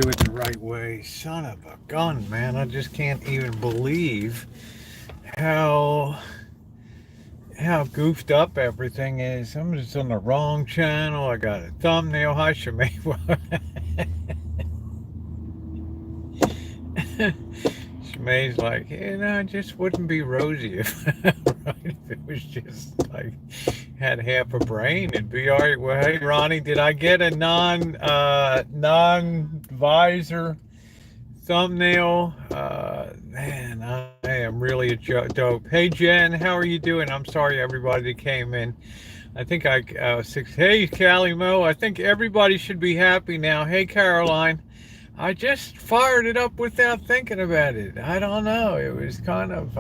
do it the right way. Son of a gun, man. I just can't even believe how goofed up everything is. I'm just on the wrong channel. I got a thumbnail. Hi, Shemay. Shemay's like, it just wouldn't be rosy if, right, if it was just like had half a brain. It'd be all right. Well, hey, Ronnie, did I get a non-visor thumbnail? Man, I am really a dope. Hey, Jen, how are you doing? I'm sorry, everybody that came in. I think hey, Callie Mo, I think everybody should be happy now. Hey, Caroline, I just fired it up without thinking about it. I don't know. It was kind of,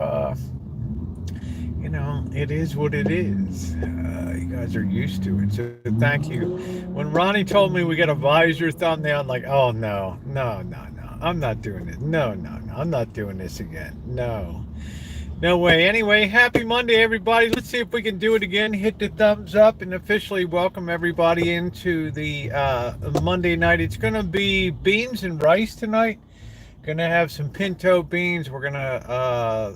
it is what it is. You guys are used to it. So thank you. When Ronnie told me we got a visor thumbnail, I'm like, oh, no. I'm not doing it. No. I'm not doing this again. No way. Anyway, happy Monday, everybody. Let's see if we can do it again. Hit the thumbs up and officially welcome everybody into the Monday night. It's going to be beans and rice tonight. Going to have some pinto beans. We're going to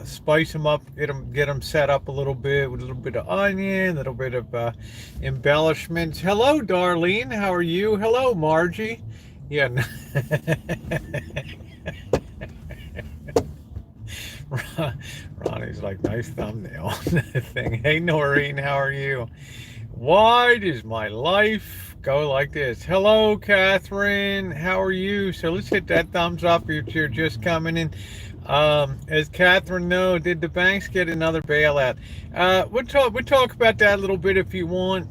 spice them up, get them set up a little bit with a little bit of onion, a little bit of embellishments. Hello, Darlene. How are you? Hello, Margie. Yeah. Ronnie's like, nice thumbnail thing. Hey, Noreen, how are you? Why does my life go like this? Hello, Catherine. How are you? So let's hit that thumbs up if you're just coming in. As Catherine knows, did the banks get another bailout? We'll talk about that a little bit if you want.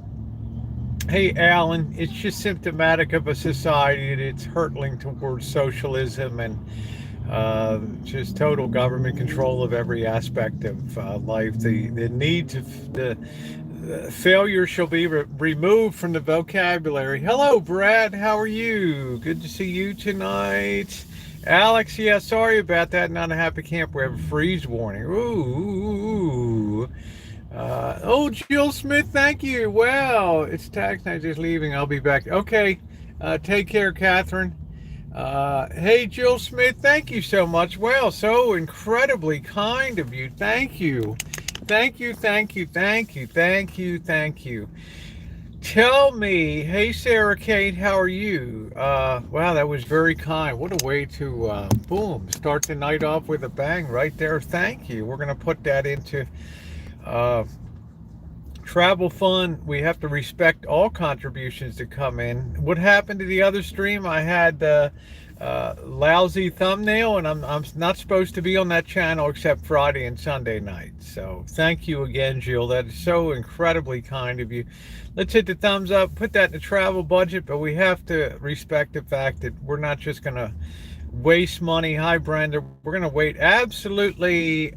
Hey, Alan, it's just symptomatic of a society that's hurtling towards socialism and just total government control of every aspect of life. The need to, the failure shall be removed from the vocabulary. Hello, Brad. How are you? Good to see you tonight. Alex, yeah, sorry about that. Not a happy camp. We have a freeze warning. Ooh. Jill Smith, thank you. Wow, it's tax night, just leaving. I'll be back. Okay, take care, Catherine. Hey, Jill Smith, thank you so much. Well, so incredibly kind of you. Thank you. Tell me, hey, Sarah Kate, how are you? Wow, that was very kind. What a way to, start the night off with a bang right there. Thank you. We're going to put that into travel fund. We have to respect all contributions that come in. What happened to the other stream? I had lousy thumbnail, and I'm not supposed to be on that channel except Friday and Sunday night. So thank you again, Jill. That is so incredibly kind of you. Let's hit the thumbs up, put that in the travel budget, but we have to respect the fact that we're not just going to waste money. Hi, Brenda. We're going to wait absolutely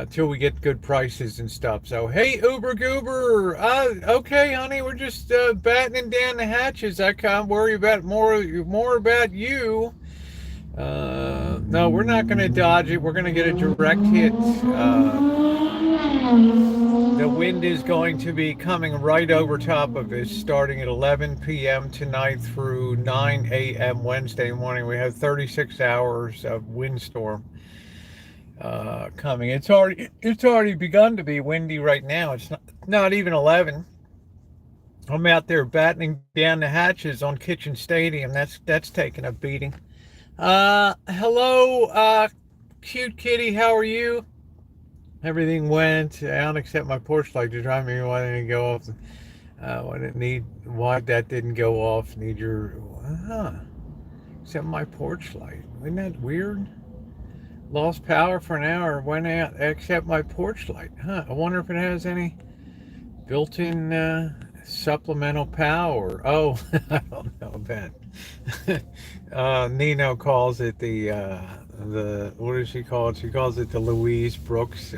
till we get good prices and stuff. So, hey, Uber Goober. Okay, honey, we're just battening down the hatches. I can't worry about more about you. No, we're not going to dodge it. We're going to get a direct hit. The wind is going to be coming right over top of us starting at 11 p.m. tonight through 9 a.m. Wednesday morning. We have 36 hours of windstorm coming. It's already begun to be windy right now. It's not even 11. I'm out there battening down the hatches on Kitchen Stadium. That's taking a beating. Hello, cute kitty. How are you? Everything went out except my porch light. Just remind me why didn't it go off? Why that didn't go off? Need your except my porch light. Isn't that weird? Lost power for an hour. Went out except my porch light. I wonder if it has any built-in supplemental power. Oh, I don't know that. Nino calls it the what does she call it? She calls it the Louise Brooks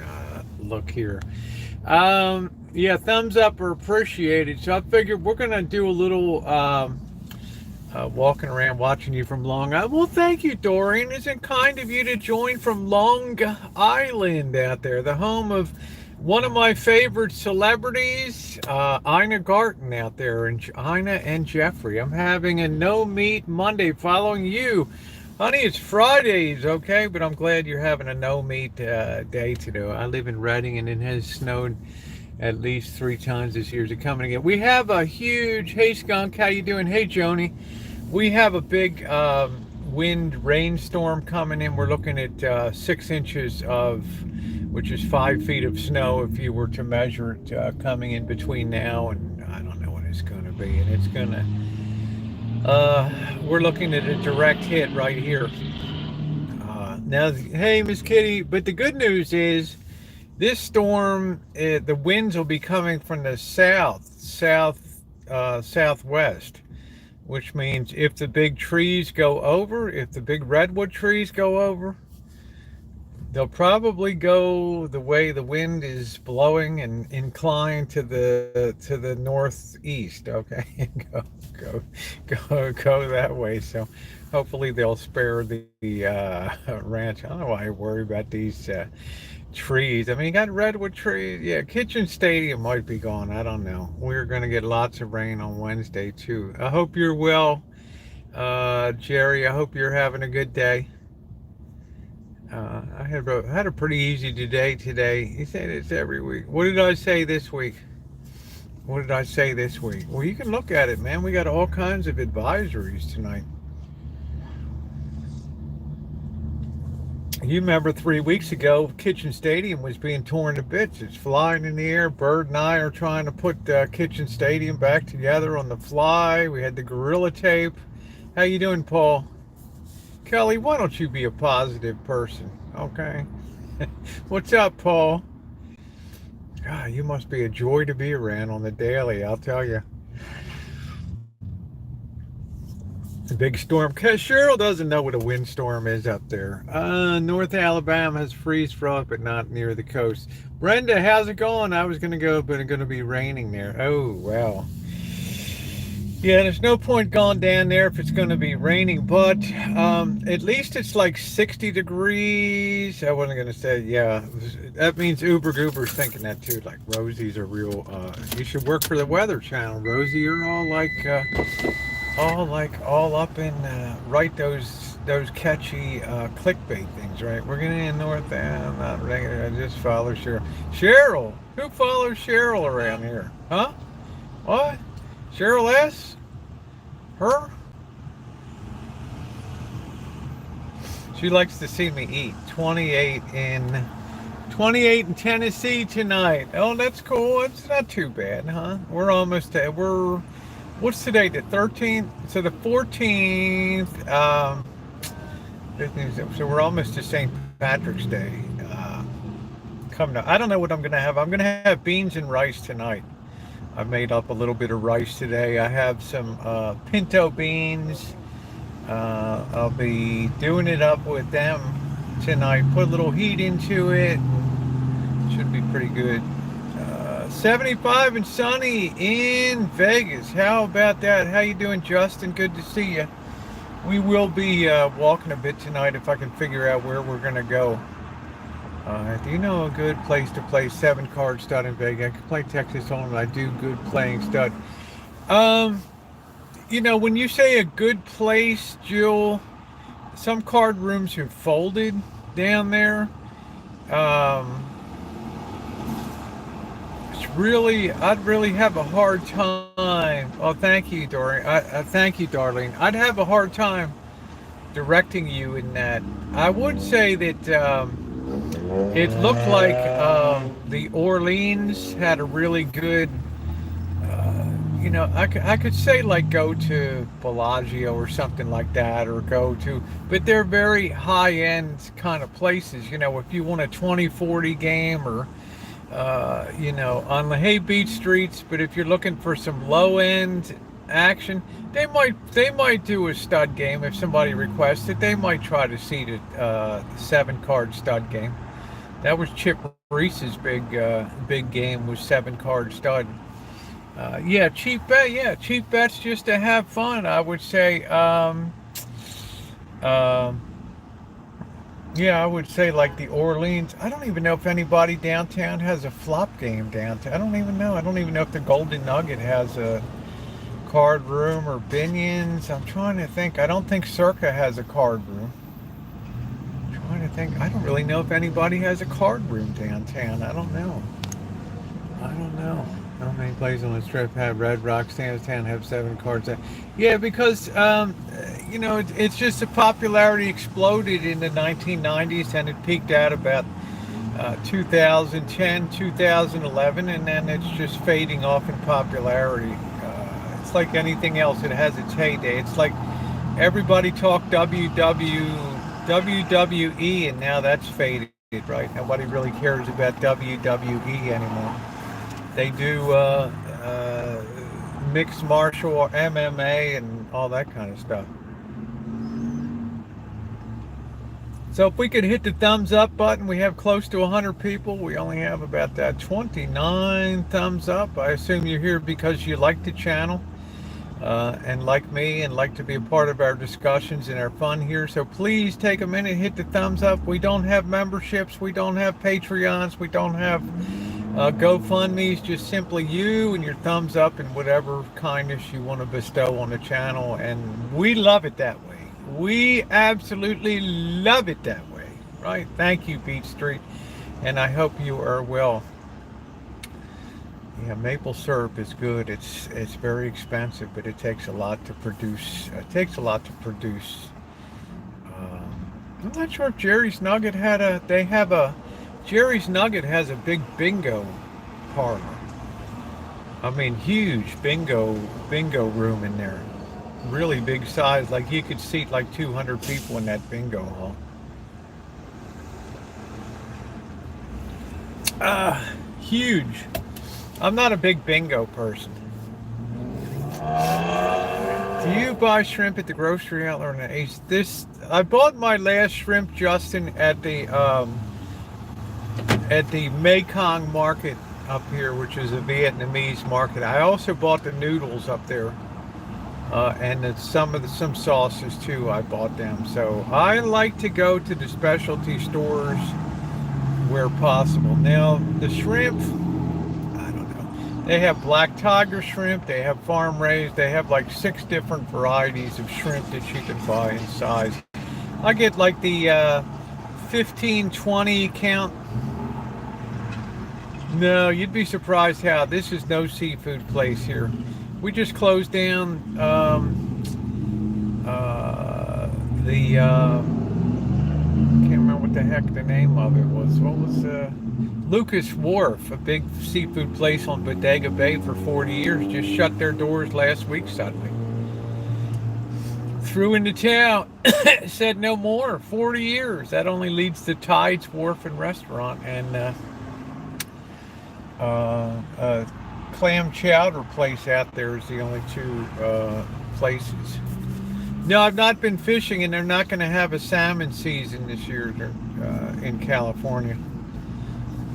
look here. Yeah, thumbs up are appreciated. So I figured we're gonna do a little walking around watching you from Long Island. Well, thank you, Doreen. Isn't it kind of you to join from Long Island out there, the home of One of my favorite celebrities, Ina Garten out there, and Ina and Jeffrey. I'm having a no meat Monday following you. Honey, it's Fridays, okay? But I'm glad you're having a no meat day today. I live in Reading and it has snowed at least 3 times this year. Is it coming again? We have a huge, hey Skunk, how you doing? Hey Joni. We have a big wind rainstorm coming in. We're looking at 6 inches of, which is 5 feet of snow if you were to measure it coming in between now and I don't know what it's going to be. And it's going to, we're looking at a direct hit right here. Now, hey, Miss Kitty, but the good news is this storm, the winds will be coming from the southwest, which means if the big trees go over, if the big redwood trees go over, they'll probably go the way the wind is blowing and inclined to the northeast. Okay, go that way. So hopefully they'll spare the ranch. I don't know why I worry about these trees. I mean, you got redwood trees. Yeah, Kitchen Stadium might be gone. I don't know. We're going to get lots of rain on Wednesday too. I hope you're well, Jerry. I hope you're having a good day. I had a pretty easy day today. He said it's every week. What did I say this week? What did I say this week? Well, you can look at it, man. We got all kinds of advisories tonight. You remember 3 weeks ago, Kitchen Stadium was being torn to bits. It's flying in the air. Bird and I are trying to put Kitchen Stadium back together on the fly. We had the gorilla tape. How you doing, Paul? Kelly, why don't you be a positive person, okay? What's up, Paul? God, you must be a joy to be around on the daily, I'll tell you. The big storm. Because Cheryl doesn't know what a windstorm is up there. North Alabama has freeze frost, but not near the coast. Brenda, how's it going? I was going to go, but it's going to be raining there. Oh, wow. Yeah, there's no point going down there if it's going to be raining, but at least it's like 60 degrees. I wasn't going to say, yeah, that means Uber Goober's thinking that too. Like Rosie's a real, you should work for the Weather Channel, Rosie. You're all up in, write those catchy clickbait things, right? We're going to in North, I'm not regular, I just follow Cheryl. Cheryl? Who follows Cheryl around here? Huh? What? Cheryl S? Her? She likes to see me eat. 28 in Tennessee tonight. Oh, that's cool. It's not too bad, huh? We're almost at, what's today? The 13th? So the 14th, so we're almost to St. Patrick's Day. Coming up. I don't know what I'm going to have. I'm going to have beans and rice tonight. I made up a little bit of rice today. I have some pinto beans. I'll be doing it up with them tonight. Put a little heat into it. Should be pretty good. 75 and sunny in Vegas. How about that? How you doing, Justin? Good to see you. We will be walking a bit tonight if I can figure out where we're going to go. Do you know a good place to play 7-card stud in Vegas? I can play Texas Hold'em. I do good playing stud. You know, when you say a good place, Jill, some card rooms are folded down there. I'd really have a hard time. Oh, thank you, Doreen. Thank you, darling. I'd have a hard time directing you in that. I would say that it looked like the Orleans had a really good, you know, I could say like go to Bellagio or something like that, or go to, but they're very high-end kind of places. You know, if you want a 20-40 game, or you know, on the Hay Beach streets. But if you're looking for some low-end action, they might do a stud game if somebody requests it. They might try to seed a 7-card stud game. That was Chip Reese's big game, was 7-card stud. Yeah, cheap bet. Yeah, cheap bets just to have fun. I would say. Yeah, I would say like the Orleans. I don't even know if anybody downtown has a flop game downtown. I don't even know. I don't even know if the Golden Nugget has a card room or Binion's. I'm trying to think. I don't think Circa has a card room. I'm trying to think. I don't really know if anybody has a card room downtown. I don't know. I don't know. How many places on the strip have Red Rock, Standstown have 7 cards? Yeah, because it's just the popularity exploded in the 1990s, and it peaked out about 2010, 2011, and then it's just fading off in popularity. It's like anything else; it has its heyday. It's like everybody talked WWE, and now that's faded, right? Nobody really cares about WWE anymore. They do mixed martial or MMA and all that kind of stuff. So if we could hit the thumbs up button, we have close to 100 people. We only have about 29 thumbs up. I assume you're here because you like the channel and like me and like to be a part of our discussions and our fun here. So please take a minute, hit the thumbs up. We don't have memberships. We don't have Patreons. We don't have GoFundMe's. Just simply you and your thumbs up and whatever kindness you want to bestow on the channel. And we love it that way. We absolutely love it that way, right? Thank you, Beach Street, and I hope you are well. Yeah, maple syrup is good. It's very expensive, but it takes a lot to produce. It takes a lot to produce. I'm not sure if Jerry's Nugget had a. They have a. Jerry's Nugget has a big bingo parlor. I mean, huge bingo room in there. Really big size, like you could seat like 200 people in that bingo hall. Huge. I'm not a big bingo person. Do you buy shrimp at the grocery outlet or an Ace? I bought my last shrimp, Justin, at the Mekong market up here, which is a Vietnamese market. I also bought the noodles up there. And some sauces too. I bought them. So I like to go to the specialty stores where possible. Now the shrimp, I don't know. They have black tiger shrimp. They have farm raised. They have like 6 different varieties of shrimp that you can buy in size. I get like the 15, 20 count. No, you'd be surprised how this is no seafood place here. We just closed down can't remember what the heck the name of it was. What was Lucas Wharf, a big seafood place on Bodega Bay for 40 years, just shut their doors last week suddenly. Threw into town, said no more. 40 years. That only leads to Tide's Wharf and Restaurant and clam chowder place out there is the only 2 places. No, I've not been fishing, and they're not going to have a salmon season this year in California.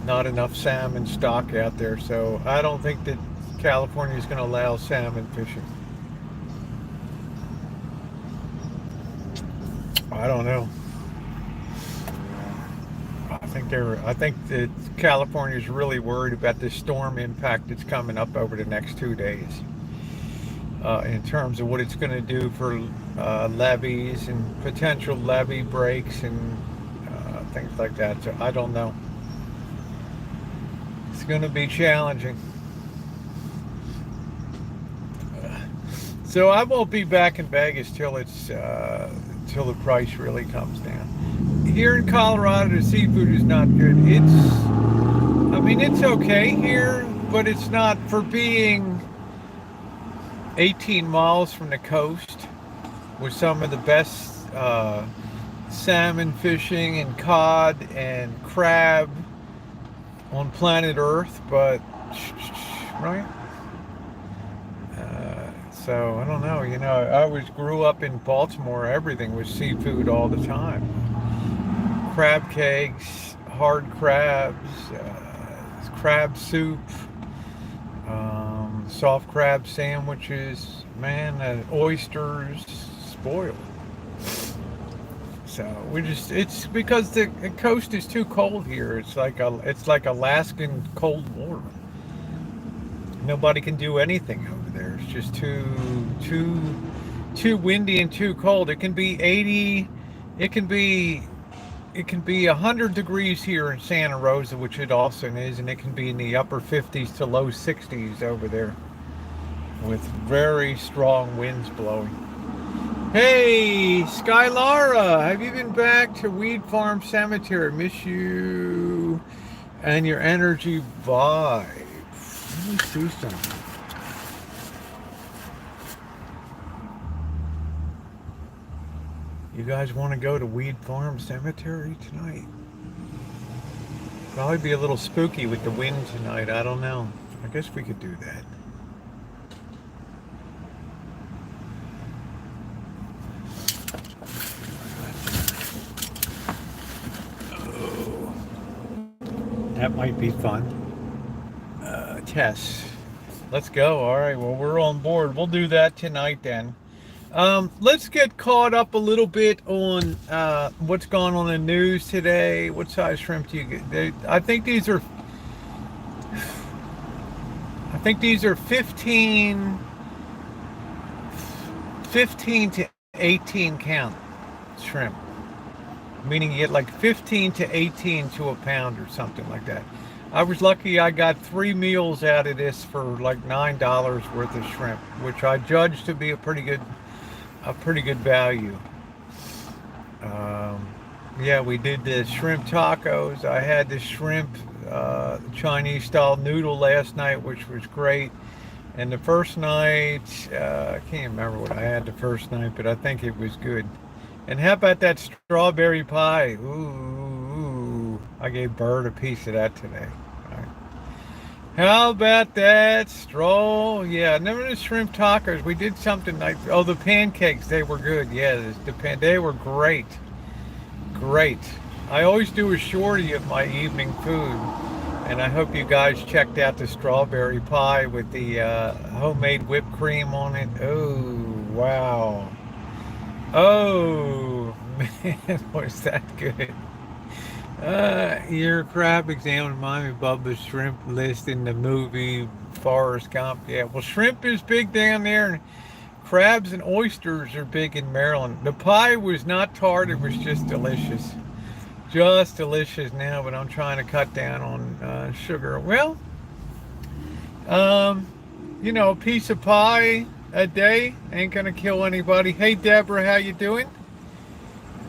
Not enough salmon stock out there, so I don't think that California is going to allow salmon fishing. I don't know. I think that California is really worried about the storm impact that's coming up over the next 2 days. In terms of what it's going to do for levees and potential levee breaks and things like that. So I don't know. It's going to be challenging. So I won't be back in Vegas till till the price really comes down. Here in Colorado, the seafood is not good. It's okay here, but it's not for being 18 miles from the coast with some of the best salmon fishing and cod and crab on planet Earth, but right? So I don't know. I always grew up in Baltimore. Everything was seafood all the time. Crab cakes, hard crabs, crab soup, soft crab sandwiches, man, oysters, spoiled. So it's because the coast is too cold here. It's like Alaskan cold water. Nobody can do anything over there. It's just too windy and too cold. It can be 80, it can be it can be 100 degrees here in Santa Rosa, which it also is, and it can be in the upper 50s to low 60s over there with very strong winds blowing. Hey, Skylara, have you been back to Weed Farm Cemetery? Miss you and your energy vibe. Let me see something. You guys want to go to Weed Farm Cemetery tonight? Probably be a little spooky with the wind tonight. I don't know. I guess we could do that. Oh, that might be fun. Tess, let's go. All right. Well, we're on board. We'll do that tonight then. Let's get caught up a little bit on what's going on in the news today. What size shrimp do you get? I think these are 15 to 18 count shrimp, meaning you get like 15 to 18 to a pound or something like that. I was lucky I got 3 meals out of this for like $9 worth of shrimp, which I judged to be a pretty good value. Yeah, we did the shrimp tacos. I had the shrimp Chinese style noodle last night, which was great. And the first night, I can't remember what I had the first night, but I think it was good. And how about that strawberry pie? Ooh, I gave Bird a piece of that today. All right. How about that straw? Yeah, remember the shrimp tacos? We did something like, oh, the pancakes, they were good. Yeah, they were great. Great. I always do a shorty of my evening food, and I hope you guys checked out the strawberry pie with the homemade whipped cream on it. Oh, wow. Oh, man, was that good. Your crab exam reminded me of Bubba's shrimp list in the movie Forrest Gump. Yeah, well, shrimp is big down there, and crabs and oysters are big in Maryland. The pie was not tart, it was just delicious. Just delicious now, but I'm trying to cut down on sugar. Well, a piece of pie a day ain't gonna kill anybody. Hey, Deborah, how you doing?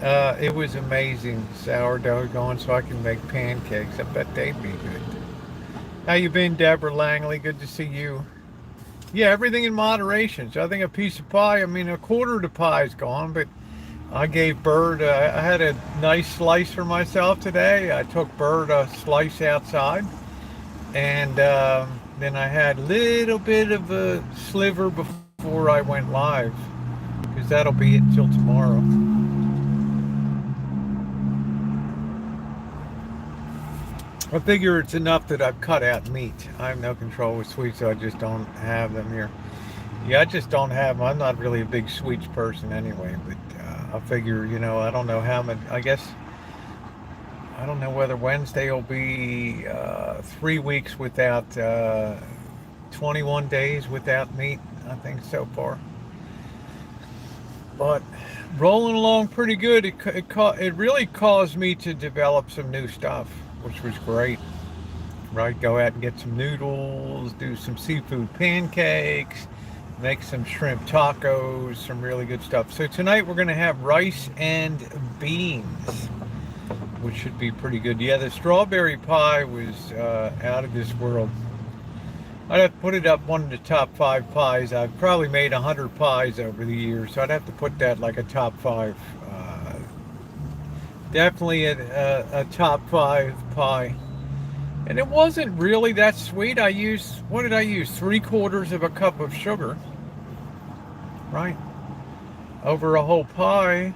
It was amazing. Sourdough going so I can make pancakes. I bet they'd be good. How you been, Deborah Langley? Good to see you. Yeah, everything in moderation. So I think a piece of pie, a quarter of the pie is gone, but I gave Bird, I had a nice slice for myself today. I took Bird a slice outside, and then I had a little bit of a sliver before I went live, because that'll be it until tomorrow. I figure it's enough that I've cut out meat. I have no control with sweets, so I just don't have them here. Yeah, I just don't have them. I'm not really a big sweets person anyway, but I figure, I don't know how much, I don't know whether Wednesday will be 3 weeks without, 21 days without meat, I think, so far. But rolling along pretty good. It really caused me to develop some new stuff, which was great. Right, go out and get some noodles, do some seafood pancakes, make some shrimp tacos, some really good stuff. So tonight we're going to have rice and beans, which should be pretty good. Yeah, the strawberry pie was out of this world. I'd have to put it up one of the top 5 pies. I've probably made 100 pies over the years, so I'd have to put that like a top 5. Definitely a top 5 pie. And it wasn't really that sweet. What did I use? 3/4 of a cup of sugar. Right? Over a whole pie.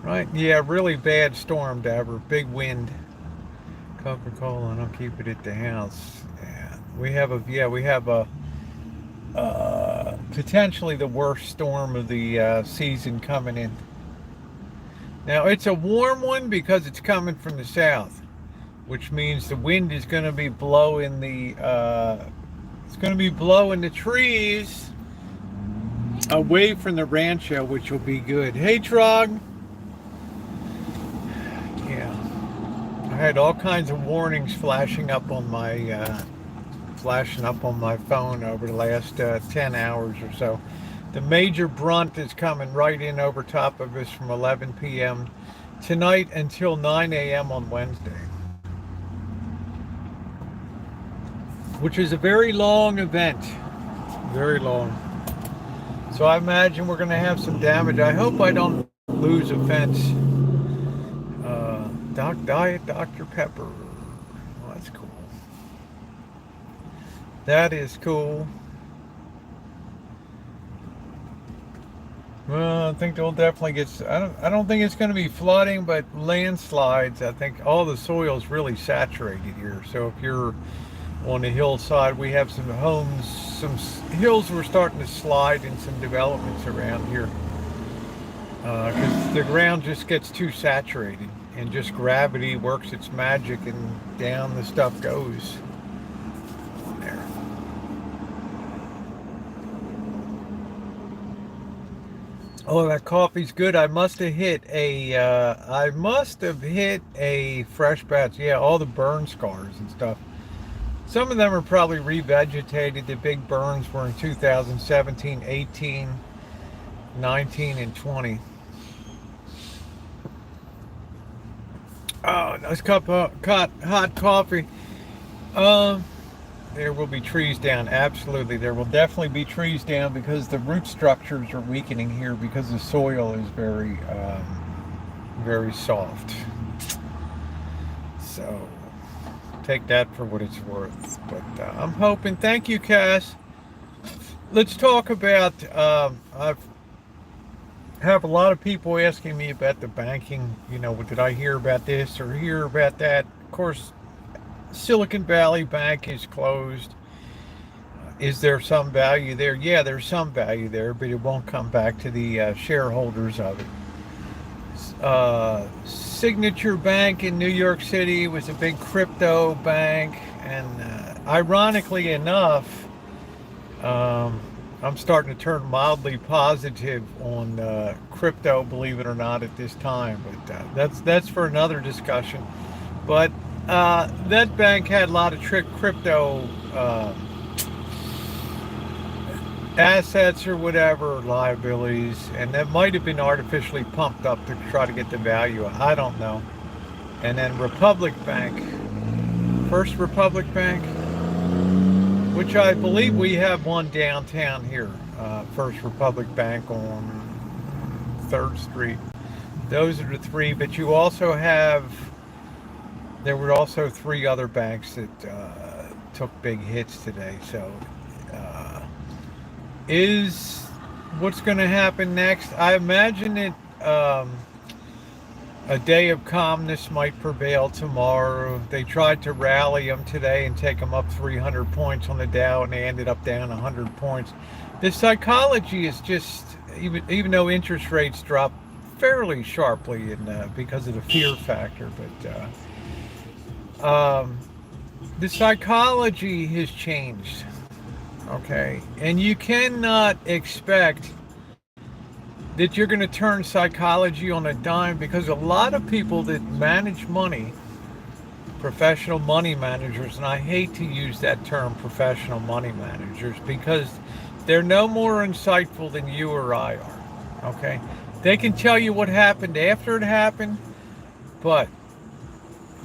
Right? Yeah, really bad storm, Dabber. Big wind. Coca-Cola, and I'll keep it at the house. Yeah. We have a potentially the worst storm of the season coming in. Now it's a warm one because it's coming from the south, which means the wind is going to be blowing the trees away from the rancho, which will be good. Hey, Trog. Yeah, I had all kinds of warnings flashing up on my phone over the last 10 hours or so. The major brunt is coming right in over top of us from 11 p.m. tonight until 9 a.m. on Wednesday, which is a very long event. Very long. So I imagine we're going to have some damage. I hope I don't lose a fence. Diet Dr. Pepper. Well, that's cool. That is cool. Well, I think they'll definitely get. I don't think it's going to be flooding, but landslides. I think all the soil's really saturated here. So if you're on the hillside, we have some homes, some hills we're starting to slide in some developments around here because the ground just gets too saturated and just gravity works its magic and down the stuff goes on there. Oh, that coffee's good. I must have hit a fresh batch. Yeah, all the burn scars and stuff. Some of them are probably revegetated. The big burns were in 2017, 18, 19, and 20. Oh, nice cup of hot coffee. There will be trees down. Absolutely. There will definitely be trees down because the root structures are weakening here because the soil is very, very soft. So take that for what it's worth. But I'm hoping. Thank you, Cass. Let's talk about. I've have a lot of people asking me about the banking. You know, did I hear about this or hear about that? Of course, Silicon Valley Bank is closed. Is there some value there? Yeah, there's some value there, but it won't come back to the shareholders of it. Signature Bank in New York City was a big crypto bank, and ironically enough, I'm starting to turn mildly positive on crypto, believe it or not, at this time. But that's for another discussion. But that bank had a lot of crypto assets or whatever, liabilities, and that might have been artificially pumped up to try to get the value. I don't know. And then Republic Bank, First Republic Bank, which I believe we have one downtown here, First Republic Bank on 3rd Street. Those are the three, but you also have, there were also 3 other banks that took big hits today. So is what's going to happen next? I imagine it. A day of calmness might prevail tomorrow. They tried to rally them today and take them up 300 points on the Dow, and they ended up down 100 points. The psychology is just, even though interest rates dropped fairly sharply because of the fear factor, but the psychology has changed. Okay, and you cannot expect that you're going to turn psychology on a dime, because a lot of people that manage money, professional money managers, and I hate to use that term, professional money managers, because they're no more insightful than you or I are. Okay, they can tell you what happened after it happened, but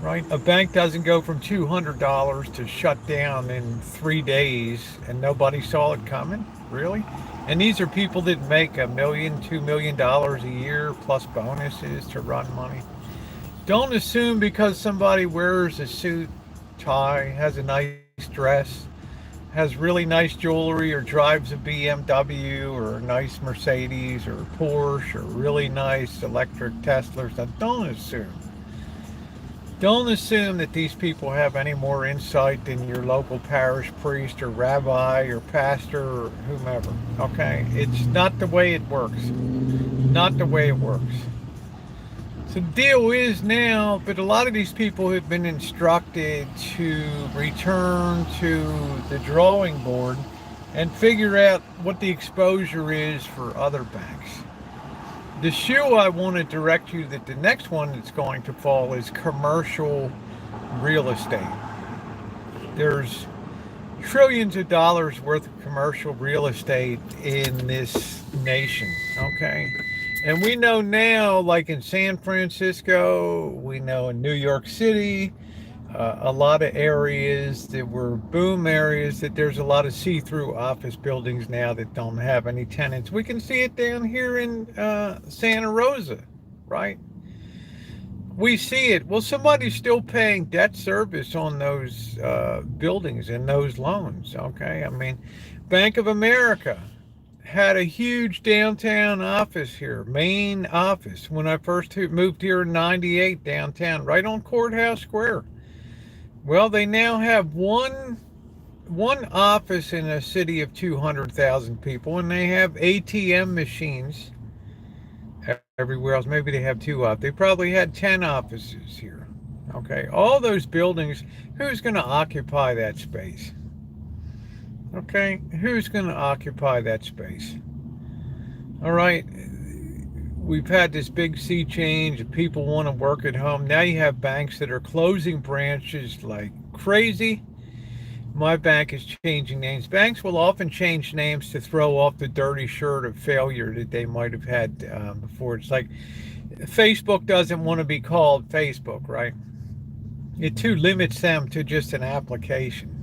right, a bank doesn't go from $200 to shut down in 3 days and nobody saw it coming. Really? And these are people that make $1 million, $2 million a year plus bonuses to run money. Don't assume because somebody wears a suit, tie, has a nice dress, has really nice jewelry, or drives a BMW or a nice Mercedes or a Porsche or really nice electric Teslas. Now, don't assume. Don't assume that these people have any more insight than your local parish priest or rabbi or pastor or whomever. Okay? It's not the way it works. Not the way it works. So the deal is now, but a lot of these people have been instructed to return to the drawing board and figure out what the exposure is for other banks. The shoe I want to direct you that the next one that's going to fall is commercial real estate. There's trillions of dollars worth of commercial real estate in this nation, okay? And we know now, like in San Francisco, we know in New York City, a lot of areas that were boom areas, that there's a lot of see-through office buildings now that don't have any tenants. We can see it down here in Santa Rosa, right? We see it. Well, somebody's still paying debt service on those buildings and those loans, okay? I mean, Bank of America had a huge downtown office here, main office, when I first moved here in 98 downtown, right on Courthouse Square. Well, they now have one office in a city of 200,000 people, and they have ATM machines everywhere else. Maybe they have two up. They probably had 10 offices here. Okay, all those buildings, who's going to occupy that space? Okay, who's going to occupy that space? All right, we've had this big sea change. People want to work at home. Now you have banks that are closing branches like crazy. My bank is changing names. Banks will often change names to throw off the dirty shirt of failure that they might have had before. It's like Facebook doesn't want to be called Facebook, right? It too limits them to just an application.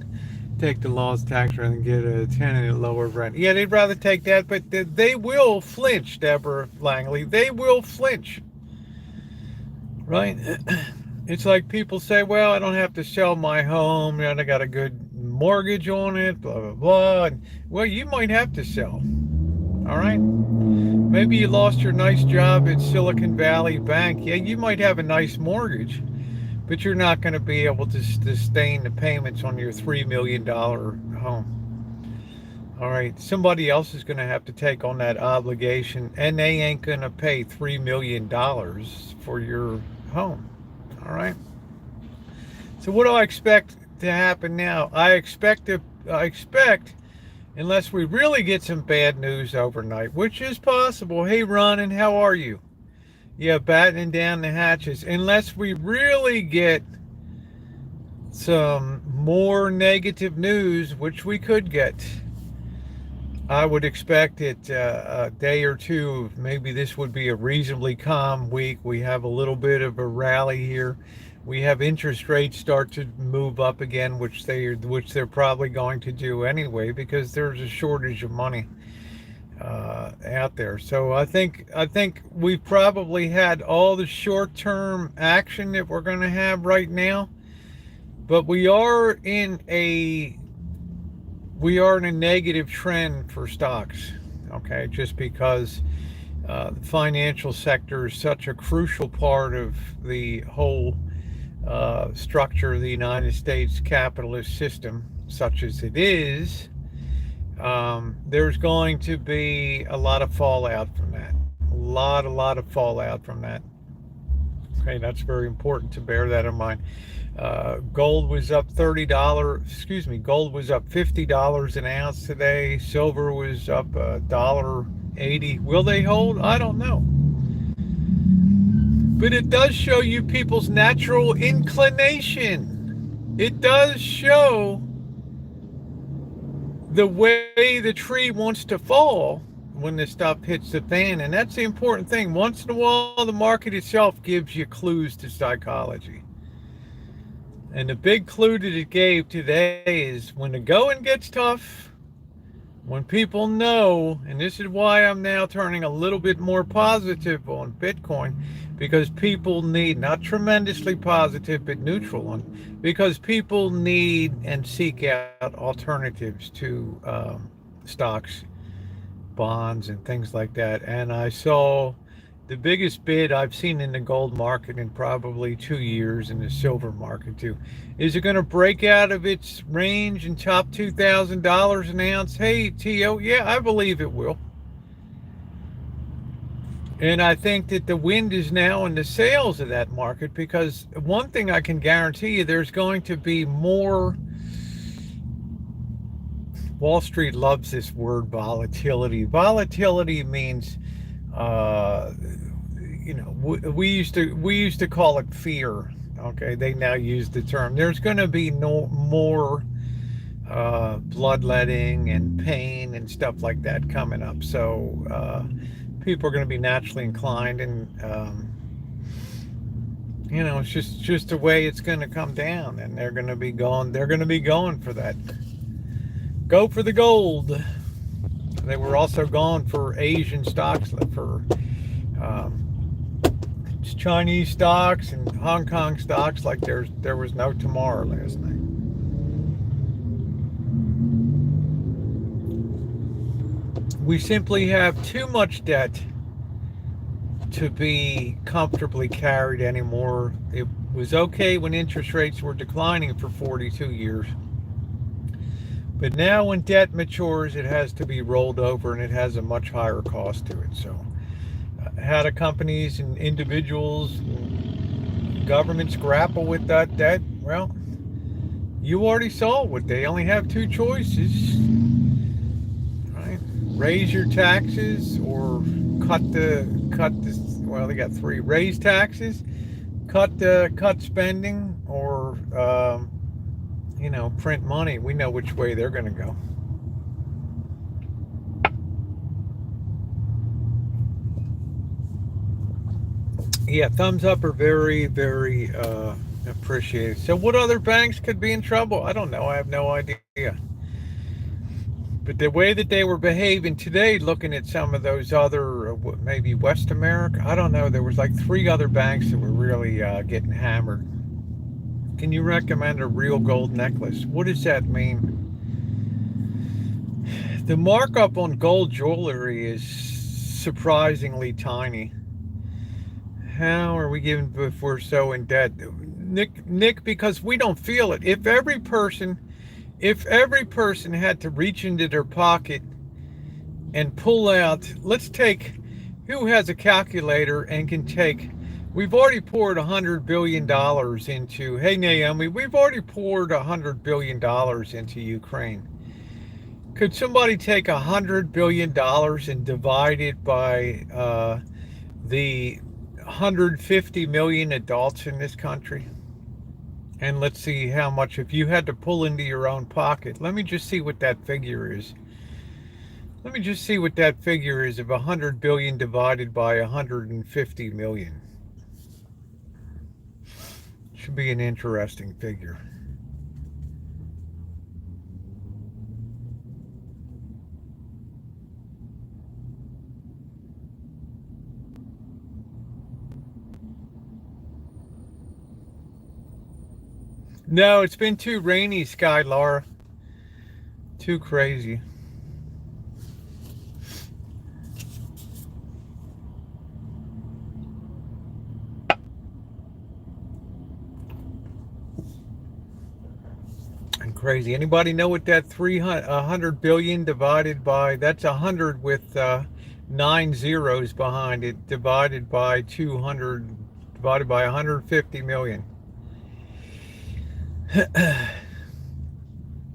Take the lost tax rate and get a tenant at lower rent. Yeah, they'd rather take that, but they will flinch, Deborah Langley. They will flinch, right? It's like people say, well, I don't have to sell my home, and I got a good mortgage on it, blah, blah, blah. And, well, you might have to sell, all right? Maybe you lost your nice job at Silicon Valley Bank. Yeah, you might have a nice mortgage, but you're not going to be able to sustain the payments on your $3 million home. All right, somebody else is going to have to take on that obligation, and they ain't going to pay $3 million for your home. All right. So what do I expect to happen now? I expect, unless we really get some bad news overnight, which is possible. Hey, Ron, how are you? Yeah, battening down the hatches. Unless we really get some more negative news, which we could get, I would expect it a day or two. Maybe this would be a reasonably calm week. We have a little bit of a rally here. We have interest rates start to move up again, which they're probably going to do anyway, because there's a shortage of money out there. So I think we've probably had all the short-term action that we're going to have right now, but we are in a negative trend for stocks. Okay, just because the financial sector is such a crucial part of the whole structure of the United States capitalist system, such as it is. There's going to be a lot of fallout from that. A lot of fallout from that. Okay, that's very important to bear that in mind. Gold was up gold was up $50 an ounce today. Silver was up $1.80. Will they hold? I don't know. But it does show you people's natural inclination. It does show the way the tree wants to fall when this stuff hits the fan. And that's the important thing. Once in a while, the market itself gives you clues to psychology. And the big clue that it gave today is when the going gets tough, when people know, and this is why I'm now turning a little bit more positive on Bitcoin, because people need, not tremendously positive, but neutral on, because people need and seek out alternatives to stocks, bonds, and things like that. And I saw the biggest bid I've seen in the gold market in probably 2 years, in the silver market too. Is it going to break out of its range and top $2,000 an ounce? Hey, T.O., yeah, I believe it will. And I think that the wind is now in the sails of that market, because one thing I can guarantee you, there's going to be more. Wall Street loves this word volatility. Volatility means, uh, we used to call it fear. Okay, they now use the term. There's going to be no more bloodletting and pain and stuff like that coming up. So people are going to be naturally inclined, and it's just the way it's going to come down, and they're going to be going. They're going to be going for that. Go for the gold. They were also going for Asian stocks, for Chinese stocks and Hong Kong stocks, like there was no tomorrow last night. We simply have too much debt to be comfortably carried anymore. It was okay when interest rates were declining for 42 years. But now when debt matures, it has to be rolled over, and it has a much higher cost to it. So how do companies and individuals and governments grapple with that debt? Well, you already saw what they only have two choices, right? Raise your taxes, or cut the well, they got three: raise taxes, cut spending, or print money. We know which way they're going to go. Yeah, thumbs up are very, very appreciated. So what other banks could be in trouble? I don't know. I have no idea. But the way that they were behaving today, looking at some of those other, maybe West America, I don't know. There was like three other banks that were really getting hammered. Can you recommend a real gold necklace? What does that mean? The markup on gold jewelry is surprisingly tiny. How are we giving if we're so in debt? Nick, because we don't feel it. If every person had to reach into their pocket and pull out, let's take, who has a calculator and can take, we've already poured $100 billion into, hey Naomi, we've already poured $100 billion into Ukraine. Could somebody take $100 billion and divide it by the 150 million adults in this country? And let's see how much, if you had to pull into your own pocket. Let me just see what that figure is. Let me just see what that figure is of 100 billion divided by 150 million. Should be an interesting figure. No, it's been too rainy, Sky Laura. Too crazy. And crazy. Anybody know what that 100 billion divided by, that's 100 with 9 zeros behind it, divided by 200, divided by 150 million.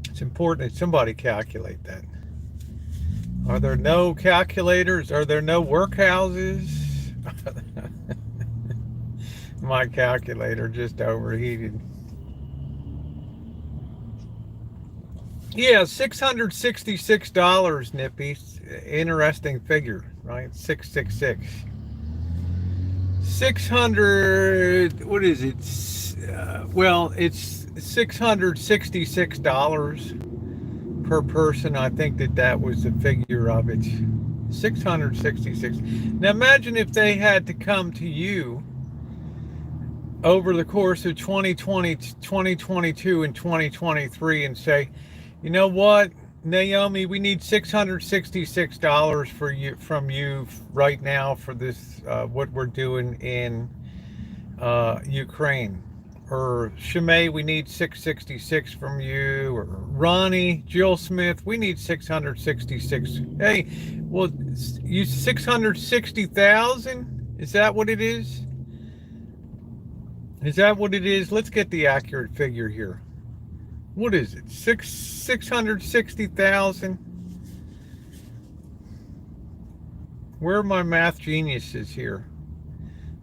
It's important that somebody calculate that. Are there no calculators? Are there no workhouses? My calculator just overheated. Yeah, $666, Nippy. Interesting figure, right? 666. 600, what is it? Well, it's $666 per person. I think that was the figure of it. 666. Now imagine if they had to come to you over the course of 2020, 2022 and 2023 and say, you know what, Naomi, we need $666 from you right now for this, what we're doing in Ukraine. or Shimei, we need 666 from you, or Ronnie, Jill Smith, we need 666. Hey, well, you 660,000? Is that what it is? Is that what it is? Let's get the accurate figure here. What is it? 660,000? Where are my math geniuses here?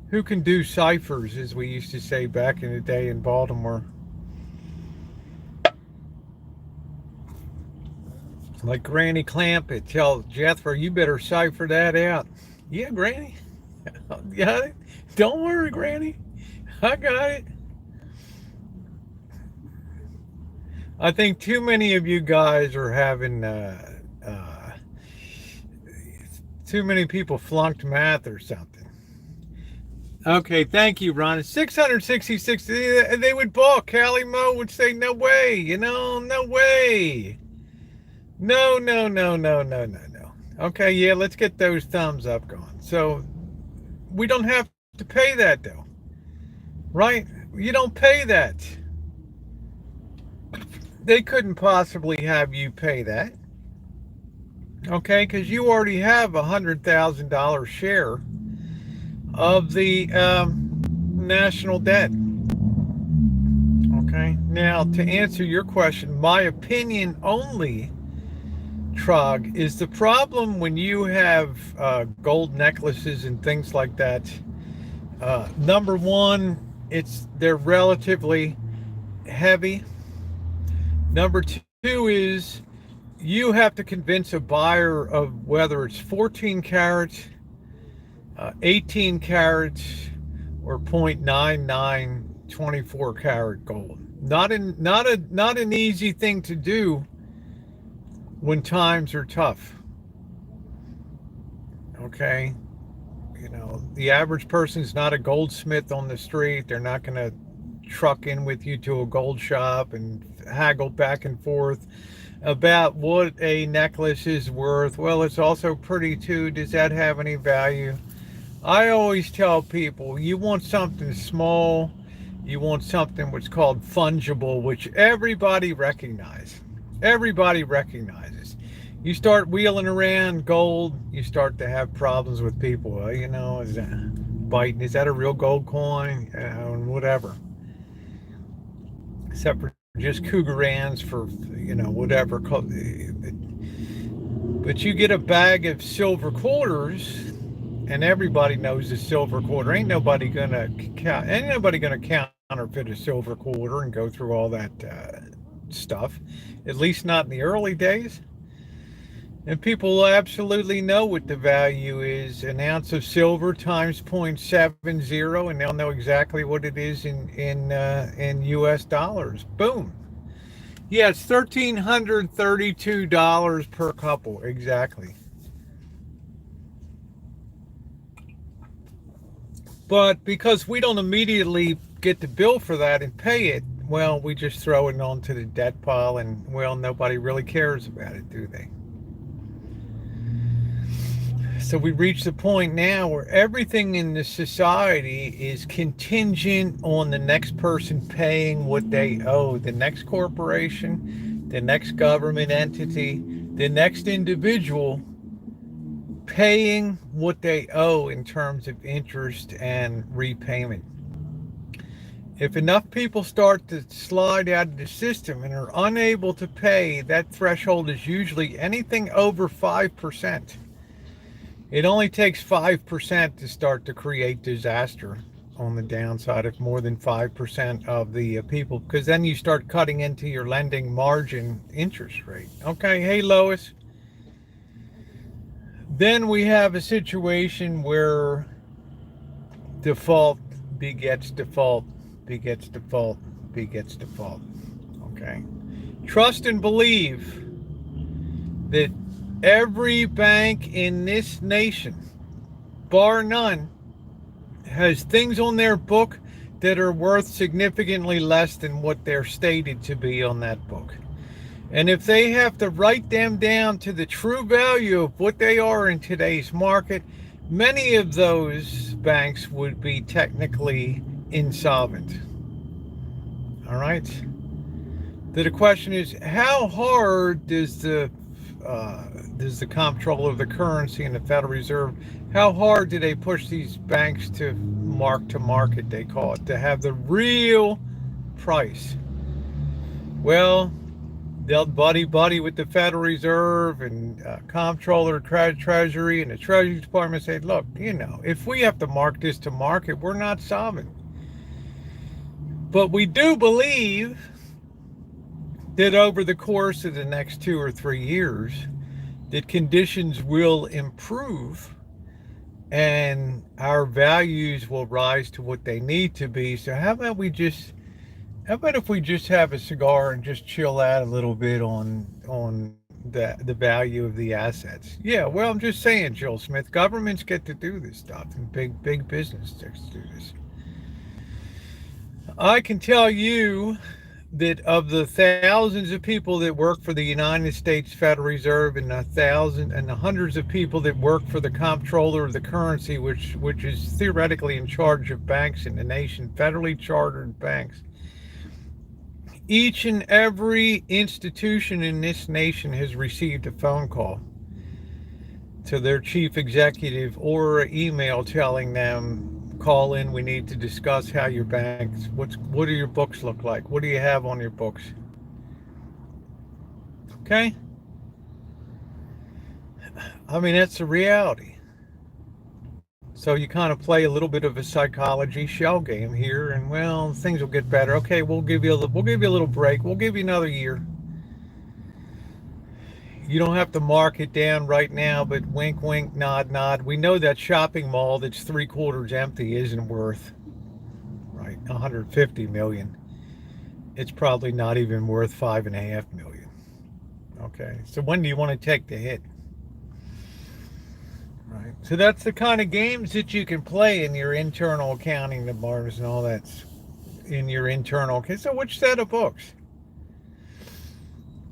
Who can do ciphers, as we used to say back in the day in Baltimore? Like Granny Clampett, tell Jethro, you better cipher that out. Yeah, Granny. Got it. Don't worry, Granny. I got it. I think too many of you guys are having too many people flunked math or something. Okay, thank you, Ron. 666. They would balk. Callie Mo would say, "No way," no way. No. Okay, yeah, let's get those thumbs up going. So we don't have to pay that, though, right? You don't pay that. They couldn't possibly have you pay that, okay? Because you already have $100,000 share of the national debt. Okay, now to answer your question, my opinion only, Trog, is the problem when you have gold necklaces and things like that. Number one, they're relatively heavy. Number two is you have to convince a buyer of whether it's 14 carats, 18 carats, or 0.99 24 karat gold. Not an easy thing to do when times are tough. Okay, the average person's not a goldsmith on the street. They're not going to truck in with you to a gold shop and haggle back and forth about what a necklace is worth. Well, it's also pretty too. Does that have any value? I always tell people, you want something small, you want something what's called fungible, which everybody recognizes. Everybody recognizes. You start wheeling around gold, you start to have problems with people. Well, is that biting? Is that a real gold coin? Whatever. Except for just cougarans for, whatever. But you get a bag of silver quarters, and everybody knows the silver quarter. Ain't nobody gonna counterfeit a silver quarter and go through all that stuff. At least not in the early days. And people will absolutely know what the value is. An ounce of silver times 0.70, and they'll know exactly what it is in US dollars. Boom. Yeah, it's $1,332 per couple, exactly. But because we don't immediately get the bill for that and pay it, well, we just throw it onto the debt pile, and, well, nobody really cares about it, do they? So we reach the point now where everything in the society is contingent on the next person paying what they owe. The next corporation, the next government entity, the next individual paying what they owe in terms of interest and repayment. If enough people start to slide out of the system and are unable to pay, that threshold is usually anything over 5%. It only takes 5% to start to create disaster on the downside of more than 5% of the people, because then you start cutting into your lending margin interest rate. Okay, hey Lois. Then we have a situation where default begets default, begets default, begets default. Okay. Trust and believe that every bank in this nation, bar none, has things on their book that are worth significantly less than what they're stated to be on that book. And if they have to write them down to the true value of what they are in today's market, many of those banks would be technically insolvent. All right. The question is, how hard does the comptroller of the currency and the Federal Reserve, how hard do they push these banks to market, they call it, to have the real price? Well, they'll buddy with the Federal Reserve and comptroller, Treasury, and the Treasury Department say, look, if we have to mark this to market, we're not solvent. But we do believe that over the course of the next 2 or 3 years, that conditions will improve and our values will rise to what they need to be. So how about if we just have a cigar and just chill out a little bit on the value of the assets? Yeah, well, I'm just saying, Joel Smith, governments get to do this stuff and big business gets to do this. I can tell you that of the thousands of people that work for the United States Federal Reserve and the hundreds of people that work for the comptroller of the currency, which is theoretically in charge of banks in the nation, federally chartered banks, each and every institution in this nation has received a phone call to their chief executive or an email telling them, call in, we need to discuss how your banks, what do your books look like? What do you have on your books? Okay? I mean, that's the reality. So you kind of play a little bit of a psychology shell game here, and well, things will get better. Okay, we'll give you a little break. We'll give you another year. You don't have to mark it down right now, but wink, wink, nod, nod. We know that shopping mall that's 3/4 empty isn't worth, right, 150 million. It's probably not even worth 5.5 million. Okay, so when do you want to take the hit? Right. So that's the kind of games that you can play in your internal accounting departments and all that's in your internal. Okay, so which set of books?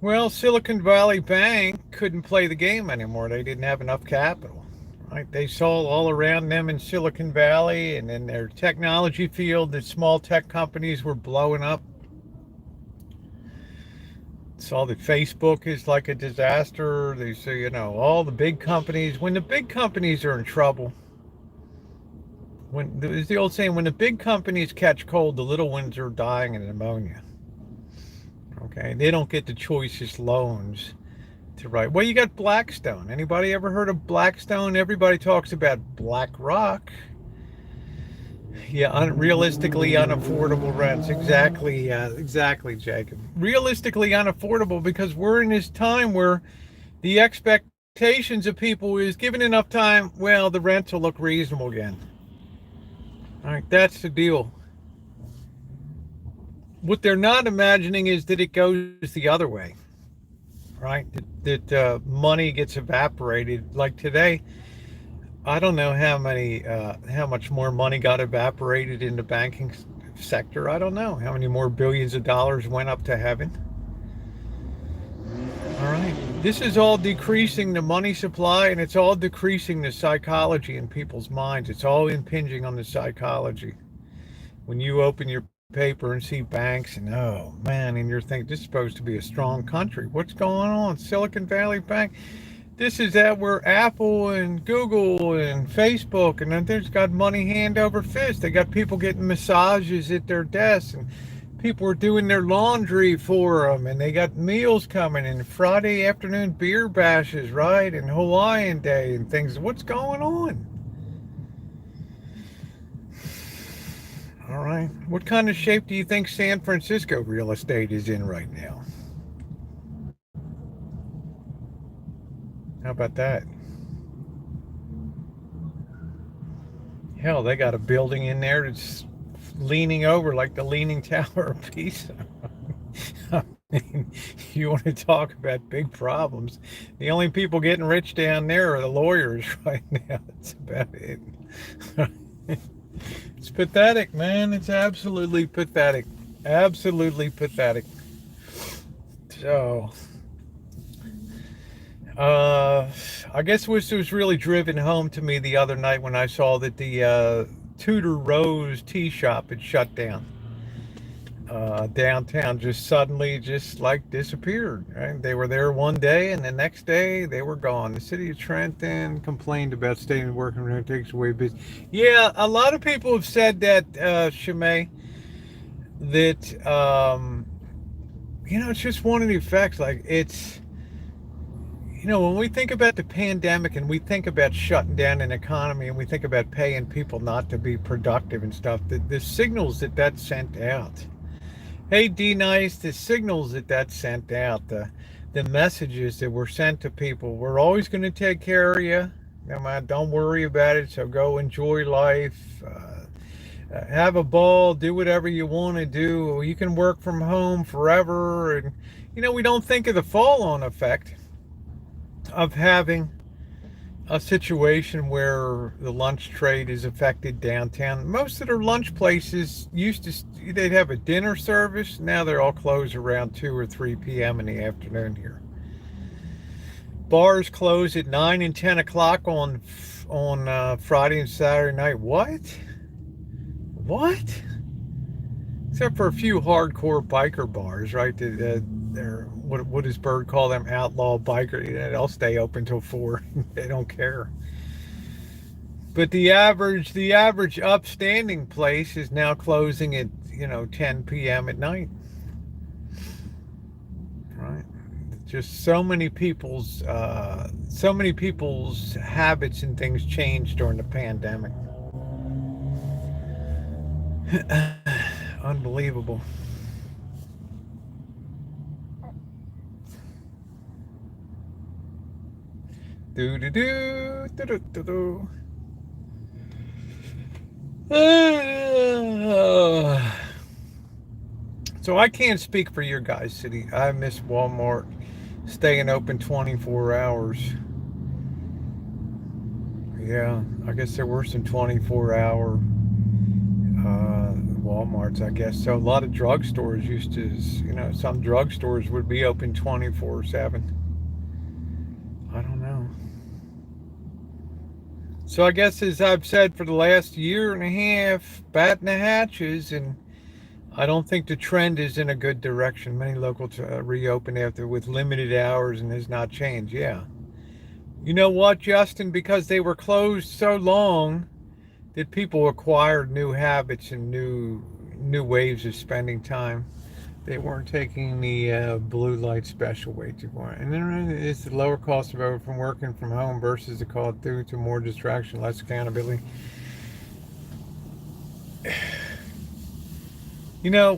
Well, Silicon Valley Bank couldn't play the game anymore. They didn't have enough capital. Right? They saw all around them in Silicon Valley and in their technology field that small tech companies were blowing up. Saw that Facebook is like a disaster. They say, all the big companies, when the big companies are in trouble, there's the old saying, when the big companies catch cold, the little ones are dying of pneumonia. Okay, they don't get the choicest loans to write. Well, you got Blackstone. Anybody ever heard of Blackstone? Everybody talks about BlackRock. Yeah, realistically unaffordable rents. Exactly, Jacob. Realistically unaffordable because we're in this time where the expectations of people is given enough time, well, the rents will look reasonable again. All right, that's the deal. What they're not imagining is that it goes the other way, right? That money gets evaporated. Like today, I don't know how much more money got evaporated in the banking sector. I don't know how many more billions of dollars went up to heaven. All right, this is all decreasing the money supply, and it's all decreasing the psychology in people's minds. It's all impinging on the psychology. When you open your paper and see banks and oh man, and you're thinking this is supposed to be a strong country, what's going on? Silicon Valley Bank, this is that where Apple and Google and Facebook, and then there's got money hand over fist. They got people getting massages at their desks, and people are doing their laundry for them, and they got meals coming, and Friday afternoon beer bashes, right, and Hawaiian Day and things. What's going on? All right. What kind of shape do you think San Francisco real estate is in right now? How about that? Hell, they got a building in there that's leaning over like the Leaning Tower of Pisa. I mean, you want to talk about big problems. The only people getting rich down there are the lawyers right now. That's about it. It's pathetic, man. It's absolutely pathetic. Absolutely pathetic. So, I guess this was really driven home to me the other night when I saw that the Tudor Rose tea shop had shut down. downtown just suddenly just like disappeared. Right? They were there one day, and the next day they were gone. The city of Trenton complained about staying and working from home takes away business. Yeah, a lot of people have said that, Shimei, that it's just one of the effects. Like it's when we think about the pandemic and we think about shutting down an economy and we think about paying people not to be productive and stuff, the signals that sent out. Hey, D Nice, the signals that sent out, the messages that were sent to people, we're always going to take care of you. Don't worry about it. So go enjoy life. Have a ball. Do whatever you want to do. You can work from home forever. And, we don't think of the fall on effect of having a situation where the lunch trade is affected downtown. Most of the lunch places used to, they'd have a dinner service. Now they're all closed around 2 or 3 p.m. in the afternoon here. Bars close at 9 and 10 o'clock on Friday and Saturday night. What? Except for a few hardcore biker bars, right? They're what does Bird call them? Outlaw biker. They'll stay open till 4. They don't care. But the average upstanding place is now closing at 10 p.m. at night. Right? Just so many people's habits and things changed during the pandemic. Unbelievable. Do do do do do do do. So I can't speak for your guys' city. I miss Walmart staying open 24 hours. Yeah, I guess there were some 24-hour Walmarts, I guess. So a lot of drugstores used to, some drugstores would be open 24/7. I don't know. So I guess, as I've said for the last year and a half, batting the hatches, and I don't think the trend is in a good direction. Many locals reopen after with limited hours and has not changed. Yeah. You know what, Justin? Because they were closed so long, that people acquired new habits and new ways of spending time. They weren't taking the blue light special way too far. And then it's the lower cost of from working from home versus the call due to more distraction, less accountability.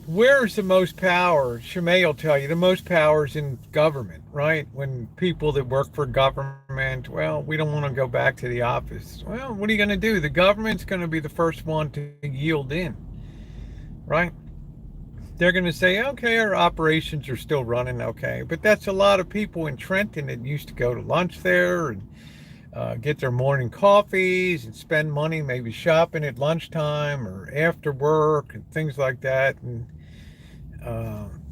Where's the most power? Shimei will tell you the most power is in government, right? When people that work for government, well, we don't want to go back to the office. Well, what are you going to do? The government's going to be the first one to yield in, right? They're going to say, okay, our operations are still running okay. But that's a lot of people in Trenton that used to go to lunch there and get their morning coffees and spend money maybe shopping at lunchtime or after work and things like that. And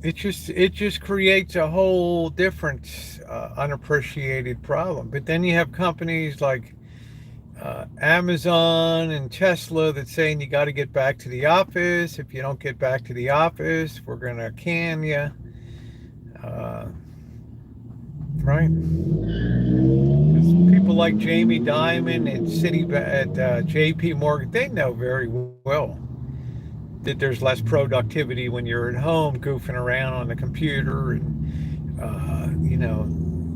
it just creates a whole different unappreciated problem. But then you have companies like Amazon and Tesla that's saying you got to get back to the office. If you don't get back to the office, we're going to can you. Right? People like Jamie Dimon at JP Morgan, they know very well that there's less productivity when you're at home goofing around on the computer and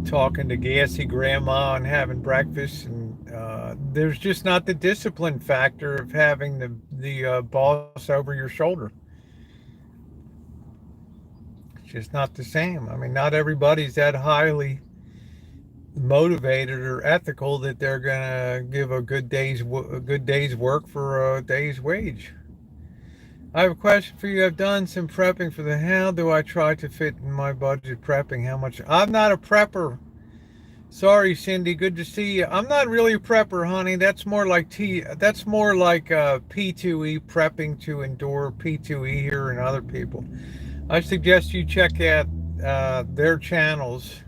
talking to gassy grandma and having breakfast, and there's just not the discipline factor of having the boss over your shoulder. It's just not the same. I mean, not everybody's that highly motivated or ethical that they're gonna give a good day's work for a day's wage. I have a question for you. I've done some prepping for the how do I try to fit in my budget prepping? How much? I'm not a prepper. Sorry, Cindy. Good to see you. I'm not really a prepper, honey. That's more like P2E, prepping to endure P2E here and other people. I suggest you check out their channels.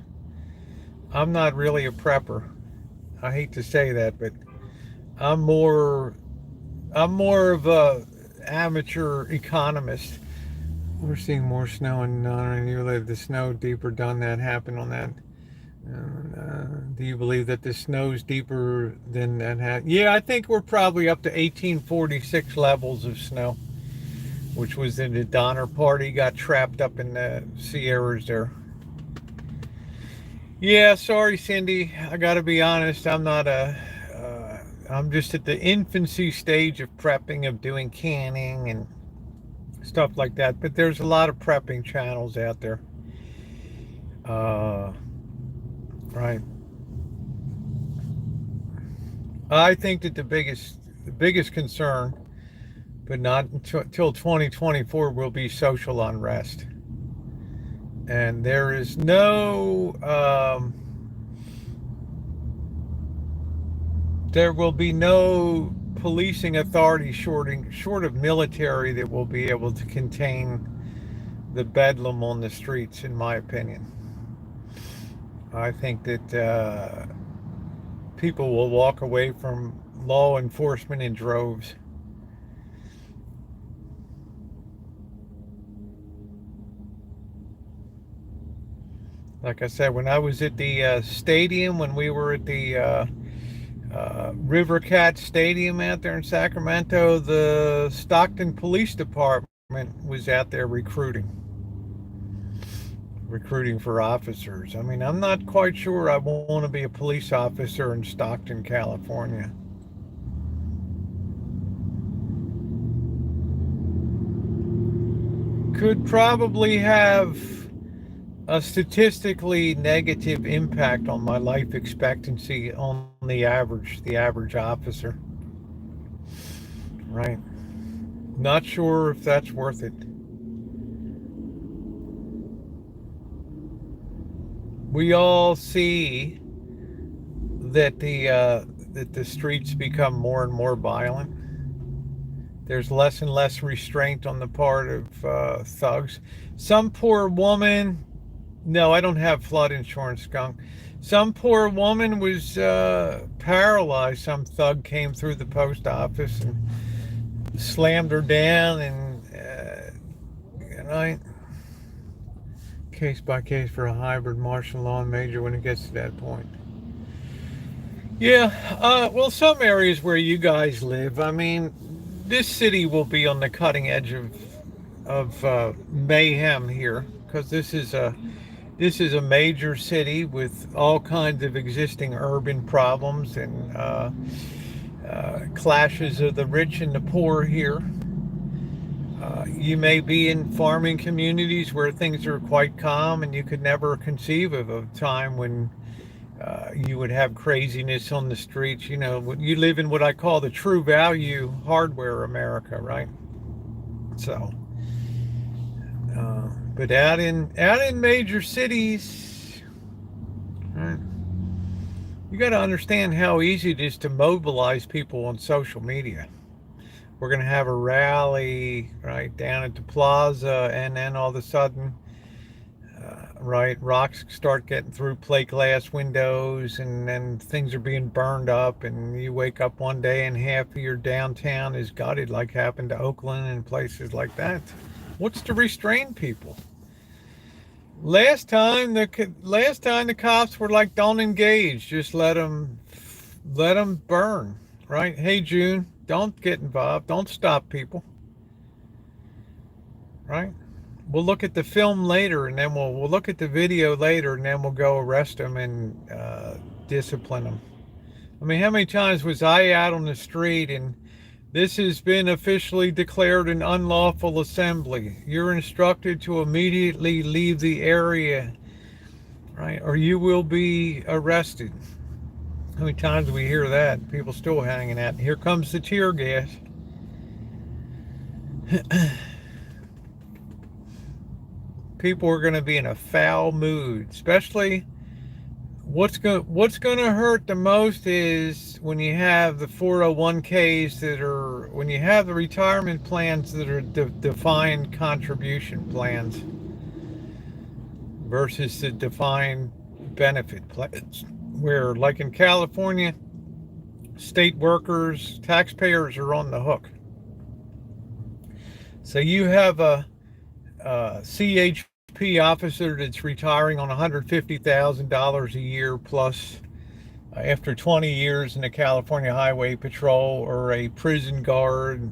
I'm not really a prepper. I hate to say that, but I'm more of a amateur economist. We're seeing more snow and you live. The snow deeper done that happen on that. Do you believe that the snow's deeper than that Yeah, I think we're probably up to 1846 levels of snow, which was in the Donner Party, got trapped up in the Sierras there. Yeah, sorry, Cindy. I got to be honest. I'm not a. I'm just at the infancy stage of prepping, of doing canning and stuff like that. But there's a lot of prepping channels out there. Right. I think that the biggest concern, but not until 2024, will be social unrest. And there is no there will be no policing authority short of military that will be able to contain the bedlam on the streets, in my opinion. I think that people will walk away from law enforcement in droves. Like I said, when I was at the stadium, when we were at the River Cat Stadium out there in Sacramento, the Stockton Police Department was out there recruiting for officers. I mean, I'm not quite sure I want to be a police officer in Stockton, California. Could probably have a statistically negative impact on my life expectancy on the average officer. Right. Not sure if that's worth it. We all see that the streets become more and more violent. There's less and less restraint on the part of thugs. Some poor woman. No, I don't have flood insurance, skunk. Some poor woman was paralyzed. Some thug came through the post office and slammed her down, and case by case for a hybrid martial law major when it gets to that point. Yeah, well, some areas where you guys live, I mean, this city will be on the cutting edge of mayhem here, because this is a major city with all kinds of existing urban problems and clashes of the rich and the poor here. You may be in farming communities where things are quite calm, and you could never conceive of a time when you would have craziness on the streets. You live in what I call the true value hardware America, right? So, but out in major cities, right, you got to understand how easy it is to mobilize people on social media. We're going to have a rally right down at the plaza, and then all of a sudden, right, rocks start getting through plate glass windows, and then things are being burned up, and you wake up one day and half of your downtown is gutted, like happened to Oakland and places like that. What's to restrain people? Last time the cops were like, don't engage, just let them burn, right? Hey, June, don't get involved, don't stop people, right? We'll look at the film later, and then we'll look at the video later, and then we'll go arrest them and discipline them. I mean, how many times was I out on the street and this has been officially declared an unlawful assembly? You're instructed to immediately leave the area, right? Or you will be arrested. How many times do we hear that? People still hanging out. Here comes the tear gas. People are going to be in a foul mood, especially what's going to hurt the most is when you have the 401ks when you have the retirement plans that are defined contribution plans versus the defined benefit plans, where, like in California, state workers, taxpayers are on the hook. So you have a CHP officer that's retiring on $150,000 a year plus after 20 years in the California Highway Patrol, or a prison guard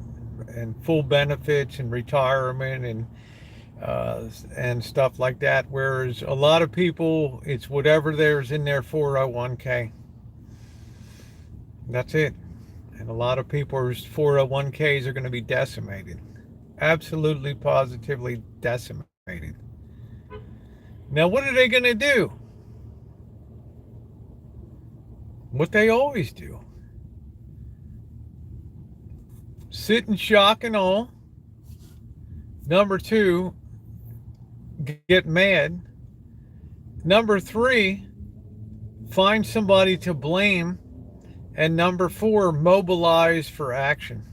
and full benefits and retirement and stuff like that. Whereas a lot of people, it's whatever there's in their 401k. That's it. And a lot of people's 401ks are going to be decimated. Absolutely, positively decimated. Now, what are they going to do? What they always do: sit in shock and awe. Number two, get mad. Number three, find somebody to blame. And number four, mobilize for action.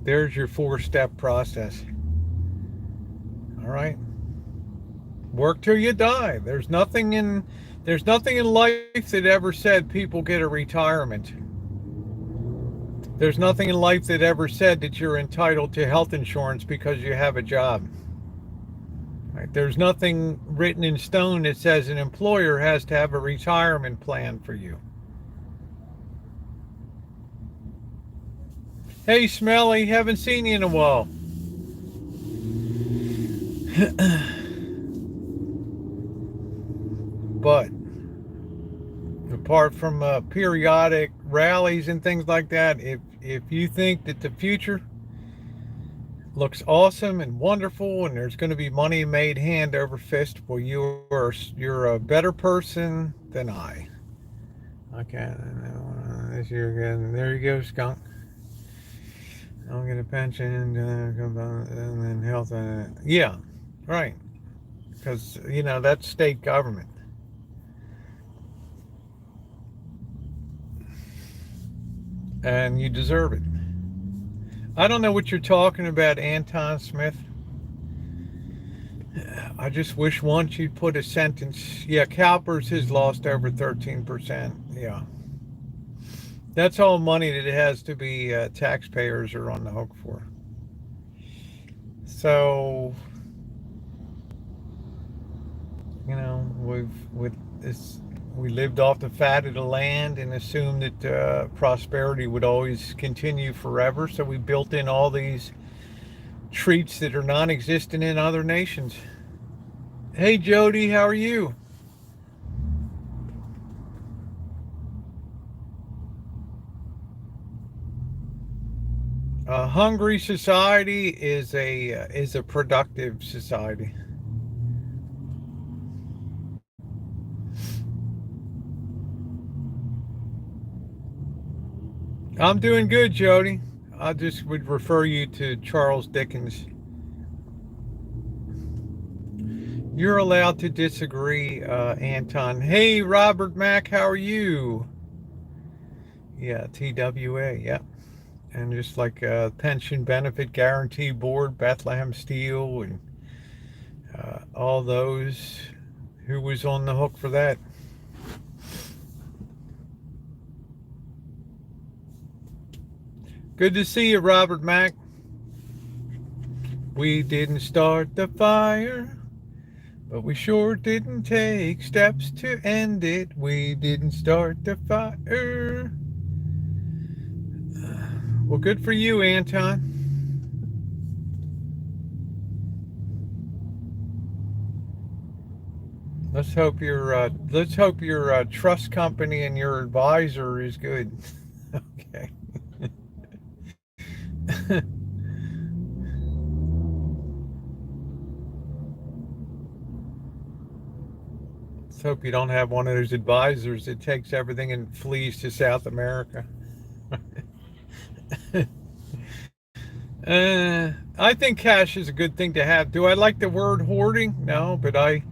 There's your 4-step process. All right. Work till you die. There's nothing in life that ever said people get a retirement. There's nothing in life that ever said that you're entitled to health insurance because you have a job. Right? There's nothing written in stone that says an employer has to have a retirement plan for you. Hey, Smelly, haven't seen you in a while. But apart from periodic rallies and things like that, if you think that the future looks awesome and wonderful and there's going to be money made hand over fist, well, you're a better person than I. Okay, this year again. There you go, skunk. I'll get a pension and then health. Yeah, right. Because, that's state government. And you deserve it. I don't know what you're talking about, Anton Smith. I just wish once you'd put a sentence. Yeah, CalPERS has lost over 13%. Yeah. That's all money that it has to be taxpayers are on the hook for. So, we lived off the fat of the land and assumed that prosperity would always continue forever. So we built in all these treats that are non-existent in other nations. Hey, Jody, how are you? A hungry society is a productive society. I'm doing good, Jody. I just would refer you to Charles Dickens. You're allowed to disagree, Anton. Hey, Robert Mack, how are you? Yeah, TWA, yeah. And just like Pension Benefit Guarantee Board, Bethlehem Steel, and all those. Who was on the hook for that? Good to see you, Robert Mack. We didn't start the fire, but we sure didn't take steps to end it. We didn't start the fire. Well, good for you, Anton. Let's hope your trust company and your advisor is good. Okay. Let's hope you don't have one of those advisors that takes everything and flees to South America. I think cash is a good thing to have. Do I like the word hoarding? No, but I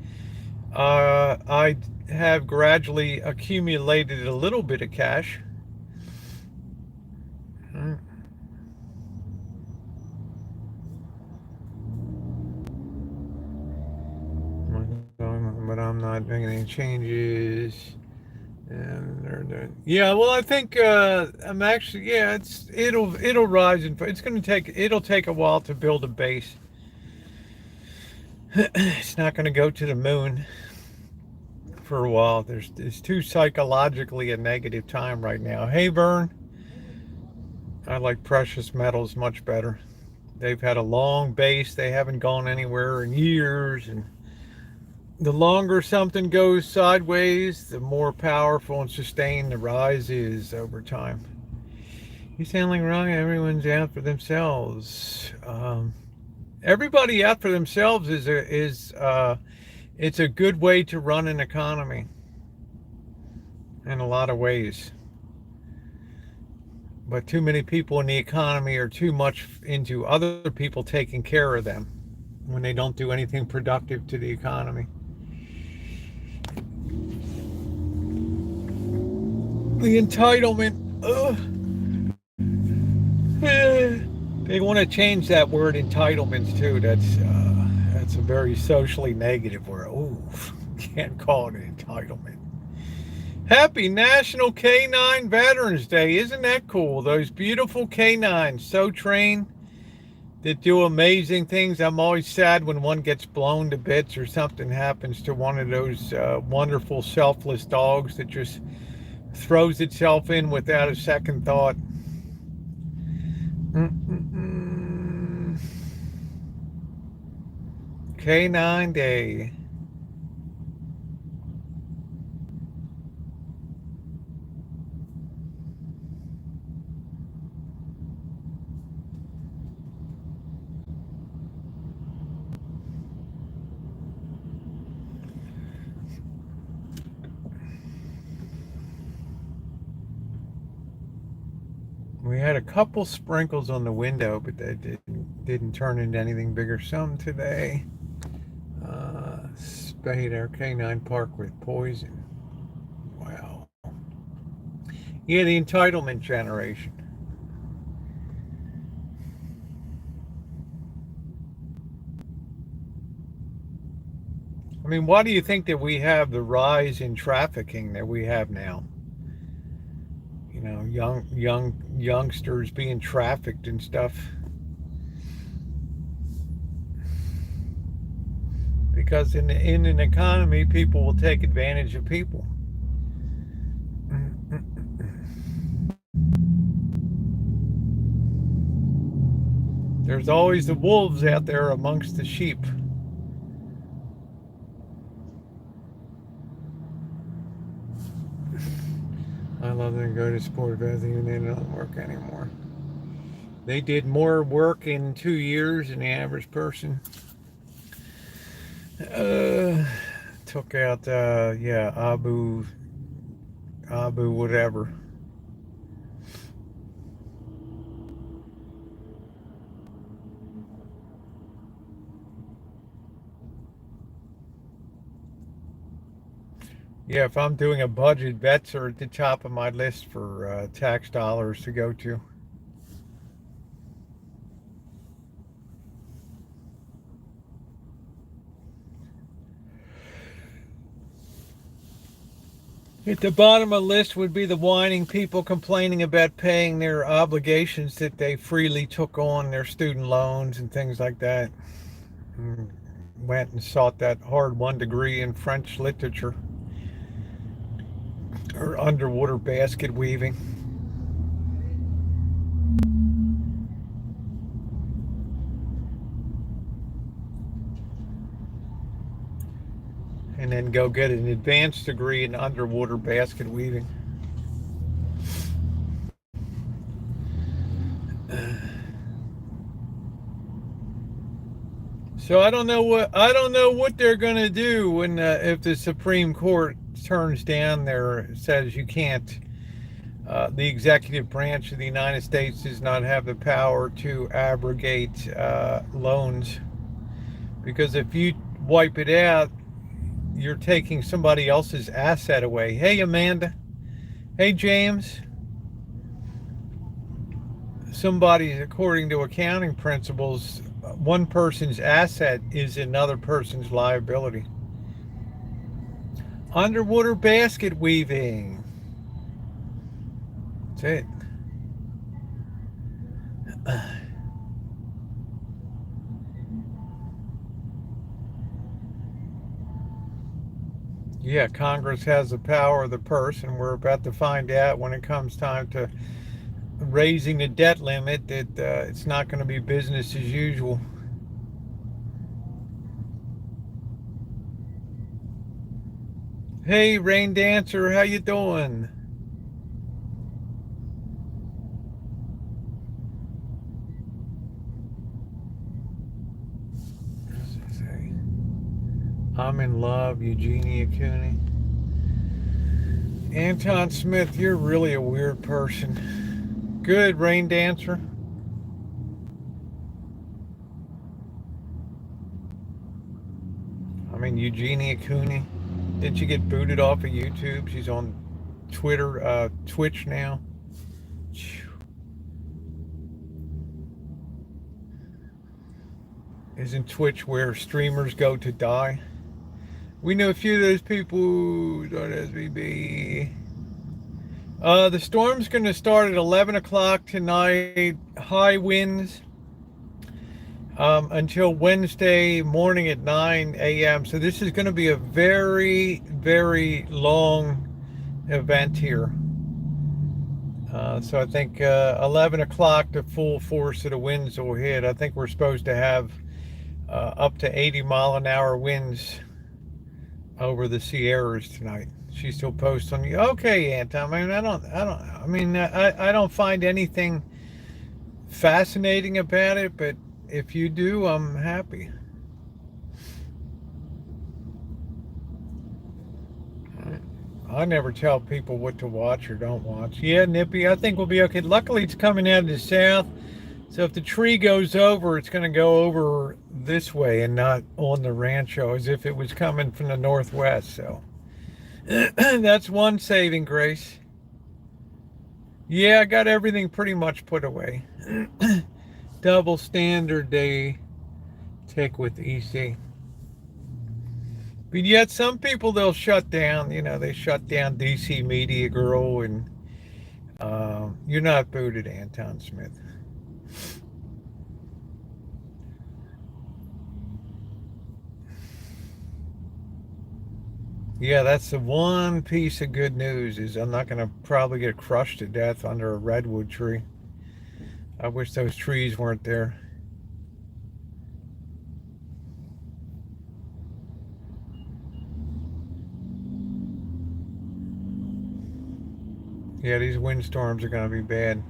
have gradually accumulated a little bit of cash. But I'm not making any changes. Yeah, well, I think I'm actually, yeah, it'll rise and it'll take a while to build a base. It's not going to go to the moon for a while. It's too psychologically a negative time right now. Hey, Vern, I like precious metals much better. They've had a long base. They haven't gone anywhere in years. And the longer something goes sideways, the more powerful and sustained the rise is over time. You sound like wrong. Everyone's out for themselves. Everybody out for themselves it's a good way to run an economy in a lot of ways. But too many people in the economy are too much into other people taking care of them when they don't do anything productive to the economy. The entitlement. They want to change that word entitlements too. That's a very socially negative word. Oh, can't call it an entitlement. Happy National Canine Veterans Day. Isn't that cool? Those beautiful canines, so trained, that do amazing things. I'm always sad when one gets blown to bits or something happens to one of those wonderful, selfless dogs that just throws itself in without a second thought. Canine Day. We had a couple sprinkles on the window, but that didn't turn into anything bigger. Some today. Spayed our canine park with poison. Wow. Yeah, the entitlement generation. I mean, why do you think that we have the rise in trafficking that we have now? You know, youngsters being trafficked and stuff. Because in an economy, people will take advantage of people. There's always the wolves out there amongst the sheep. I love them go to sport events even they don't work anymore. They did more work in 2 years than the average person. Took out Abu whatever. Yeah, if I'm doing a budget, vets are at the top of my list for tax dollars to go to. At the bottom of the list would be the whining people complaining about paying their obligations that they freely took on, their student loans and things like that. And went and sought that hard 1 degree in French literature or underwater basket weaving. And then go get an advanced degree in underwater basket weaving. So I don't know what they're going to do when if the Supreme Court turns down their says you can't. The executive branch of the United States does not have the power to abrogate loans because if you wipe it out, you're taking somebody else's asset away. Hey, Amanda. Hey, James. Somebody, according to accounting principles, one person's asset is another person's liability. Underwater basket weaving. That's it. Yeah, Congress has the power of the purse, and we're about to find out when it comes time to raising the debt limit that it's not going to be business as usual. Hey, Rain Dancer, how you doing? I'm in love, Eugenia Cooney. Anton Smith, you're really a weird person. Good, Rain Dancer. I mean, Eugenia Cooney. Didn't you get booted off of YouTube? She's on Twitter, Twitch now. Isn't Twitch where streamers go to die? We know a few of those people. SBB. The storm's going to start at 11 o'clock tonight. High winds until Wednesday morning at 9 a.m. So this is going to be a very, very long event here. So I think 11 o'clock, the full force of the winds will hit. I think we're supposed to have up to 80-mile-an-hour winds over the Sierras tonight. She still posts on you. Okay, Anton. I mean, I don't find anything fascinating about it, but if you do, I'm happy. I never tell people what to watch or don't watch. Yeah, Nippy, I think we'll be okay. Luckily, it's coming out of the south. So if the tree goes over, it's going to go over this way and not on the rancho as if it was coming from the northwest. So that's one saving grace. Yeah, I got everything pretty much put away. Double standard day tick with EC. But yet some people, they'll shut down. You know, they shut down DC Media Girl, and you're not booted, Anton Smith. Yeah, that's the one piece of good news is I'm not going to probably get crushed to death under a redwood tree. I wish those trees weren't there. Yeah, these windstorms are going to be bad.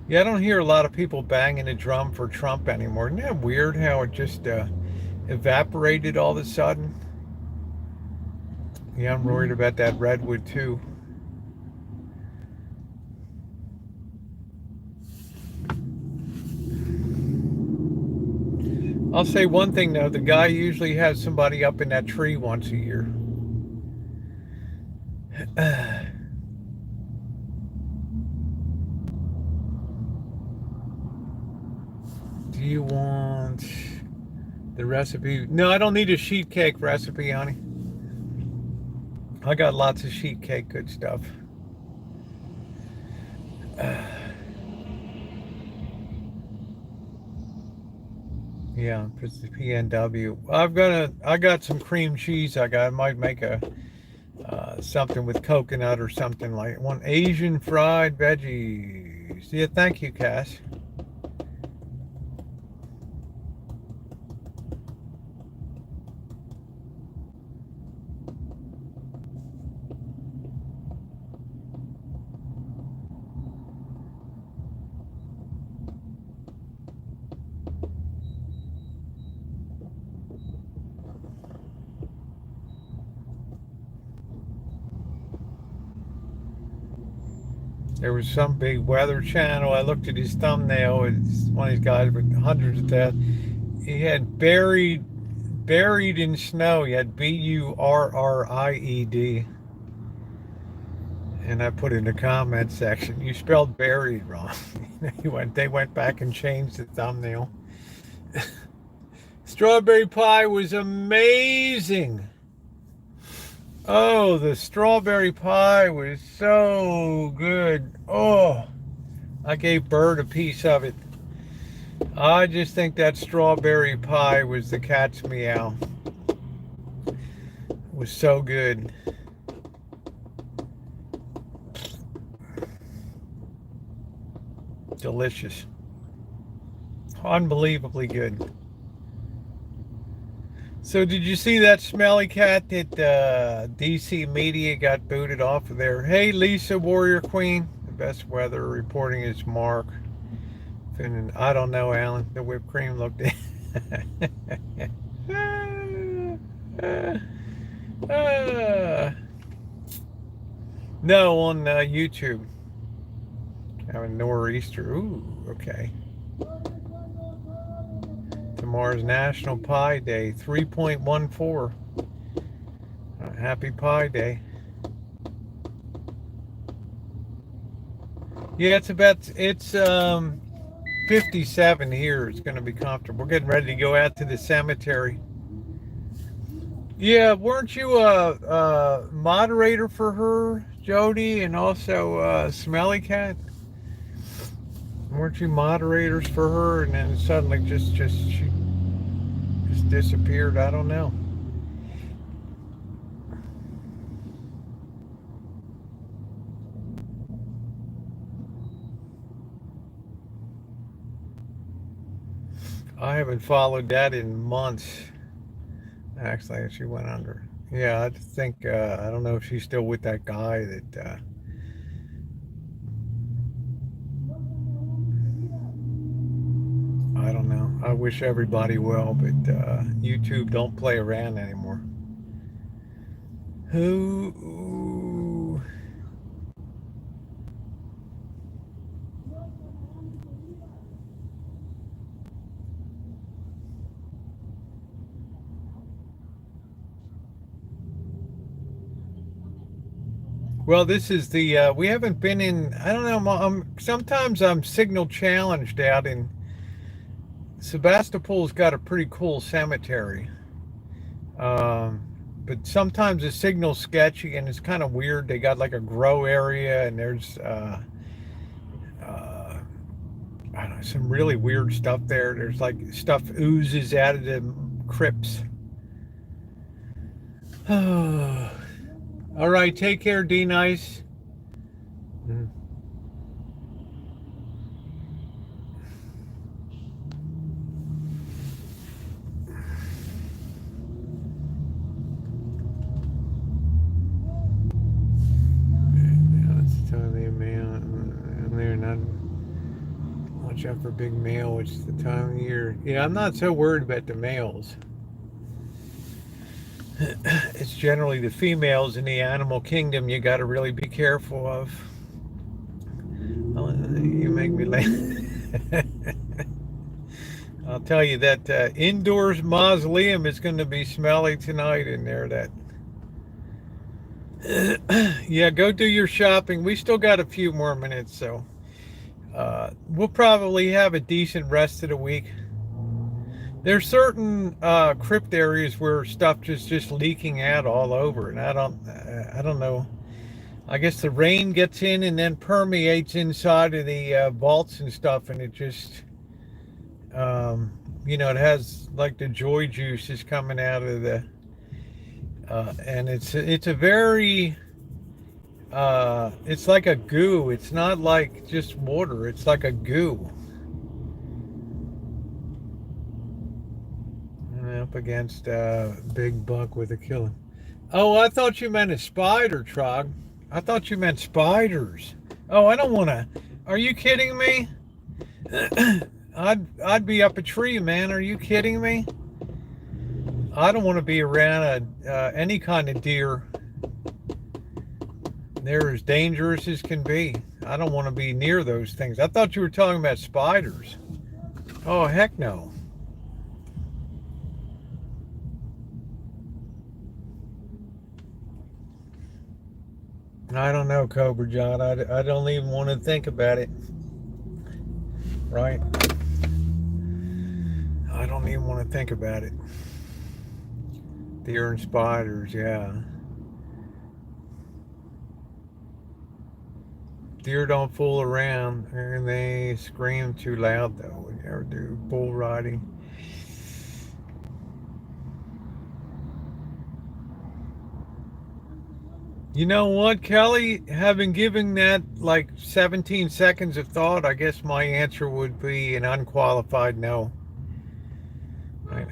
Yeah, I don't hear a lot of people banging the drum for Trump anymore. Isn't that weird how it just evaporated all of a sudden? Yeah, I'm worried about that redwood too. I'll say one thing though, the guy usually has somebody up in that tree once a year. Do you want the recipe? No, I don't need a sheet cake recipe, honey. I got lots of sheet cake good stuff. Yeah, it's the PNW. I got some cream cheese. I might make a something with coconut or something like one Asian fried veggies. Yeah, thank you, Cass. There was some big weather channel. I looked at his thumbnail. It's one of these guys with hundreds of deaths. He had buried in snow. He had BURRIED. And I put in the comment section, you spelled buried wrong. They went back and changed the thumbnail. Strawberry pie was amazing. Oh, the strawberry pie was so good. Oh, I gave Bird a piece of it. I just think that strawberry pie was the cat's meow. was so good. Delicious. Unbelievably good. So did you see that smelly cat that DC media got booted off of there? Hey, Lisa, Warrior Queen. The best weather reporting is Mark. And I don't know, Alan. The whipped cream looked. No, on YouTube. Having nor'easter. Ooh, okay. Tomorrow's National Pie Day. 3.14. Happy Pie Day. Yeah, it's 57 here. It's going to be comfortable. We're getting ready to go out to the cemetery. Yeah, weren't you a moderator for her, Jody, and also Smelly Cat? Weren't you moderators for her, and then suddenly she just disappeared? I don't know. I haven't followed that in months. Actually, she went under. Yeah, I think I don't know if she's still with that guy that. I don't know. I wish everybody well, but YouTube don't play around anymore. Who? Well, this is the. We haven't been in. I don't know. Sometimes I'm signal challenged out in. Sebastopol's got a pretty cool cemetery. Um, but sometimes the signal's sketchy and it's kind of weird. They got like a grow area and there's uh, I don't know, some really weird stuff there. There's like stuff oozes out of the crypts. All right, take care, D Nice. Mm. Now it's the time of the mail, and they're not. Watch out for big male, which is the time of the year. Yeah, I'm not so worried about the males. It's generally the females in the animal kingdom you got to really be careful of. Oh, you make me laugh. I'll tell you that indoors mausoleum is going to be smelly tonight in there. That yeah, go do your shopping. We still got a few more minutes, so we'll probably have a decent rest of the week. There's certain crypt areas where stuff just leaking out all over, and I don't know. I guess the rain gets in and then permeates inside of the vaults and stuff, and it just, it has like the joy juice is coming out of the, and it's a very, it's like a goo. It's not like just water. It's like a goo. Up against a big buck with a killer. Oh, I thought you meant a spider, Trog. I thought you meant spiders. Oh, I don't want to. Are you kidding me? I'd be up a tree, man. Are you kidding me? I don't want to be around any kind of deer. They're as dangerous as can be. I don't want to be near those things. I thought you were talking about spiders. Oh, heck no. I don't know, Cobra John. I don't even want to think about it. Right? I don't even want to think about it. Deer and spiders, yeah. Deer don't fool around, and they scream too loud, though. We never do bull riding. You know what, Kelly? Having given that like 17 seconds of thought, I guess my answer would be an unqualified no.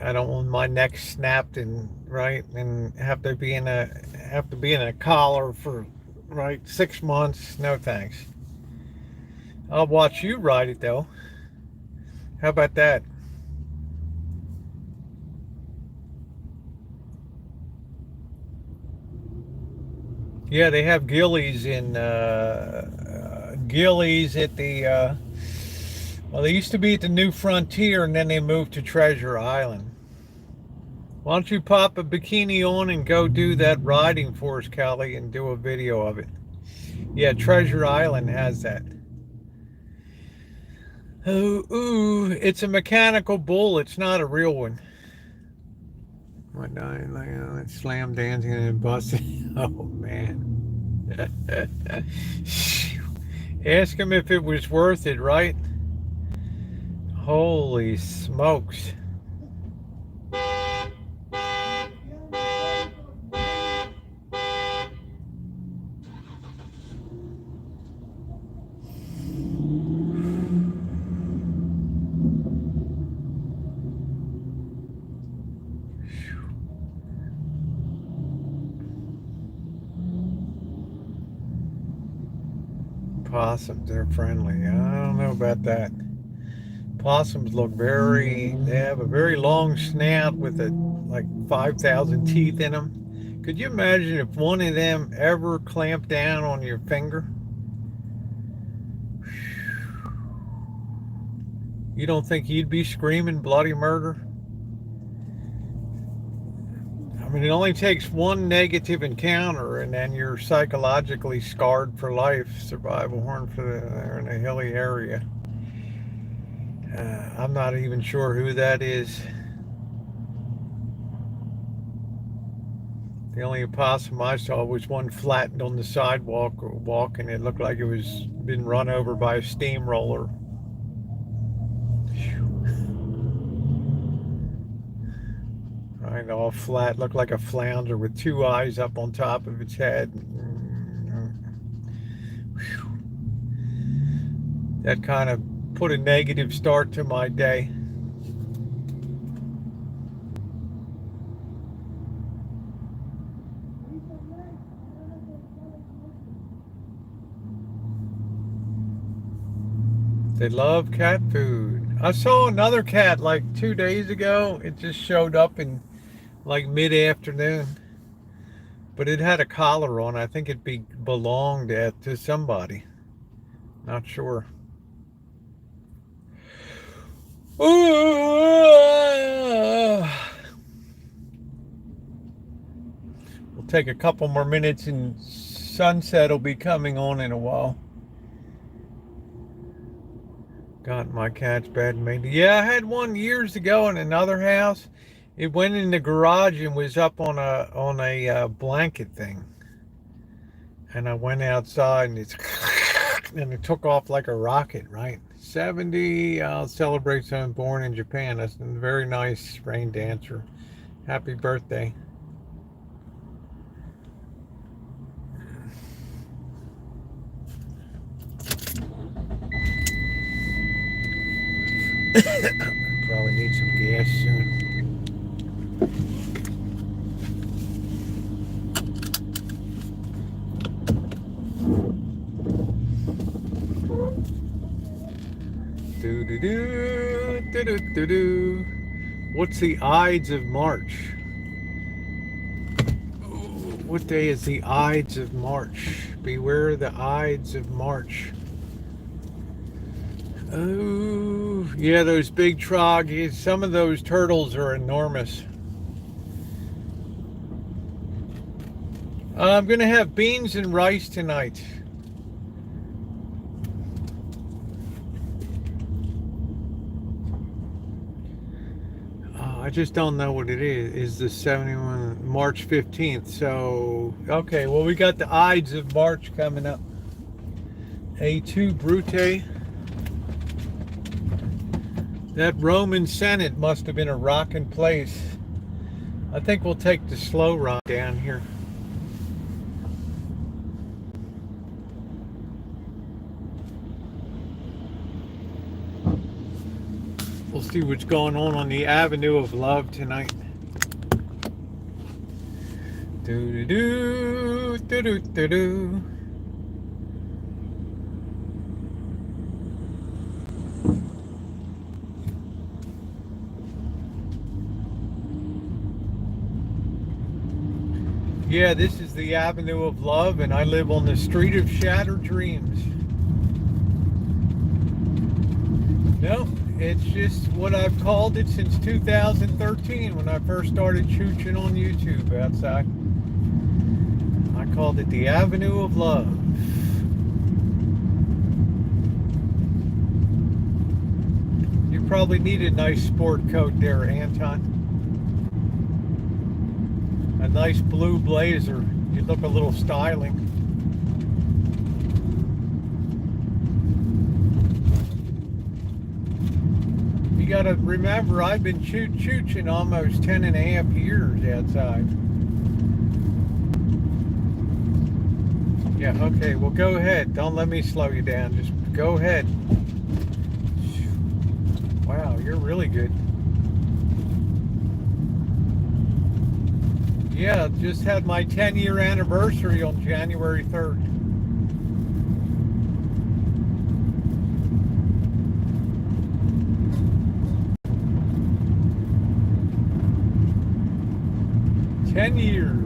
I don't want my neck snapped and right and have to be in a collar for right 6 months. No thanks. I'll watch you ride it though. How about that? Yeah, they have ghillies in ghillies at the well, they used to be at the New Frontier, and then they moved to Treasure Island. Why don't you pop a bikini on and go do that riding for us, Kelly, and do a video of it? Yeah, Treasure Island has that. Ooh, it's a mechanical bull. It's not a real one. What? Slam dancing and busting. Oh man. Ask him if it was worth it, right? Holy smokes. Possums, they're friendly. I don't know about that. Possums they have a very long snout with like 5,000 teeth in them. Could you imagine if one of them ever clamped down on your finger? You don't think you'd be screaming bloody murder? I mean, it only takes one negative encounter and then you're psychologically scarred for life. Survival horn for they're in a hilly area. I'm not even sure who that is. The only opossum I saw was one flattened on the sidewalk walking. It looked like it was been run over by a steamroller. Right, all flat, looked like a flounder with two eyes up on top of its head. That kind of put a negative start to my day. They love cat food. I saw another cat like 2 days ago. It just showed up in like mid-afternoon, but it had a collar on. I think belonged to somebody. Not sure. We'll take a couple more minutes and sunset will be coming on in a while. Got my cat's bed made. Yeah, I had one years ago in another house. It went in the garage and was up on a blanket thing. And I went outside and and it took off like a rocket, right? 70, I'll celebrate someone born in Japan. That's a very nice rain dancer. Happy birthday. Probably need some gas soon. Do do do do do do do. What's the Ides of March? What day is the Ides of March? Beware the Ides of March. Oh, yeah, those big troggies. Some of those turtles are enormous. I'm going to have beans and rice tonight. I just don't know what it is. Is the 71 March 15th? So, okay, well, we got the Ides of March coming up. A2 Brute. That Roman Senate must have been a rocking place. I think we'll take the slow ride down here. We'll see what's going on the Avenue of Love tonight. Do do do do do do. Yeah, this is the Avenue of Love, and I live on the Street of Shattered Dreams. No, it's just what I've called it since 2013 when I first started chooching on YouTube outside. I called it the Avenue of Love. You probably need a nice sport coat there, Anton. A nice blue blazer. You look a little styling. You gotta remember, I've been chooching almost 10.5 years outside. Yeah, okay, well go ahead. Don't let me slow you down. Just go ahead. Wow, you're really good. Yeah, just had my 10-year anniversary on January 3rd. Ten years.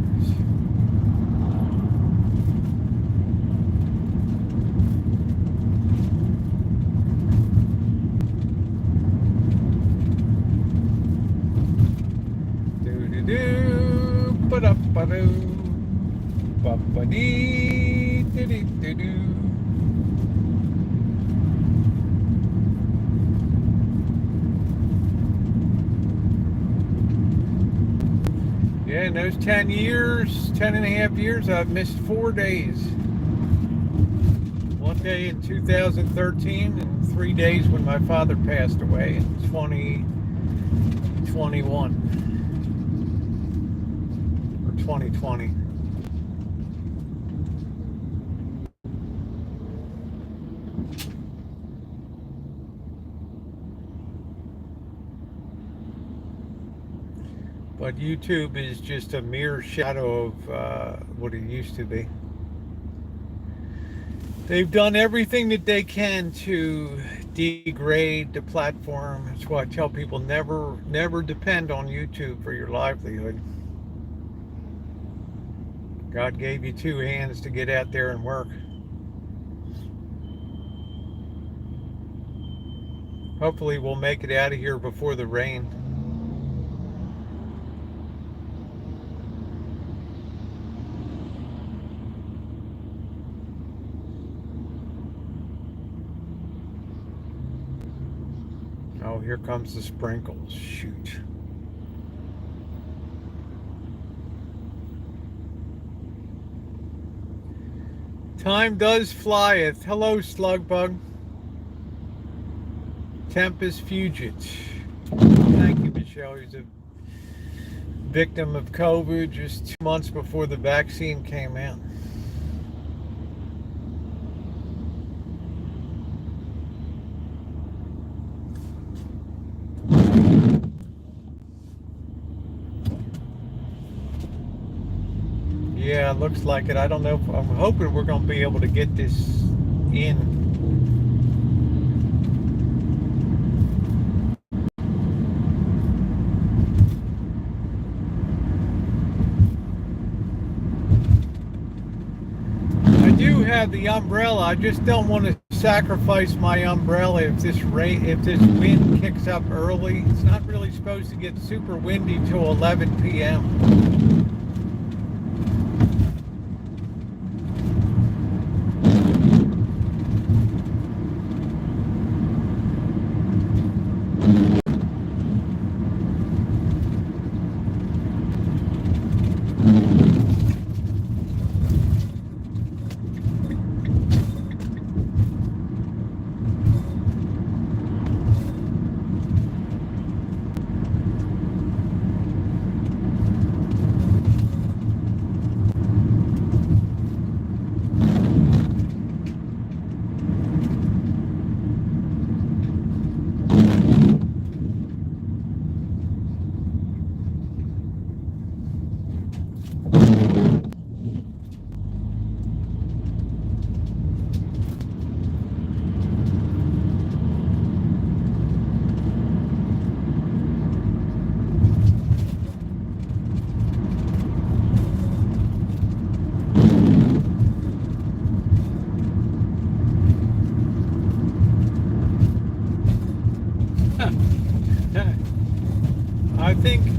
Yeah, in those 10 years, 10.5 years, I've missed 4 days. One day in 2013 and 3 days when my father passed away in 2021 or 2020. But YouTube is just a mere shadow of what it used to be. They've done everything that they can to degrade the platform. That's why I tell people never depend on YouTube for your livelihood. God gave you 2 hands to get out there and work. Hopefully we'll make it out of here before the rain. Oh, here comes the sprinkles. Shoot. Time does flyeth. Hello, Slugbug. Tempest Fugit. Thank you, Michelle. He's a victim of COVID just 2 months before the vaccine came out. Yeah, looks like it. I don't know. I'm hoping we're going to be able to get this in. I do have the umbrella. I just don't want to sacrifice my umbrella if this wind kicks up early. It's not really supposed to get super windy till 11 p.m.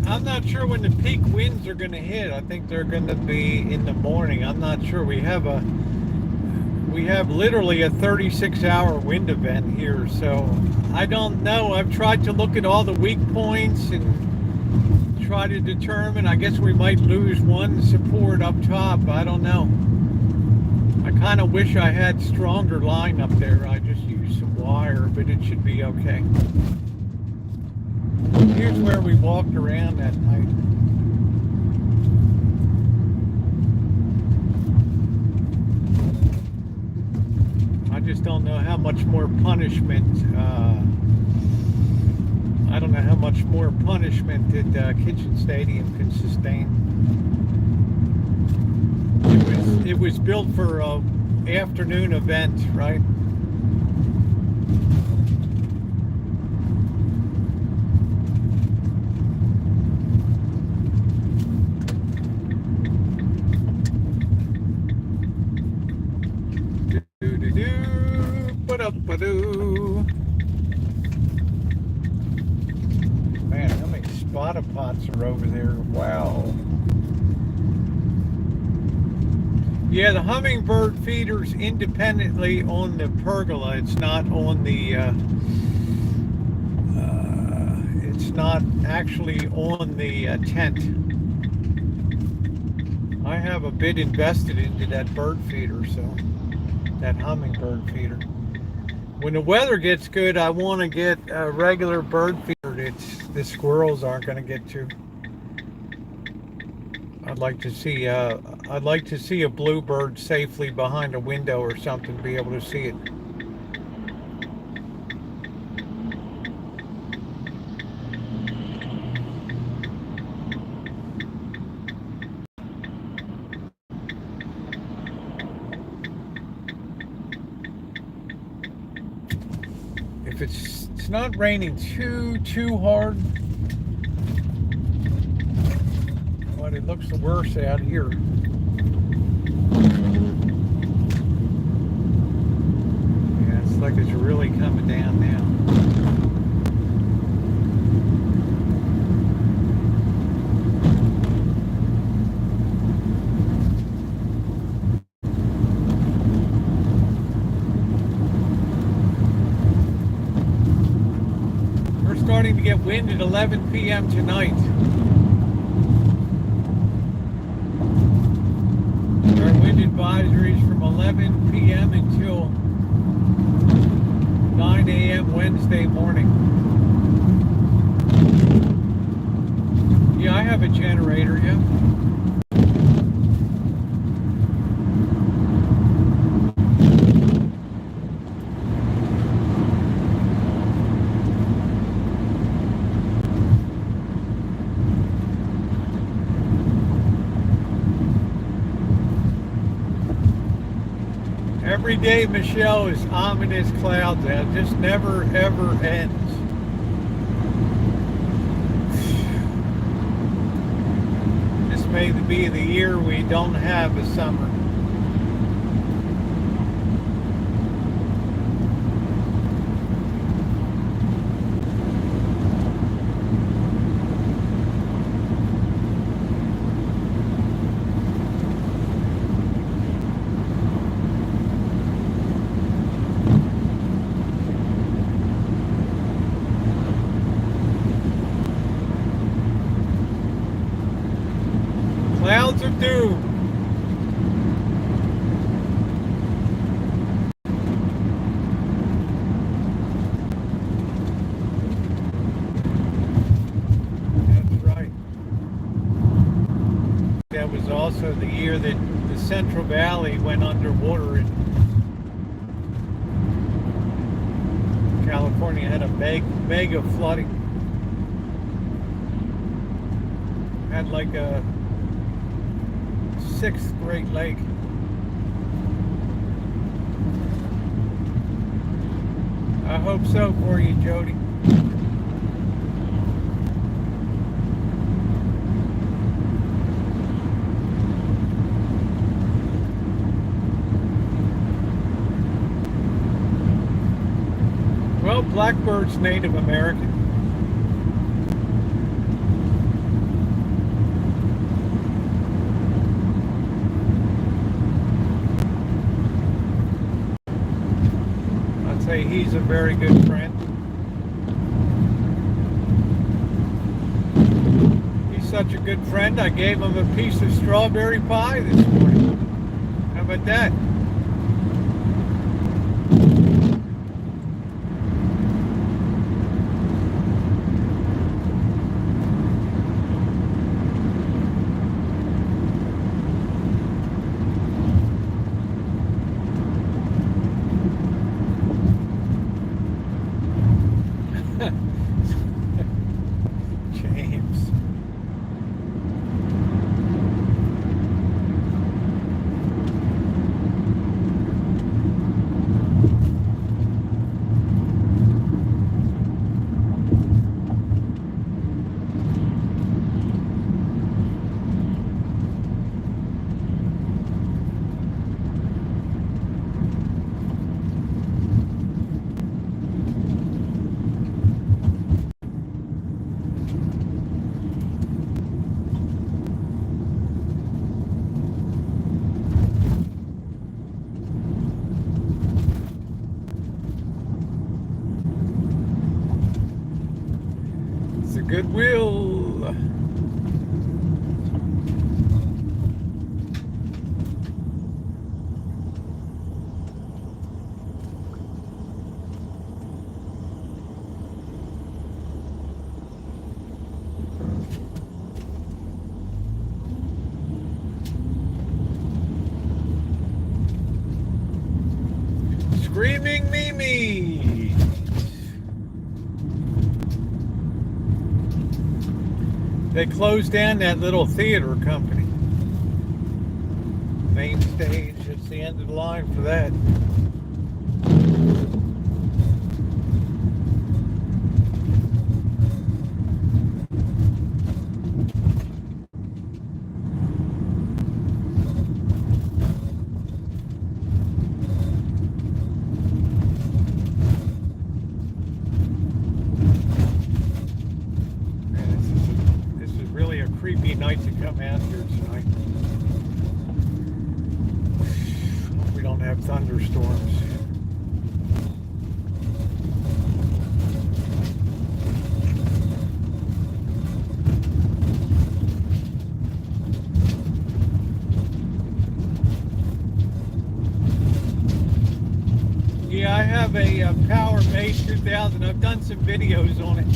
I'm not sure when the peak winds are going to hit. I think they're going to be in the morning. I'm not sure. We have literally a 36-hour wind event here, so I don't know. I've tried to look at all the weak points and try to determine. I guess we might lose one support up top. I don't know. I kind of wish I had stronger line up there. I just used some wire, but it should be okay. Here's where we walked around that night. I just don't know how much more punishment. I don't know how much more punishment that Kitchen Stadium can sustain. It was built for an afternoon event, right? Man, how many spotter pots are over there? Wow. Yeah, the hummingbird feeders independently on the pergola. It's not on the. It's not actually on the tent. I have a bit invested into that bird feeder, so that hummingbird feeder. When the weather gets good, I want to get a regular bird feeder. The squirrels aren't going to get to. I'd like to see a bluebird safely behind a window or something, be able to see it. If it's not raining too hard, but it looks the worst out here. Yeah, it's like it's really coming down now. We're starting to get wind at 11 p.m. tonight. There are wind advisories from 11 p.m. until 9 a.m. Wednesday morning. Yeah, I have a generator, yeah. Every day, Michelle, is ominous clouds out. It just never, ever ends. This may be the year we don't have a summer. Clouds of doom. That's right. That was also the year that the Central Valley went underwater and California had a mega flooding. Had like a 6th Great Lake. I hope so for you, Jody. Well, blackbird's Native American. say he's a very good friend. He's such a good friend, I gave him a piece of strawberry pie this morning. How about that? James. It's a Goodwill. Screaming Mimi. They closed down that little theater company. Main stage, it's the end of the line for that. This is really a creepy night to come out here tonight. Hope we don't have thunderstorms. Yeah, I have a Power Base 2000. I've done some videos on it.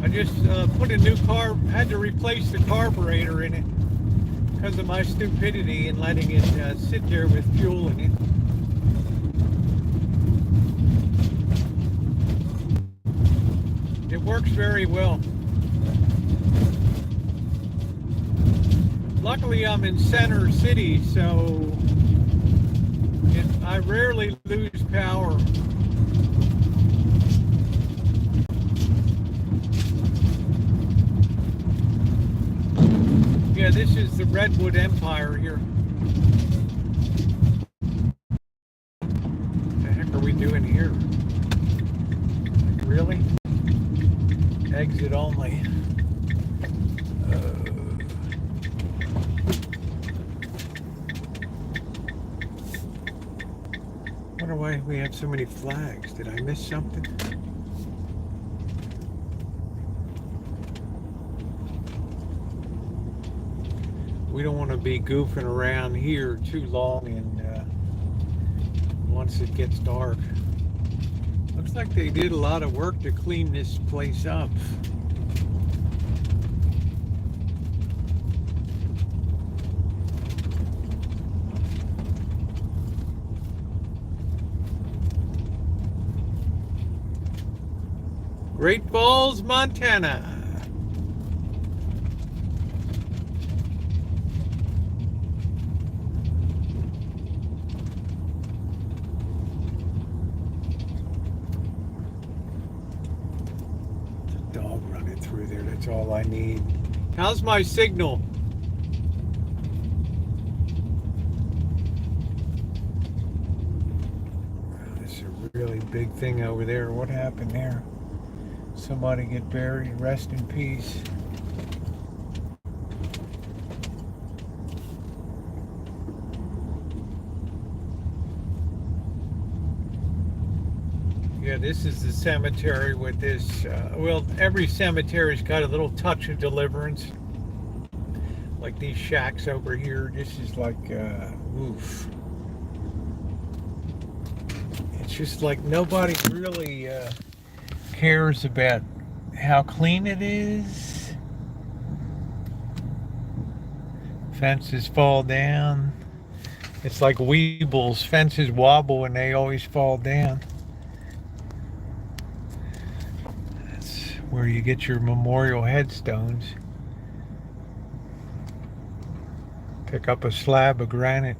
I just put a new had to replace the carburetor in it because of my stupidity in letting it sit there with fuel in it. It works very well. Luckily, I'm in Center City, so I rarely lose power. Yeah, this is the Redwood Empire here. What the heck are we doing here? Like, really? Exit only. Wonder why we have so many flags. Did I miss something? We don't want to be goofing around here too long, and once it gets dark. Looks like they did a lot of work to clean this place up. Great Falls, Montana. Dog running through there, that's all I need. How's my signal? Oh, this is a really big thing over there. What happened there? Somebody get buried, rest in peace. this is the cemetery with this, well, every cemetery's got a little touch of deliverance. Like these shacks over here, this is like, oof. It's just like nobody really cares about how clean it is. Fences fall down. It's like weebles. Fences wobble and they always fall down. That's where you get your memorial headstones. Pick up a slab of granite.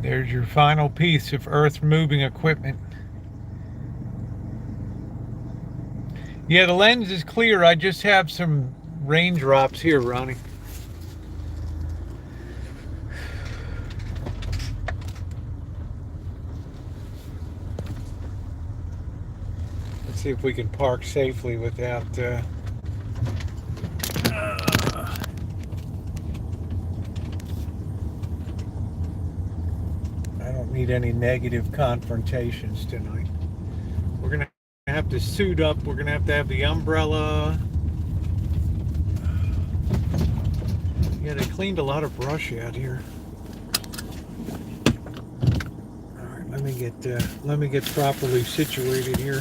There's your final piece of earth moving equipment. Yeah, the lens is clear. I just have some raindrops here, Ronnie. Let's see if we can park safely without I don't need any negative confrontations tonight. We're gonna have to suit up. We're gonna have to have the umbrella. Yeah, they cleaned a lot of brush out here. All right, let me get properly situated here.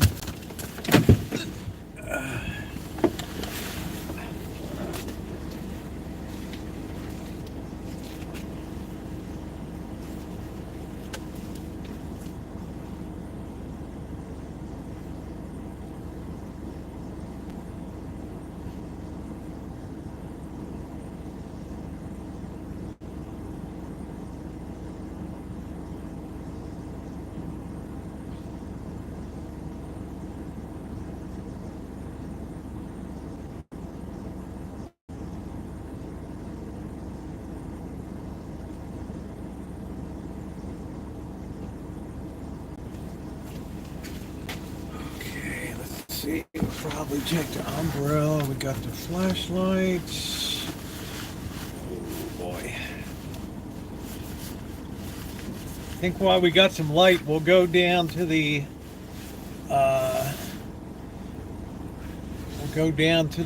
See, we'll probably check the umbrella. We got the flashlights. Oh boy. I think while we got some light, we'll go down to the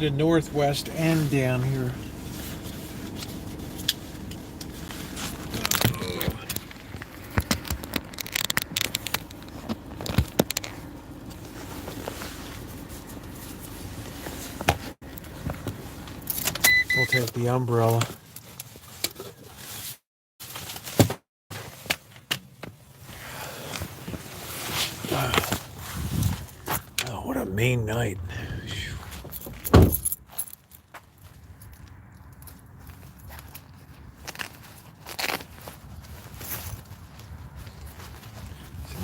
northwest end down here. We'll take the umbrella. Oh, what a mean night. It's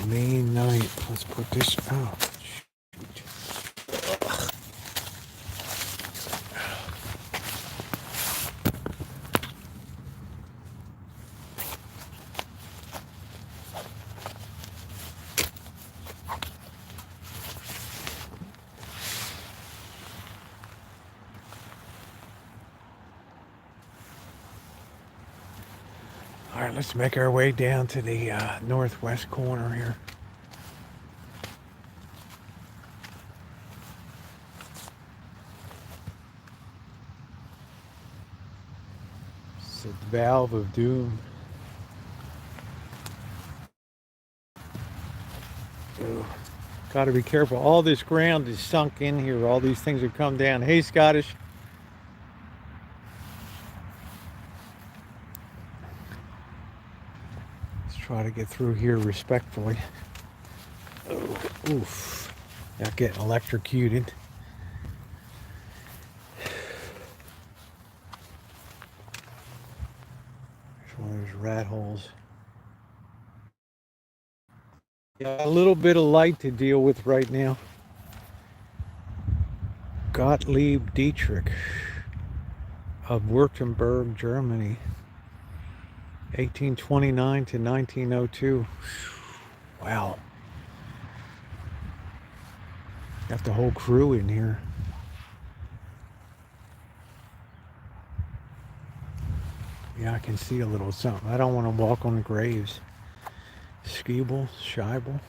a mean night. Let's put this out. All right, let's make our way down to the northwest corner here. It's the valve of doom. Got to be careful. All this ground is sunk in here. All these things have come down. Hey, Scottish. Try to get through here respectfully. Oh, oof. Not getting electrocuted. There's one of those rat holes. Got a little bit of light to deal with right now. Gottlieb Dietrich of Württemberg, Germany. 1829 to 1902. Wow. Got the whole crew in here. Yeah, I can see a little something. I don't want to walk on the graves. Skeeble, Scheibel,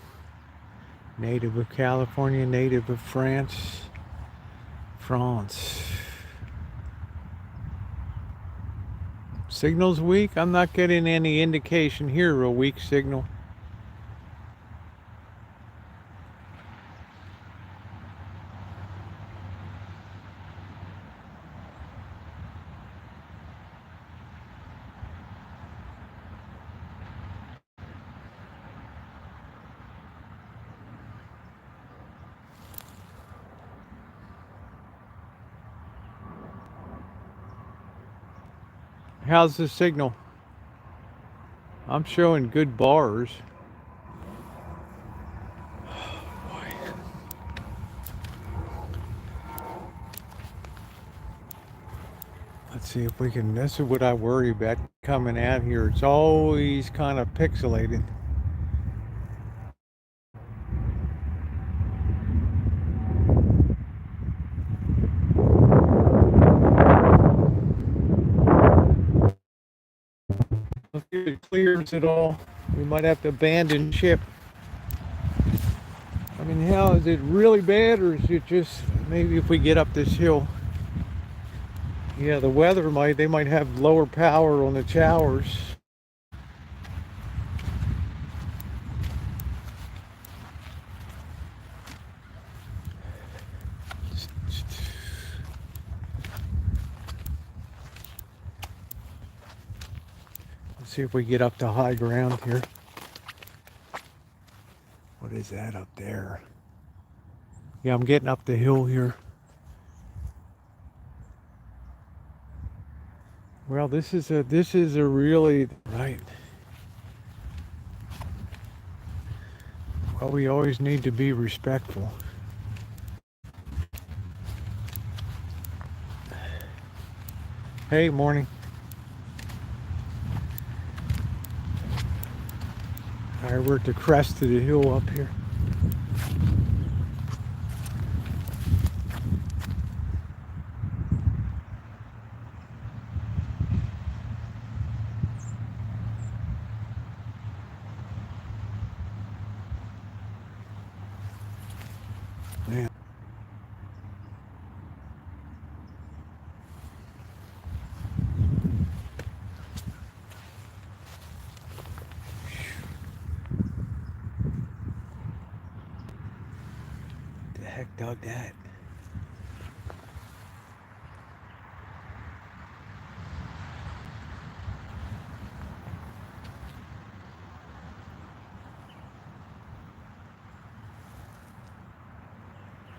native of California, native of France. France. Signal's weak. I'm not getting any indication here. A weak signal. How's the signal? I'm showing good bars. Let's see if we can. This is what I worry about coming out here. It's always kind of pixelated. Let's see if it clears it all. We might have to abandon ship. I mean, how is it really bad, or is it just maybe if we get up this hill? Yeah, the weather they might have lower power on the towers. Let's see if we get up to high ground here. What is that up there? Yeah, I'm getting up the hill here. Well, this is a really right. Well, we always need to be respectful. Hey, morning. All right, we're at the crest of the hill up here. Man. The heck dug that?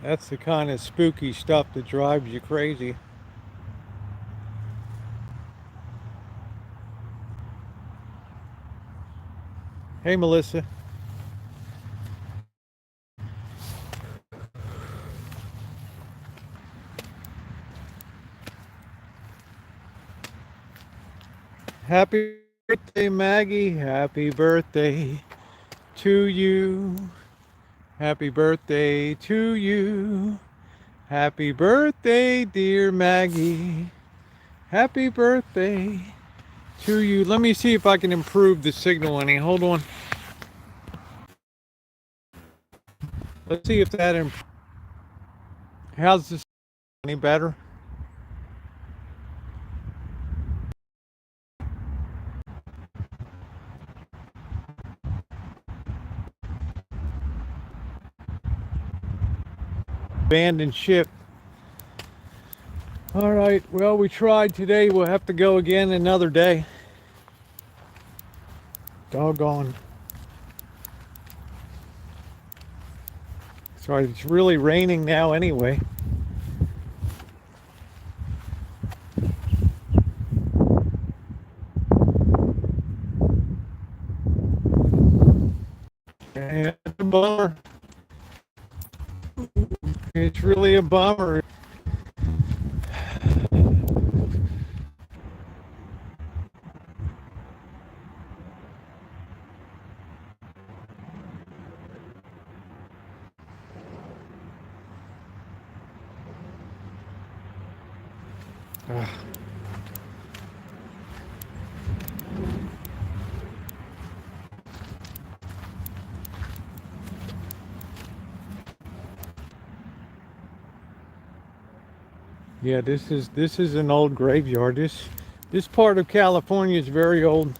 That's the kind of spooky stuff that drives you crazy. Hey, Melissa. Happy birthday, Maggie. Happy birthday to you. Happy birthday to you. Happy birthday, dear Maggie. Happy birthday to you. Let me see if I can improve the signal any. Hold on. Let's see if that improves. How's this any better? Abandoned ship. All right, well, we tried today. We'll have to go again another day. Doggone. So it's really raining now anyway. And it's a bummer. It's really a bummer. Yeah, this is an old graveyard. This part of California is very old,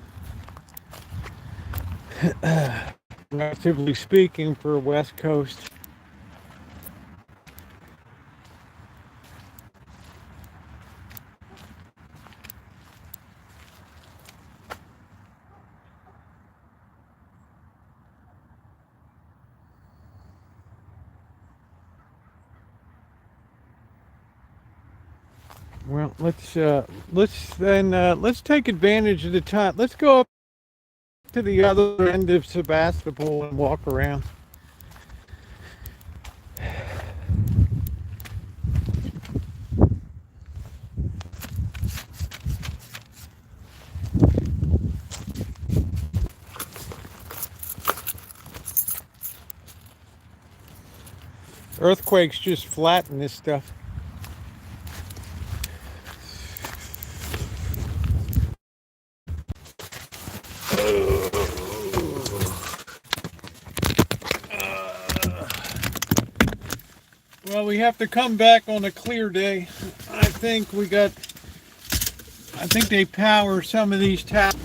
relatively speaking, for West Coast. Well, let's take advantage of the time. Let's go up to the other end of Sebastopol and walk around. Earthquakes just flatten this stuff. Well, we have to come back on a clear day. I think they power some of these taps.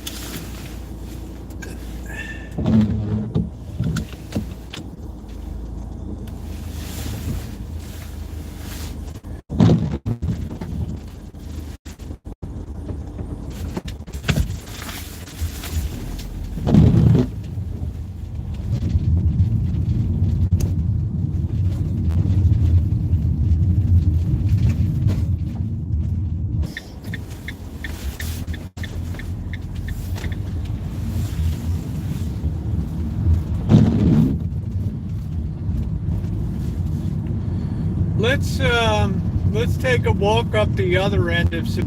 Let's take a walk up the other end of. Still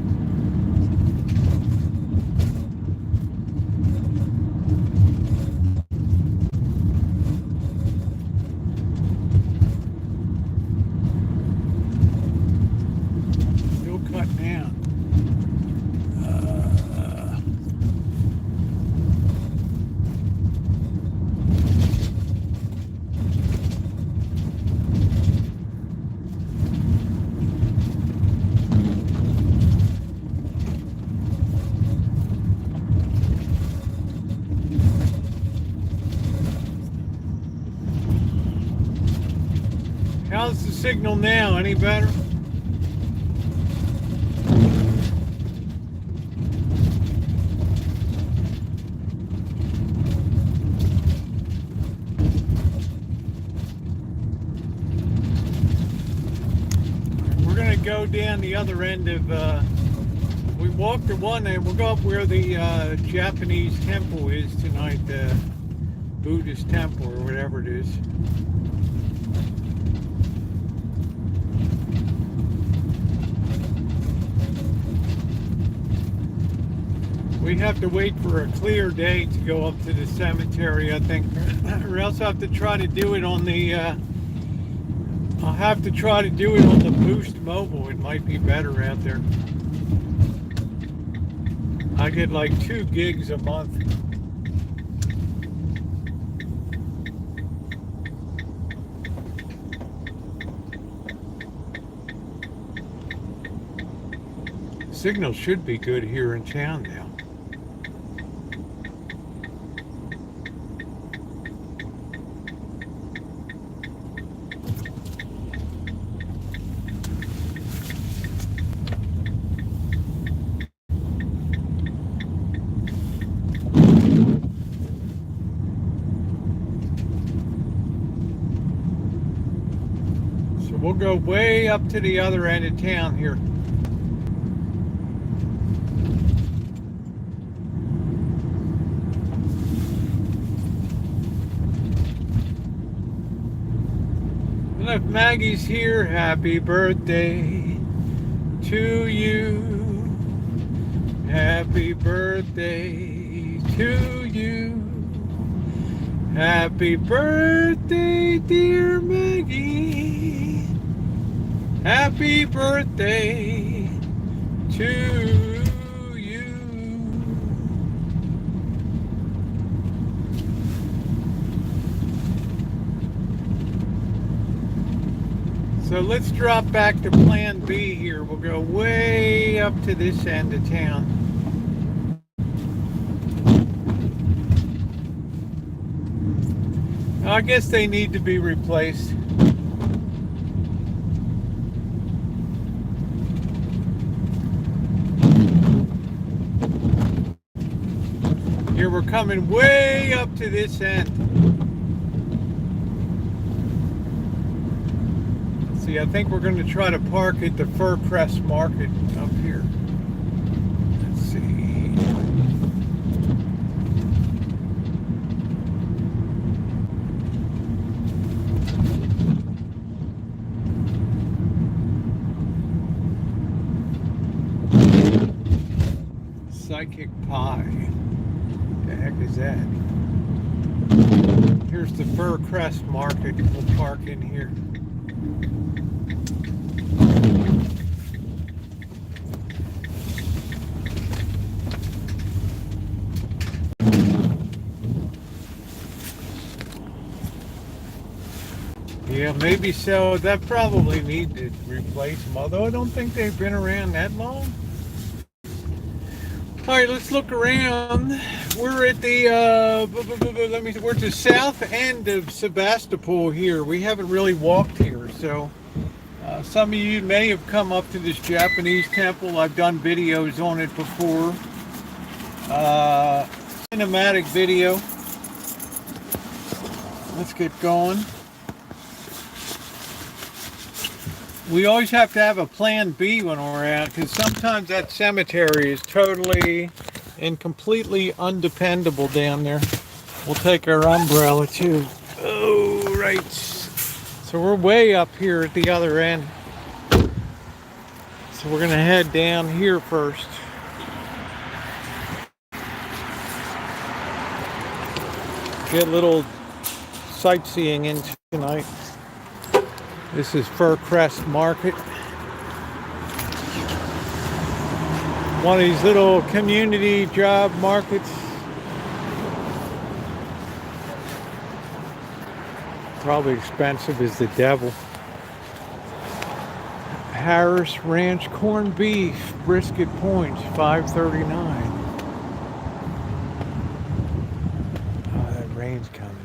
cutting out. How's the signal now? Any better? We're gonna go down the other end of. We walked to one end. We'll go up where the Japanese temple is tonight, the Buddhist temple or whatever it is. We have to wait for a clear day to go up to the cemetery, I think, or else I'll have to try to do it on the. I'll have to try to do it on the Boost Mobile. It might be better out there. I get like 2 gigs a month. Signal should be good here in town now. We'll go way up to the other end of town here. And if Maggie's here, happy birthday to you. Happy birthday to you. Happy birthday, dear Maggie. Happy birthday to you. So let's drop back to plan B here. We'll go way up to this end of town. I guess they need to be replaced. Here we're coming way up to this end. See, I think we're going to try to park at the Fir Crest Market up here. Let's see. Psychic Pie. The heck is that? Here's the Fir Crest Market. We'll park in here. Yeah, maybe so. That probably needed replacement, although I don't think they've been around that long. All right, let's look around. We're at the we're at the south end of Sebastopol here. We haven't really walked here, so some of you may have come up to this Japanese temple. I've done videos on it before. Cinematic video. Let's get going. We always have to have a plan B when we're out, because sometimes that cemetery is totally and completely undependable down there. We'll take our umbrella too. Oh, right. So we're way up here at the other end. So we're going to head down here first. Get a little sightseeing in tonight. This is Fir Crest Market. One of these little community job markets. Probably expensive as the devil. Harris Ranch corned beef, brisket points, $5.39. Oh, that rain's coming in.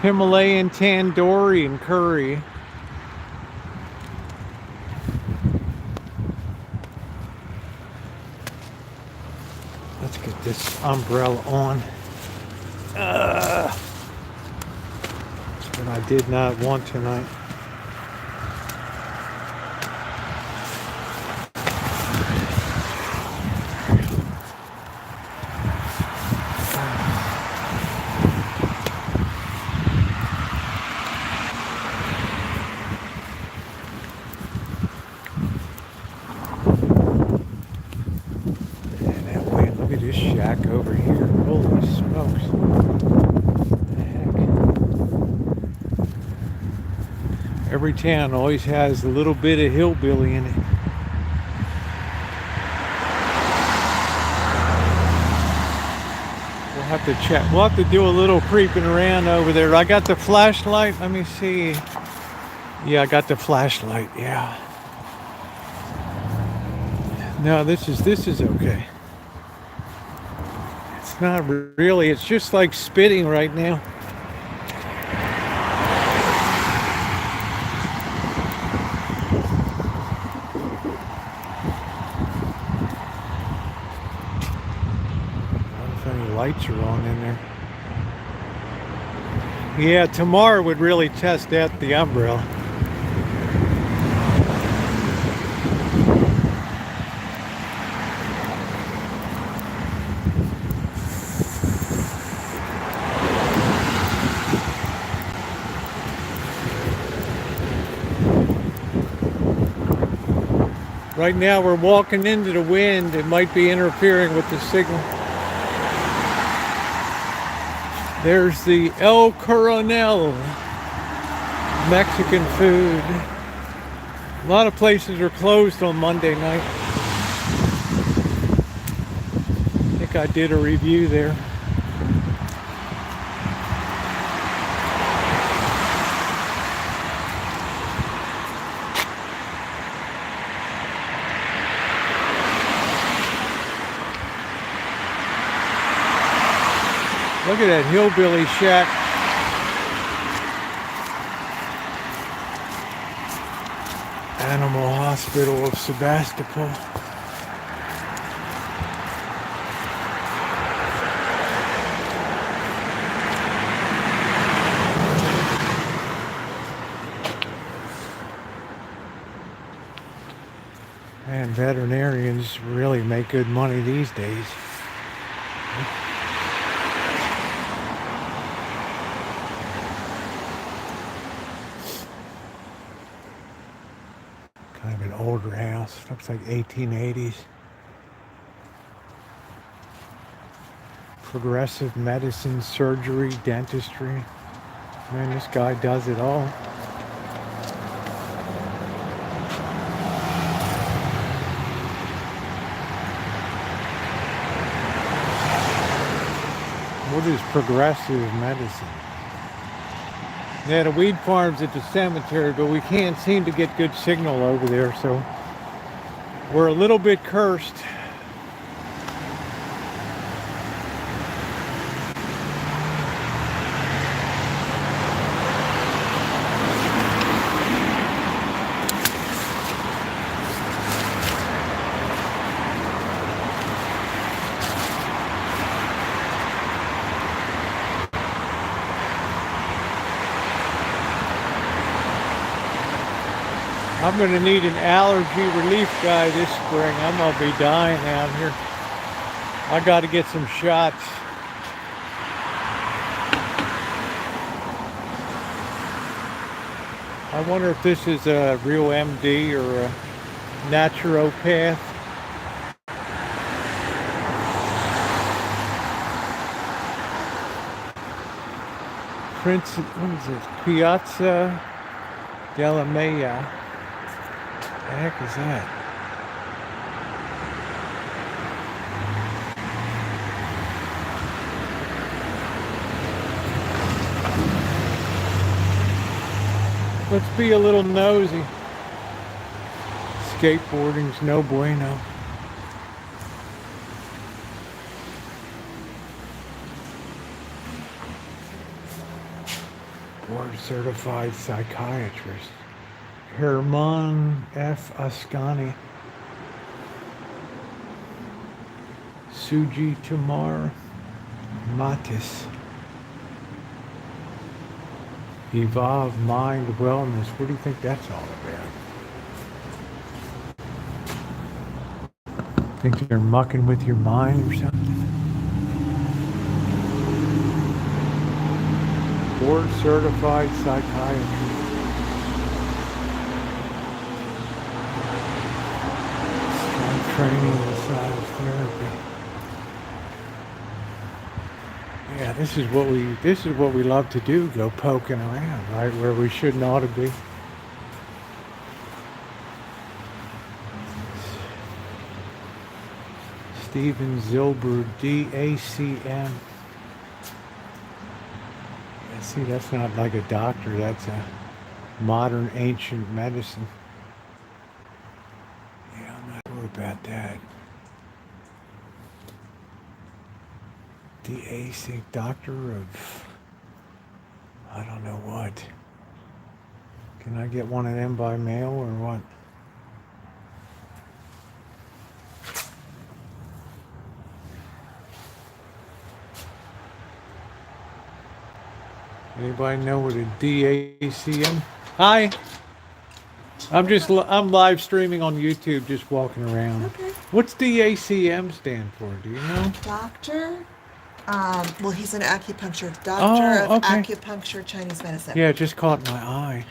Himalayan tandoori and curry. Let's get this umbrella on. But I did not want tonight. Shack over here. Holy smokes. What the heck? Every town always has a little bit of hillbilly in it. We'll have to check. We'll have to do a little creeping around over there. I got the flashlight. Let me see. Yeah, I got the flashlight. Yeah. No, this is okay. Not really, it's just like spitting right now. I don't know if any lights are on in there. Yeah, tomorrow would really test out the umbrella. Right now we're walking into the wind. It might be interfering with the signal. There's the El Coronel, Mexican food. A lot of places are closed on Monday night. I did a review there. Look at that hillbilly shack. Animal Hospital of Sebastopol. And veterinarians really make good money these days. Kind of an older house. Looks like 1880s. Progressive medicine, surgery, dentistry. Man, this guy does it all. What is progressive medicine? Yeah, the weed farm's at the cemetery, but we can't seem to get good signal over there, so we're a little bit cursed. I'm going to need an allergy relief guy this spring. I'm going to be dying out here. I got to get some shots. I wonder if this is a real MD or a naturopath. Prince, what is it? Piazza della Maya. What the heck is that? Let's be a little nosy. Skateboarding's no bueno. Board certified psychiatrist. Herman F. Ascani. Suji Tamar Matis. Evolve Mind Wellness. What do you think that's all about? Think they're mucking with your mind or something? Board certified psychiatrist. Training massage therapy. Yeah, this is what we love to do, go poking around, right, where we shouldn't ought to be. Steven Zilber, DACM. Yeah, see, that's not like a doctor, that's a modern ancient medicine. Yeah, I'm not sure about that. DAC, doctor of, I don't know what. Can I get one of them by mail or what? Anybody know what a DACM? Hi. I'm live streaming on YouTube, just walking around. Okay. What's DACM stand for? Do you know? Doctor. Well, he's an acupuncture doctor of acupuncture Chinese medicine. Yeah, it just caught my eye.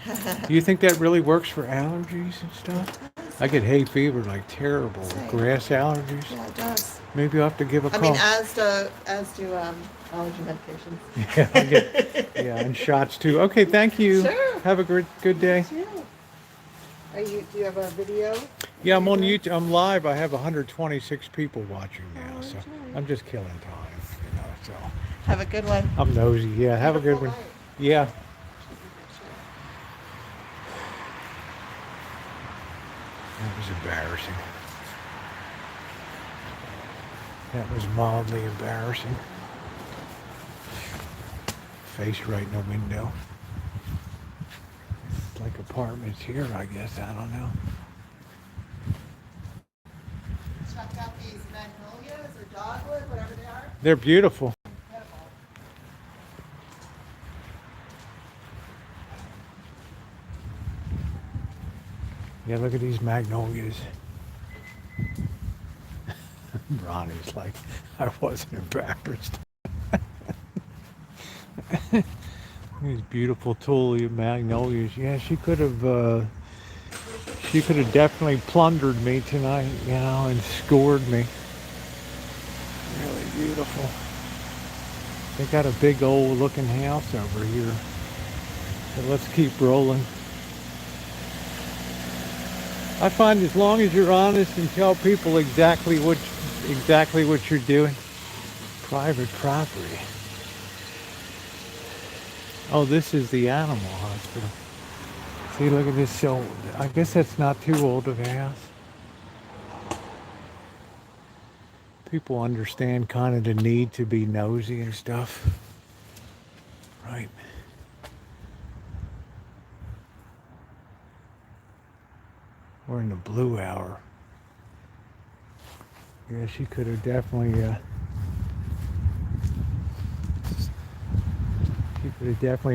Do you think that really works for allergies and stuff? I get hay fever, like terrible grass allergies. Yeah, it does. Maybe I'll have to give a call. I mean, as do allergy medications. Yeah, I get, yeah, and shots too. Okay, thank you. Sure. Have a good day. Yeah. Do you have a video? Yeah, I'm on YouTube. I'm live. I have 126 people watching now. So I'm just killing time, so. Have a good one. I'm nosy. Yeah, have a good one. Night. Yeah. That was embarrassing. That was mildly embarrassing. Face right in the window. It's like apartments here, I guess. I don't know. Check out these magnolias or dogwood, whatever they are. They're beautiful. Incredible. Yeah, look at these magnolias. Ronnie's like, I wasn't embarrassed. These beautiful tulle magnolias. Yeah, she could have definitely plundered me tonight, and scored me. Really beautiful. They got a big old looking house over here. So let's keep rolling. I find as long as you're honest and tell people exactly what you're doing. Private property. Oh, this is the animal hospital. See, look at this. So I guess that's not too old of a house. People understand kind of the need to be nosy and stuff. Right. We're in the blue hour. Yeah, she could have definitely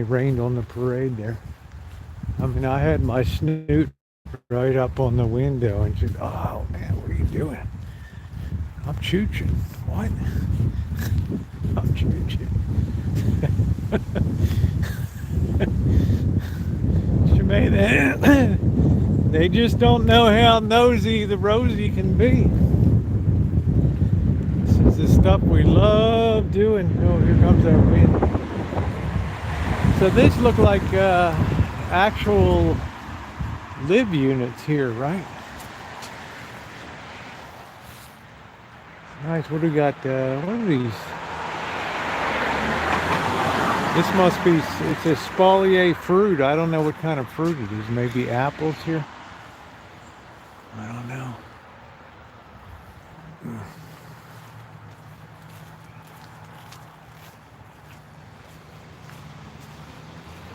rained on the parade there. I mean, I had my snoot right up on the window and said, oh man, what are you doing? I'm chooching. What? I'm chooching. They just don't know how nosy the Rosie can be. This is the stuff we love doing. Oh, here comes our wind. So these look like actual live units here, right? Nice. What do we got? What are these? This must be, it's a spalier fruit. I don't know what kind of fruit it is. Maybe apples here? I don't know. All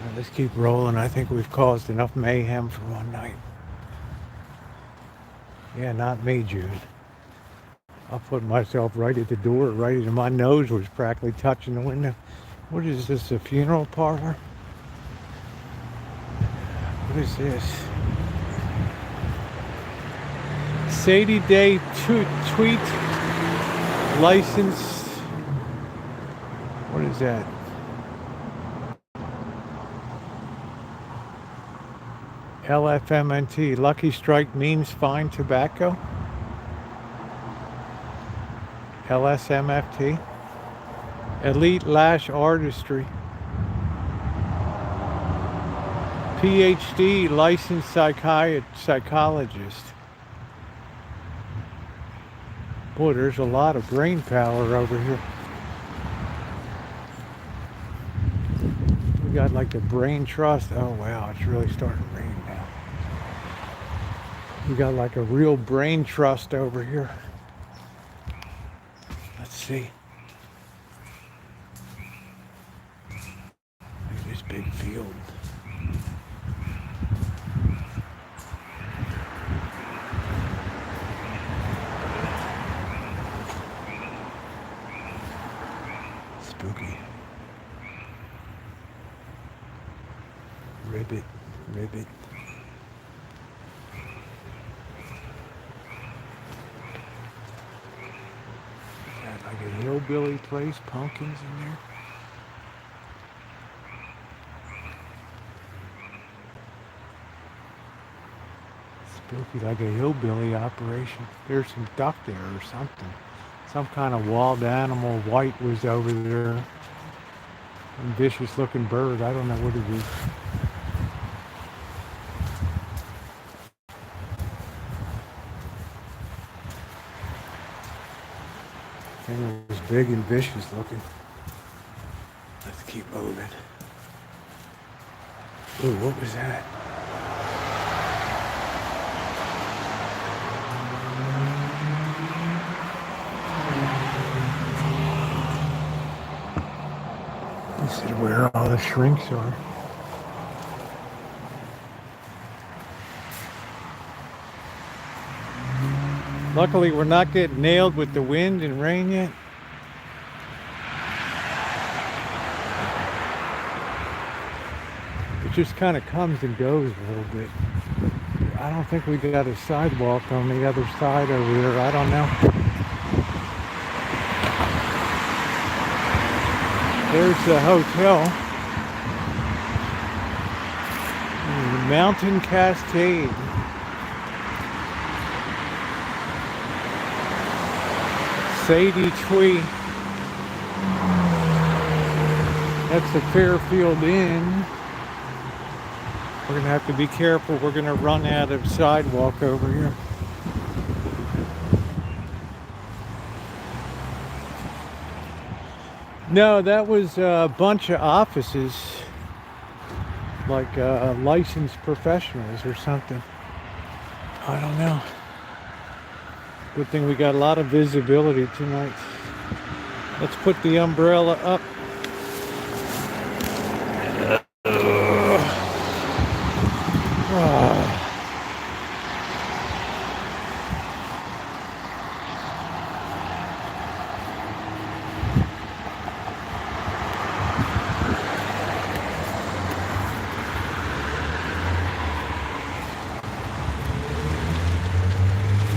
right, let's keep rolling. I think we've caused enough mayhem for one night. Yeah, not me, Jude. I'll put myself right at the door, right into my nose was practically touching the window. What is this, a funeral parlor? What is this? Sadie Day tweet license. What is that? LFMNT. Lucky Strike means fine tobacco. LSMFT. Elite Lash Artistry. PhD licensed psychologist. Boy, there's a lot of brain power over here. We got like the brain trust. Oh wow, it's really starting to rain now. We got like a real brain trust over here. Let's see. Look at this big field. Spooky. Ribbit, ribbit. Got like a hillbilly place, pumpkins in there. Spooky, like a hillbilly operation. There's some duck there or something. Some kind of wild animal. White was over there. A vicious looking bird. I don't know what it is. Anyway, big and vicious looking. Let's keep moving. Ooh, what was that? This is where all the shrinks are. Luckily, we're not getting nailed with the wind and rain yet. It just kind of comes and goes a little bit. I don't think we got a sidewalk on the other side over there. I don't know. There's the hotel. The Mountain Cascade. Sadie Twee. That's the Fairfield Inn. We're gonna have to be careful. We're gonna run out of sidewalk over here. No, that was a bunch of offices, like licensed professionals or something. I don't know. Good thing we got a lot of visibility tonight. Let's put the umbrella up.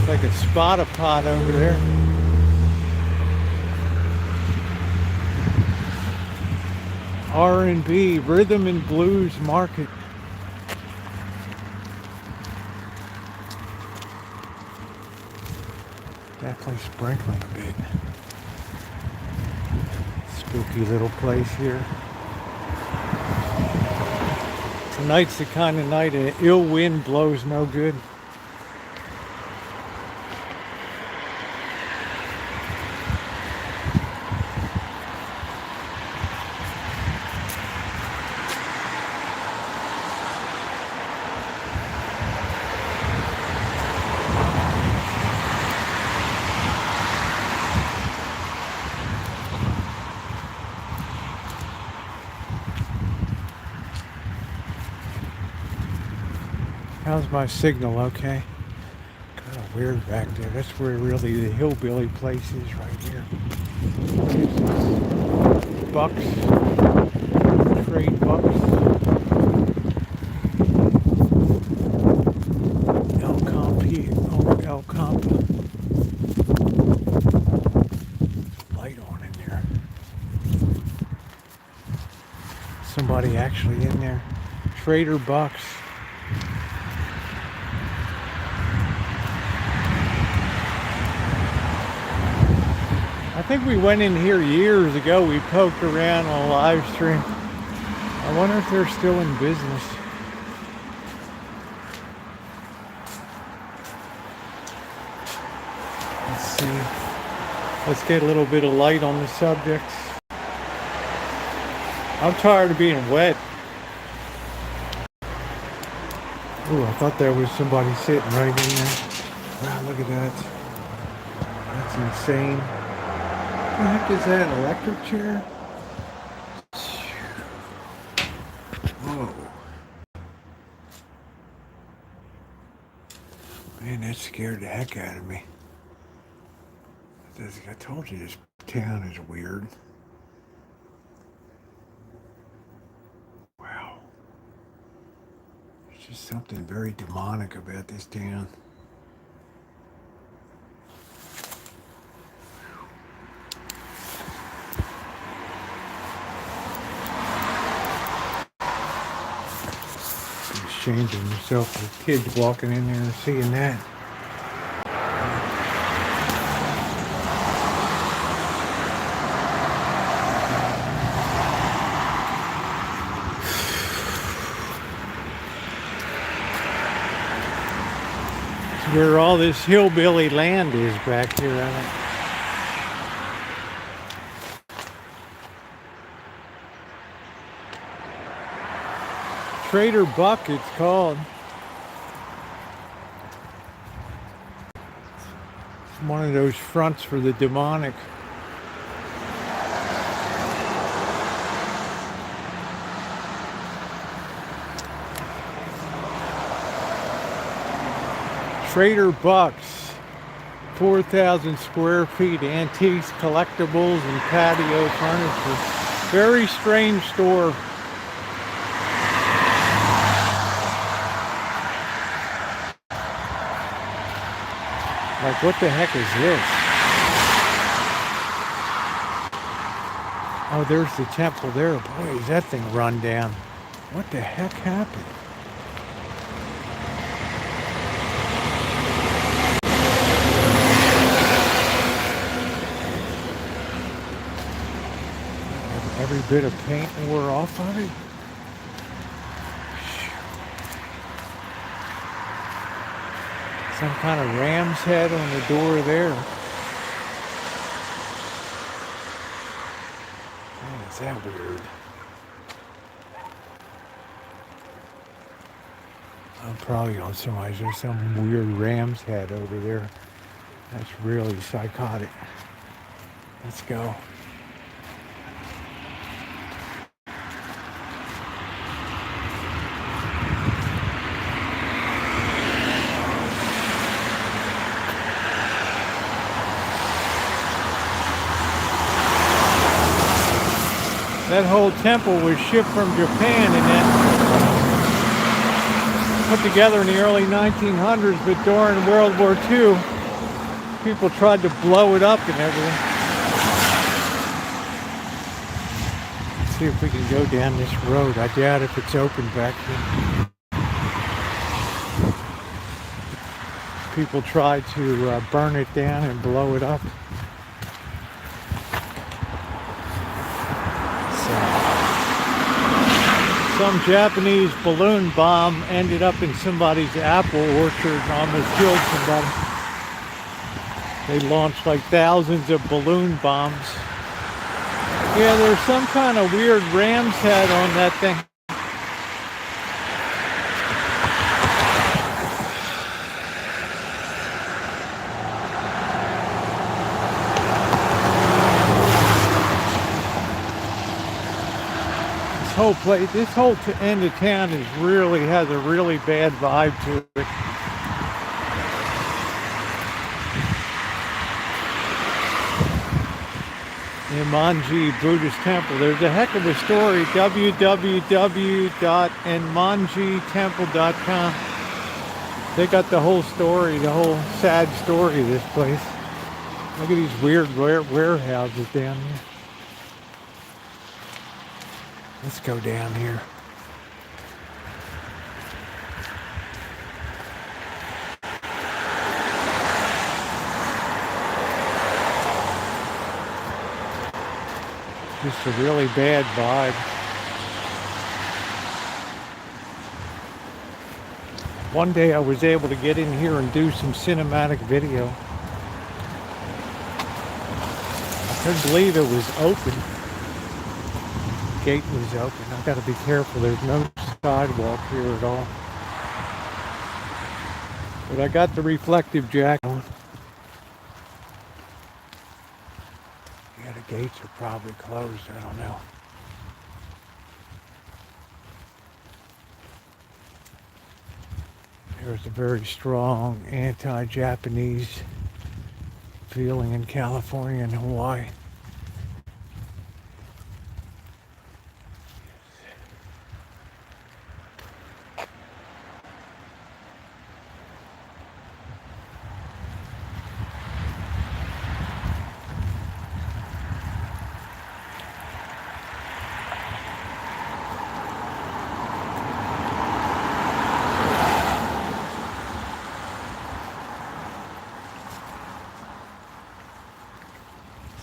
Like a spot pot over there. R&B, Rhythm and Blues Market. Definitely sprinkling a bit. Spooky little place here. Tonight's the kind of night an ill wind blows no good. How's my signal? Okay. Kind of weird back there. That's where really the hillbilly place is right here. Bucks. Trade bucks. El Comp. Light on in there. Somebody actually in there. Trader Bucks. I think we went in here years ago. We poked around on a live stream. I wonder if they're still in business. Let's see. Let's get a little bit of light on the subject. I'm tired of being wet. Ooh, I thought there was somebody sitting right in there. Wow, look at that. That's insane. What the heck is that? An electric chair? Whoa. Man, that scared the heck out of me. I told you this town is weird. Wow. There's just something very demonic about this town. Changing yourself with kids walking in there and seeing that. It's where all this hillbilly land is back here, I Trader Buck, it's called. It's one of those fronts for the demonic. Trader Buck's, 4,000 square feet, antiques, collectibles, and patio furniture. Very strange store. Like, what the heck is this? Oh, there's the temple there. Boy, is that thing run down. What the heck happened? Every bit of paint wore off of it. Some kind of ram's head on the door there. Man, is that weird? I'm probably on somebody's. There's some weird ram's head over there. That's really psychotic. Let's go. That whole temple was shipped from Japan and then put together in the early 1900s, but during World War II, people tried to blow it up and everything. Let's see if we can go down this road. I doubt if it's open back here. People tried to burn it down and blow it up. Some Japanese balloon bomb ended up in somebody's apple orchard and almost killed somebody. They launched like thousands of balloon bombs. Yeah, there's some kind of weird ram's head on that thing. This whole end of town has a really bad vibe to it. The Manji Buddhist Temple. There's a heck of a story. www.enmanjitemple.com. They got the whole story, the whole sad story of this place. Look at these weird warehouses down here. Let's go down here. Just a really bad vibe. One day I was able to get in here and do some cinematic video. I couldn't believe it was open. Gate was open. I've got to be careful. There's no sidewalk here at all. But I got the reflective jacket on. Yeah, the gates are probably closed. I don't know. There's a very strong anti-Japanese feeling in California and Hawaii.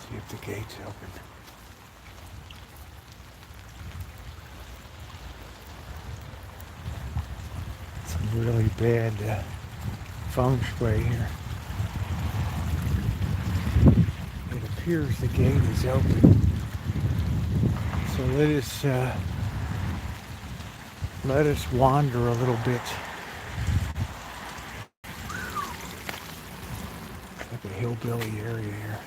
See if the gate's open. Some really bad feng shui here. It appears the gate is open. So let us let us wander a little bit. Like a hillbilly area here.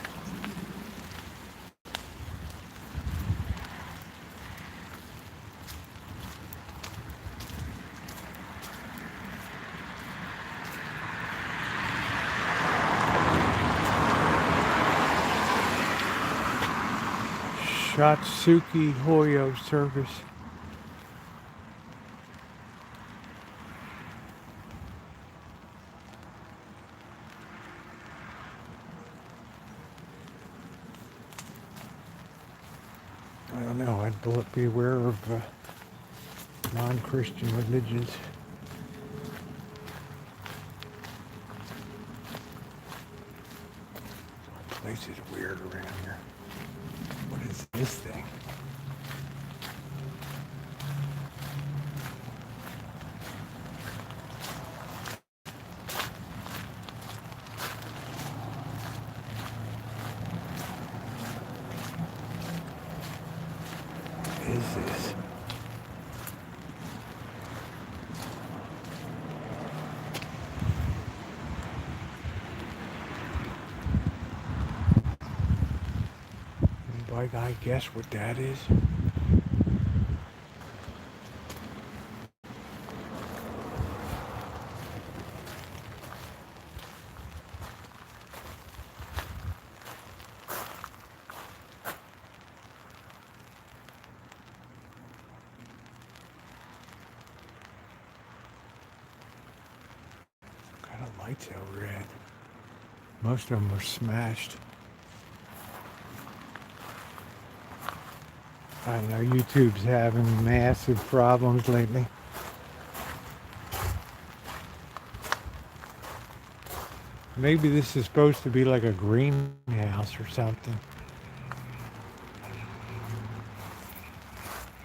Shatsuki Hoyo service. I don't know, I'd be aware of non-Christian religions. The place is weird around here. What is this thing? What is this? Anybody got a guess what that is? What kind of lights over at? Most of them are smashed. I don't know, YouTube's having massive problems lately. Maybe this is supposed to be like a greenhouse or something.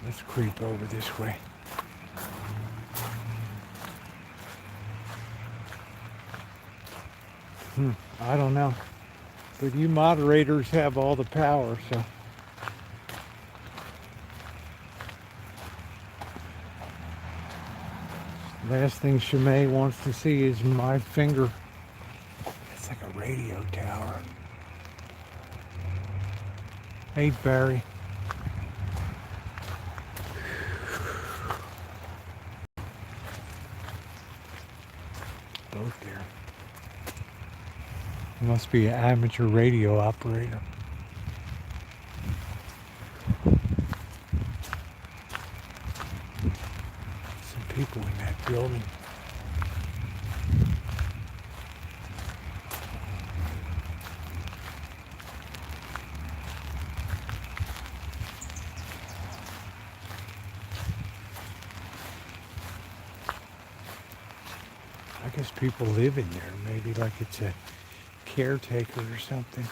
Let's creep over this way. I don't know. But you moderators have all the power, so. Last thing Shimei wants to see is my finger. It's like a radio tower. Hey, Barry. Both there. He must be an amateur radio operator. Some people in that building. I guess people live in there, maybe like it's a caretaker or something.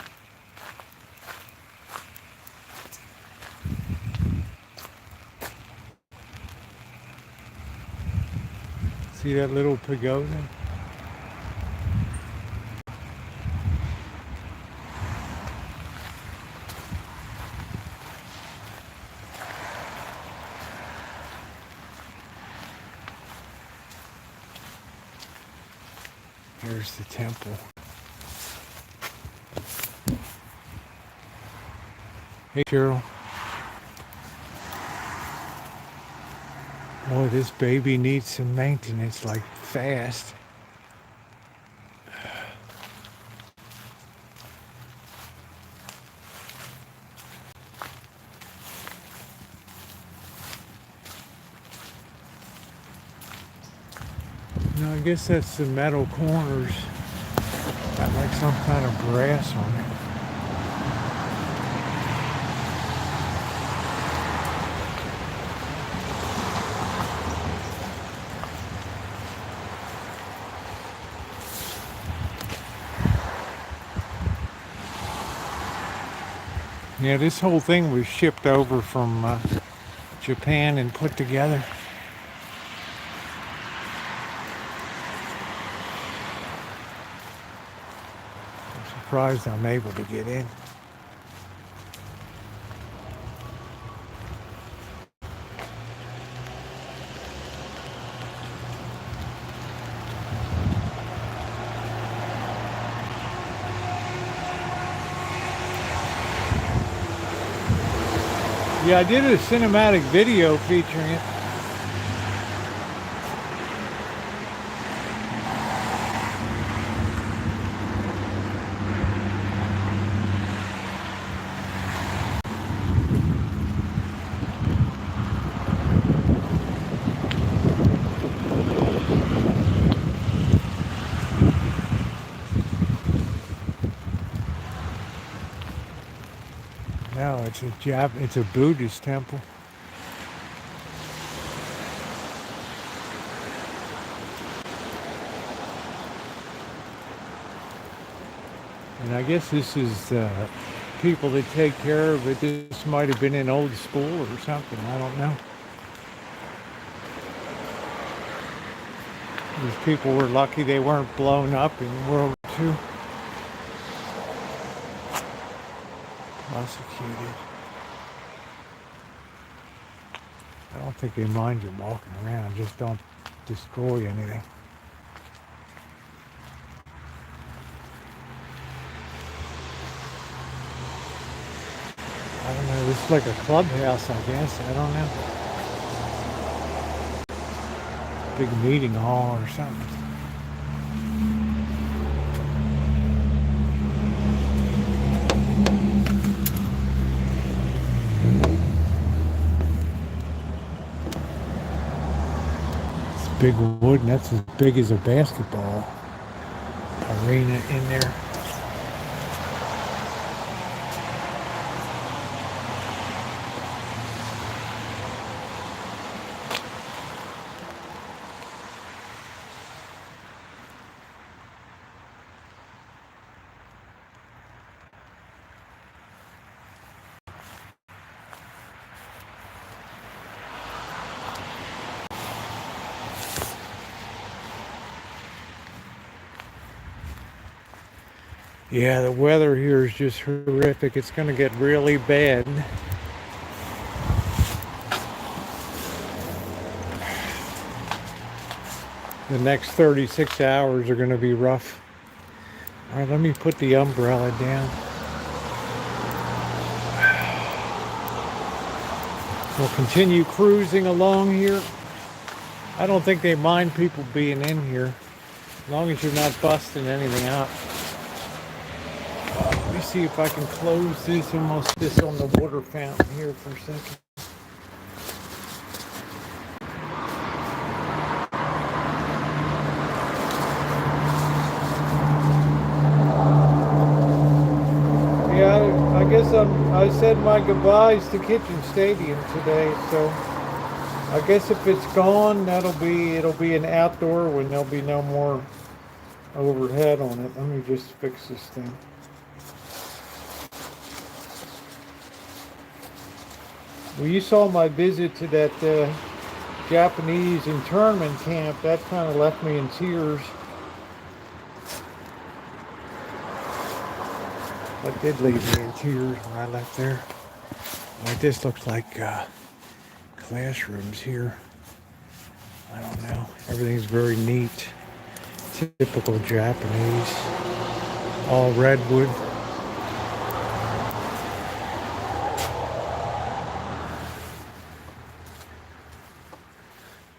See that little pagoda? Here's the temple. Hey, Cheryl. Oh, this baby needs some maintenance, like fast. No, I guess that's the metal corners. Got like some kind of brass on it. Yeah, this whole thing was shipped over from Japan and put together. I'm surprised I'm able to get in. Yeah, I did a cinematic video featuring it. No, it's a Buddhist temple. And I guess this is people that take care of it. This might have been an old school or something. I don't know. These people were lucky they weren't blown up in World War II. Prosecuted. I don't think they mind you walking around. Just don't destroy anything. I don't know. This is like a clubhouse, I guess. I don't know. Big meeting hall or something. It's big wood, and that's as big as a basketball arena in there. Yeah, the weather here is just horrific. It's going to get really bad. The next 36 hours are going to be rough. All right, let me put the umbrella down. We'll continue cruising along here. I don't think they mind people being in here, as long as you're not busting anything up. Let me see if I can close this, almost this on the water fountain here for a second. Yeah, I guess I said my goodbyes to Kitchen Stadium today, so I guess if it's gone, it'll be an outdoor when there'll be no more overhead on it. Let me just fix this thing. Well, you saw my visit to that Japanese internment camp. That kind of left me in tears. That did leave me in tears when I left there. Like, this looks like classrooms here. I don't know. Everything's very neat. Typical Japanese. All redwood.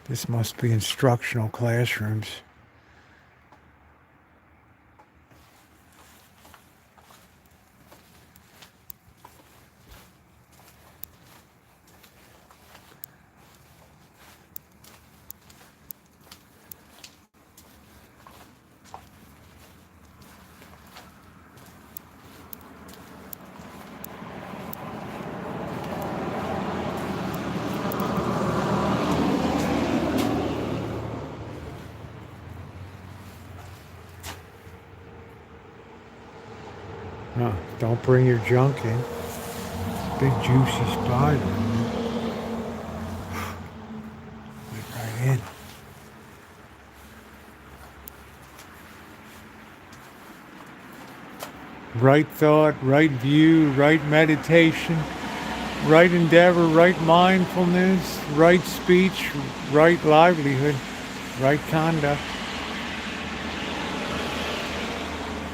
This must be instructional classrooms. Don't bring your junk in. Big juicy spider. Get right in. Right thought, right view, right meditation, right endeavor, right mindfulness, right speech, right livelihood, right conduct.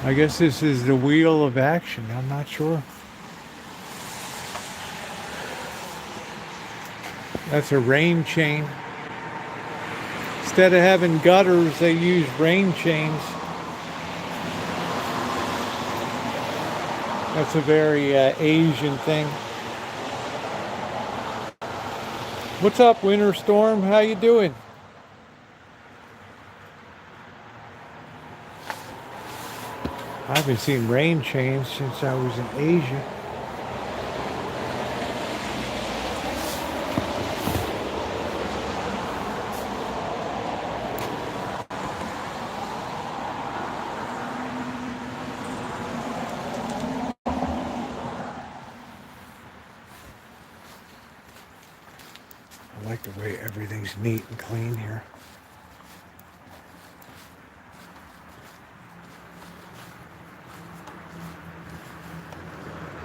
I guess this is the wheel of action. I'm not sure. That's a rain chain. Instead of having gutters, they use rain chains. That's a very Asian thing. What's up, Winter Storm? How you doing? I haven't seen rain chains since I was in Asia. I like the way everything's neat and clean here.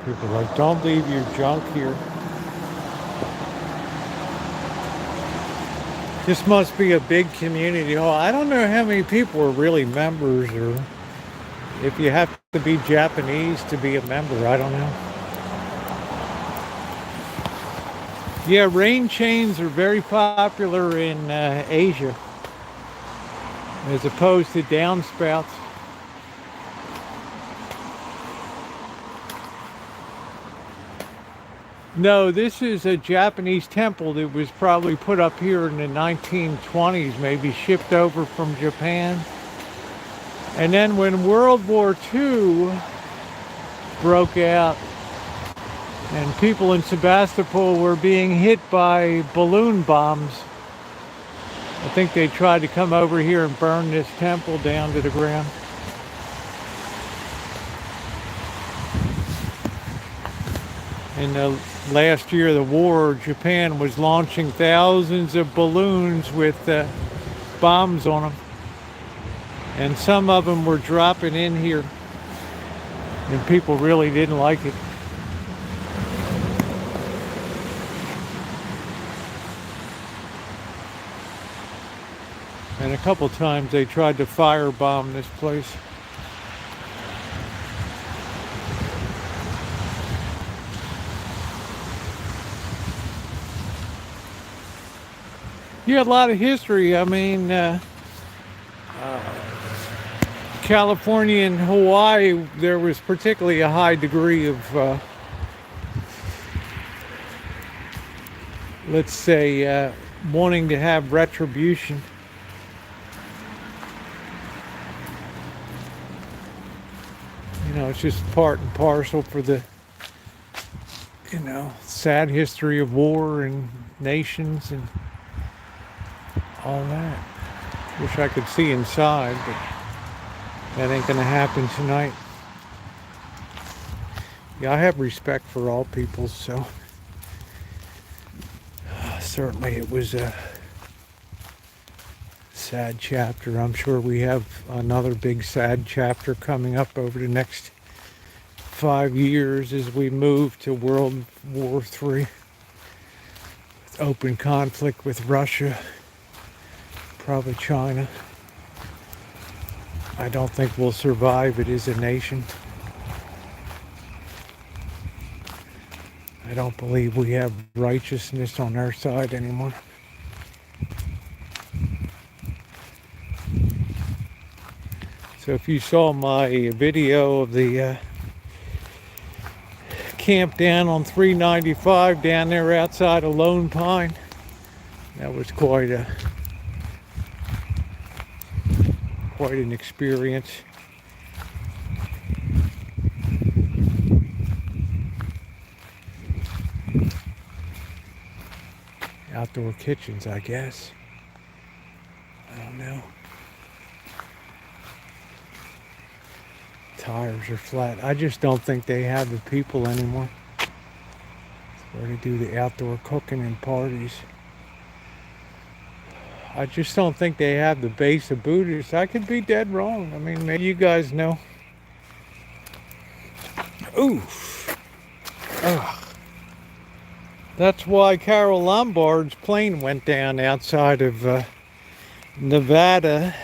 People are like, don't leave your junk here. This must be a big community hall. I don't know how many people are really members, or if you have to be Japanese to be a member. I don't know. Yeah, rain chains are very popular in Asia, as opposed to downspouts. No, this is a Japanese temple that was probably put up here in the 1920s, maybe shipped over from Japan. And then when World War II broke out and people in Sebastopol were being hit by balloon bombs, I think they tried to come over here and burn this temple down to the ground. In the last year of the war, Japan was launching thousands of balloons with bombs on them. And some of them were dropping in here. And people really didn't like it. And a couple times they tried to firebomb this place. Yeah, a lot of history. I mean, California and Hawaii, there was particularly a high degree of, let's say, wanting to have retribution. You know, it's just part and parcel for the, you know, sad history of war and nations and all that. Wish I could see inside, but that ain't gonna happen tonight. Yeah, I have respect for all people, so certainly it was a sad chapter. I'm sure we have another big sad chapter coming up over the next 5 years as we move to World War III. With open conflict with Russia, probably China. I don't think we'll survive it as a nation. I don't believe we have righteousness on our side anymore. So if you saw my video of the camp down on 395 down there outside of Lone Pine, that was quite an experience. Outdoor kitchens, I guess. I don't know. Tires are flat. I just don't think they have the people anymore where to do the outdoor cooking and parties. I just don't think they have the base of Buddhists. I could be dead wrong. I mean, maybe you guys know. Ooh. Ugh. That's why Carol Lombard's plane went down outside of Nevada.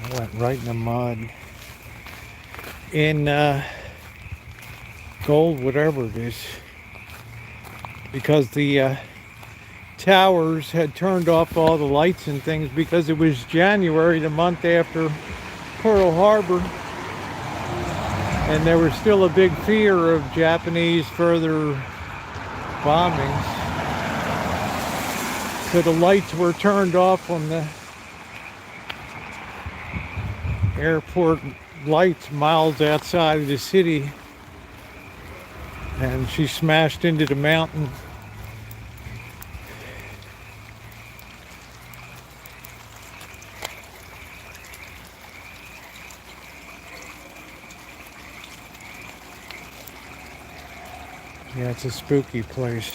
I went right in the mud. In Gold, whatever it is. because the towers had turned off all the lights and things because it was January, the month after Pearl Harbor, and there was still a big fear of Japanese further bombings. So the lights were turned off on the airport lights miles outside of the city, and she smashed into the mountain. Yeah, it's a spooky place.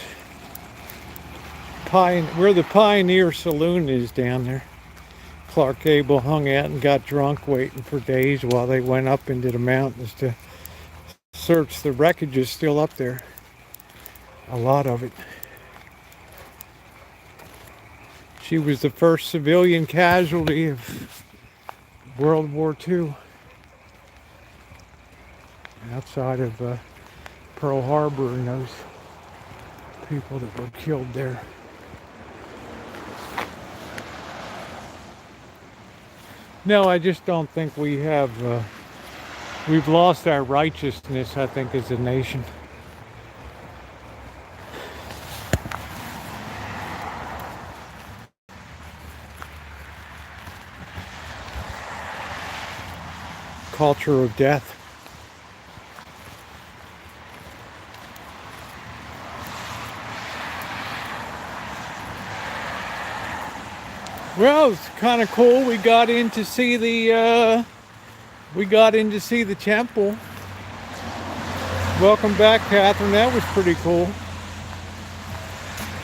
Where the Pioneer Saloon is down there. Clark Gable hung out and got drunk waiting for days while they went up into the mountains to search. The wreckage is still up there. A lot of it. She was the first civilian casualty of World War II. Outside of Pearl Harbor and those people that were killed there. No, I just don't think we have, we've lost our righteousness, I think, as a nation. Culture of death. Well, it's kind of cool. We got in to see the temple. Welcome back, Catherine. That was pretty cool.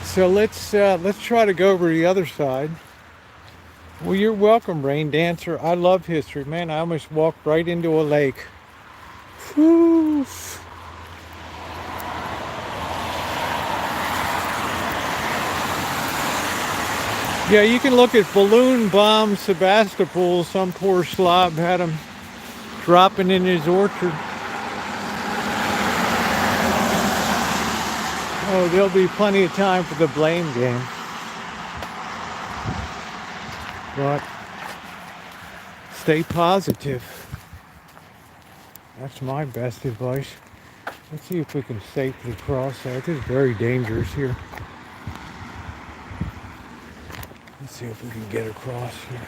So let's try to go over to the other side. Well, you're welcome, Rain Dancer. I love history, man. I almost walked right into a lake. Whew. Yeah, you can look at balloon bomb Sebastopol. Some poor slob had him dropping in his orchard. Oh, there'll be plenty of time for the blame game. But stay positive. That's my best advice. Let's see if we can safely cross that. This is very dangerous here. Let's see if we can get across here.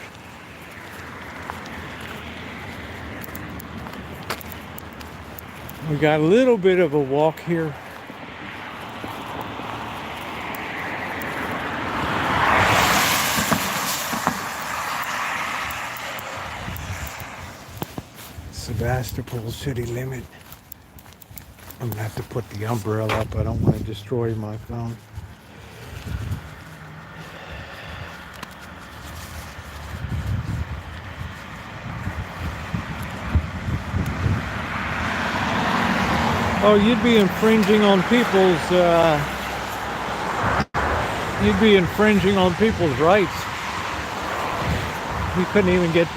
We got a little bit of a walk here. Sebastopol city limit. I'm gonna have to put the umbrella up. I don't want to destroy my phone. Oh, you'd be infringing on people's rights. You couldn't even get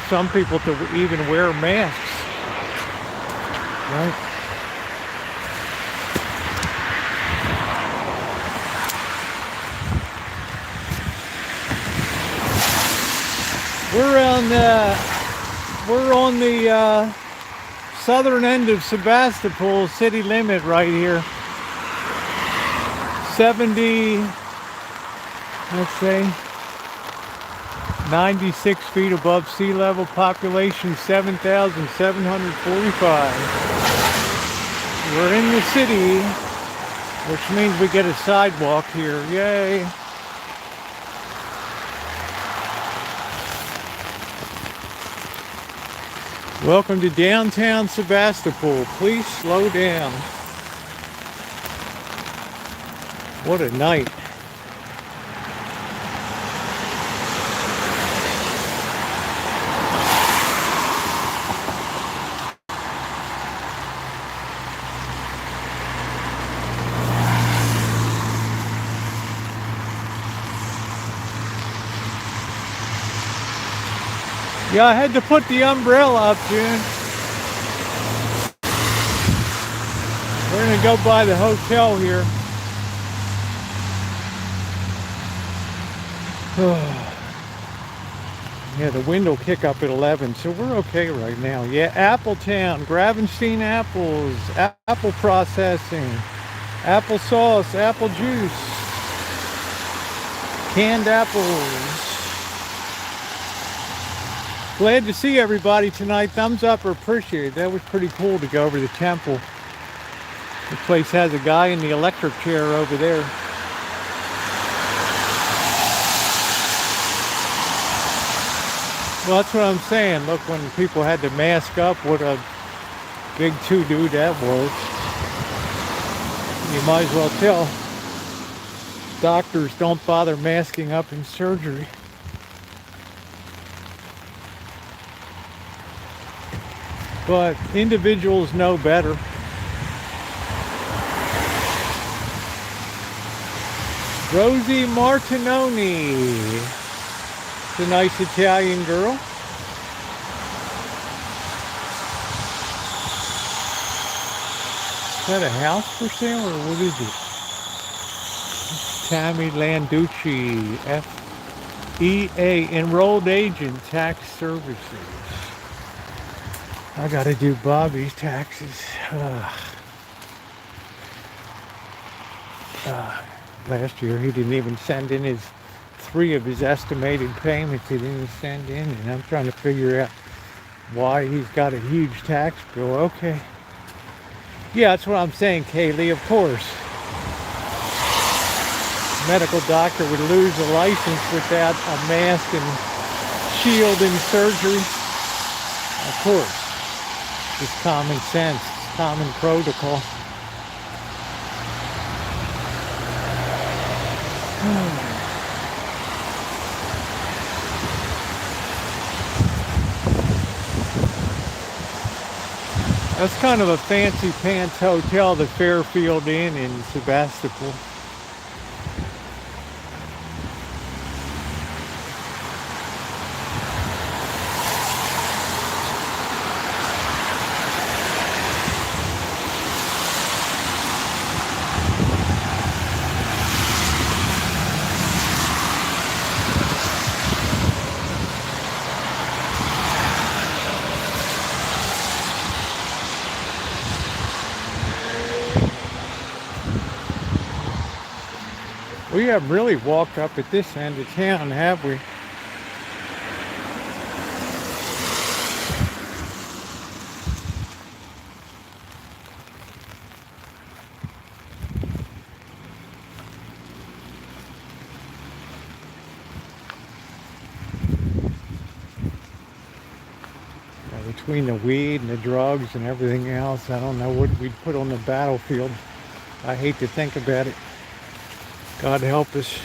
some people to even wear masks. Right? We're on the southern end of Sebastopol city limit right here. 96 feet above sea level, population 7,745. We're in the city, which means we get a sidewalk here. Yay! Welcome to downtown Sebastopol. Please slow down. What a night. Yeah, I had to put the umbrella up, June. We're gonna go by the hotel here. Yeah, the wind will kick up at 11, so we're okay right now. Yeah, Appletown, Gravenstein apples, apple processing, applesauce, apple juice, canned apples. Glad to see everybody tonight. Thumbs up or appreciate it. That was pretty cool to go over to the temple. The place has a guy in the electric chair over there. Well, that's what I'm saying. Look, when people had to mask up, what a big to-do that was. You might as well tell doctors don't bother masking up in surgery. But individuals know better. Rosie Martinoni. It's a nice Italian girl. Is that a house for sale or what is it? Tammy Landucci, FEA, enrolled agent, tax services. I gotta do Bobby's taxes. Last year he didn't even send in his 3 of his estimated payments he didn't send in, and I'm trying to figure out why he's got a huge tax bill. Okay. Yeah, that's what I'm saying, Kaylee, of course. Medical doctor would lose a license without a mask and shield in surgery. Of course. Just common sense, common protocol. That's kind of a fancy pants hotel, the Fairfield Inn in Sebastopol. We haven't really walked up at this end of town, have we? Between the weed and the drugs and everything else, I don't know what we'd put on the battlefield. I hate to think about it. God help us.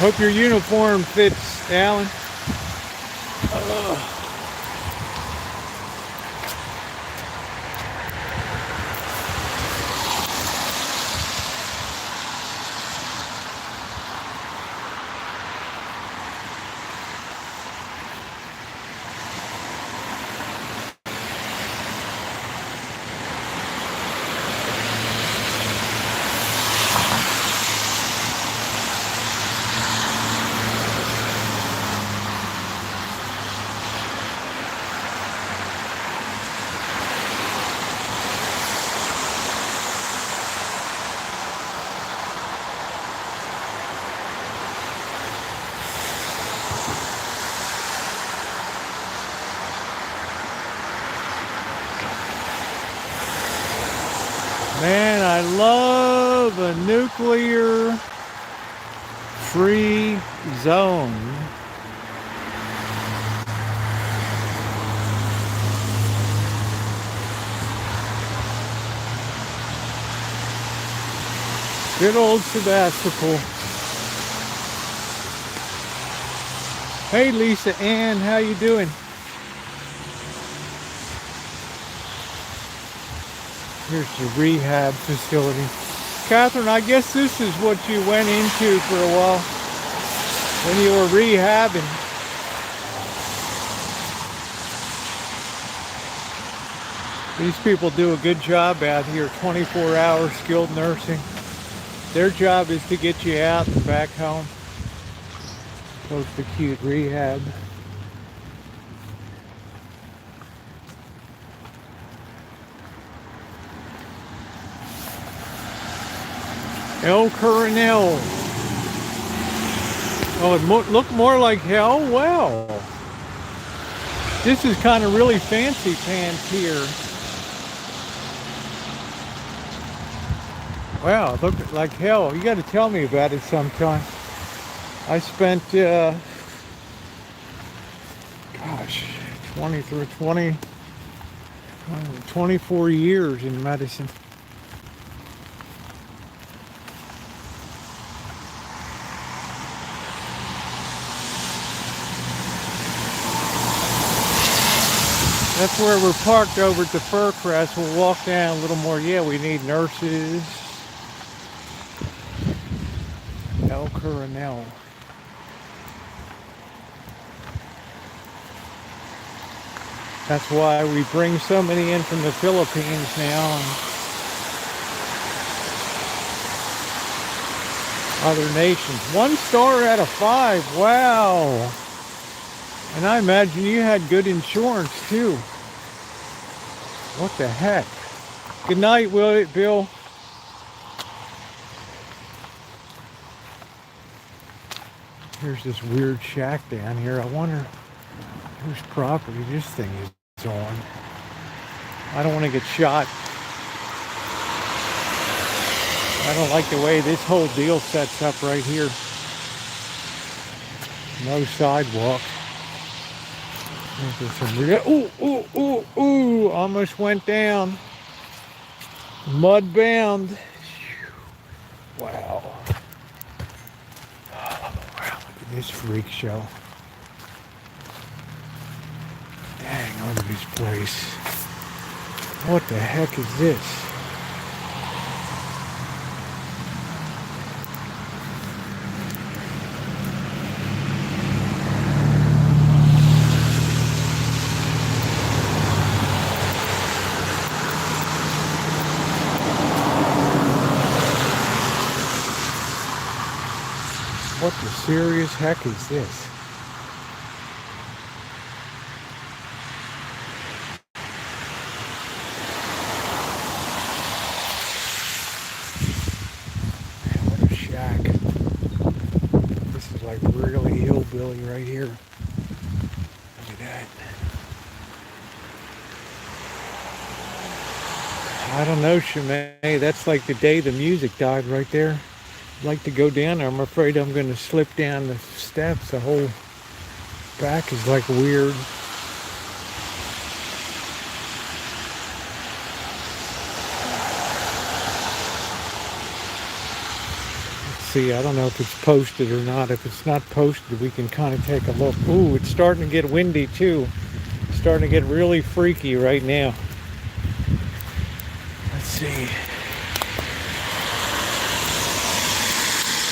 Hope your uniform fits, Alan. Man, I love a nuclear-free zone. Good old Sebastopol. Hey, Lisa Ann, how you doing? Here's the rehab facility. Catherine, I guess this is what you went into for a while when you were rehabbing. These people do a good job out here, 24-hour skilled nursing. Their job is to get you out and back home. Post-acute rehab. El Coronel. Oh, it looked more like hell. Wow. This is kind of really fancy pants here. Wow, it looked like hell. You got to tell me about it sometime. I spent, gosh, 24 years in medicine. That's where we're parked over at the Fir Crest. We'll walk down a little more. Yeah, we need nurses. El Coronel. That's why we bring so many in from the Philippines now and other nations. 1 star out of 5. Wow. And I imagine you had good insurance too. What the heck? Good night, Bill. Here's this weird shack down here. I wonder whose property this thing is on. I don't want to get shot. I don't like the way this whole deal sets up right here. No sidewalk. Ooh, almost went down. Mud bound. Wow. Oh, wow, look at this freak show. Dang, look at this place. What the heck is this? What the serious heck is this? Man, what a shack. This is like really hillbilly right here. Look at that. I don't know, Shimei. That's like the day the music died right there. I'd like to go down there. I'm afraid I'm going to slip down the steps. The whole back is like weird. Let's see, I don't know if it's posted or not. If it's not posted, we can kind of take a look. Ooh, it's starting to get windy too. It's starting to get really freaky right now. Let's see.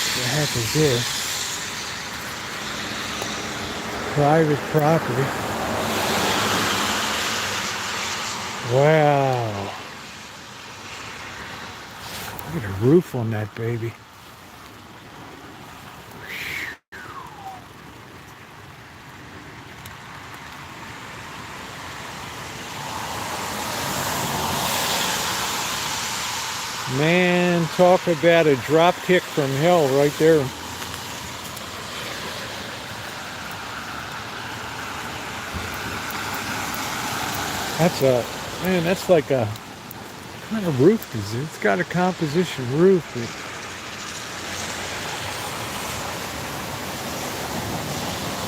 What the heck is this? Private property. Wow. Look at the roof on that baby. Man, talk about a drop kick from hell right there. That's like a, what kind of roof is it? It's got a composition roof.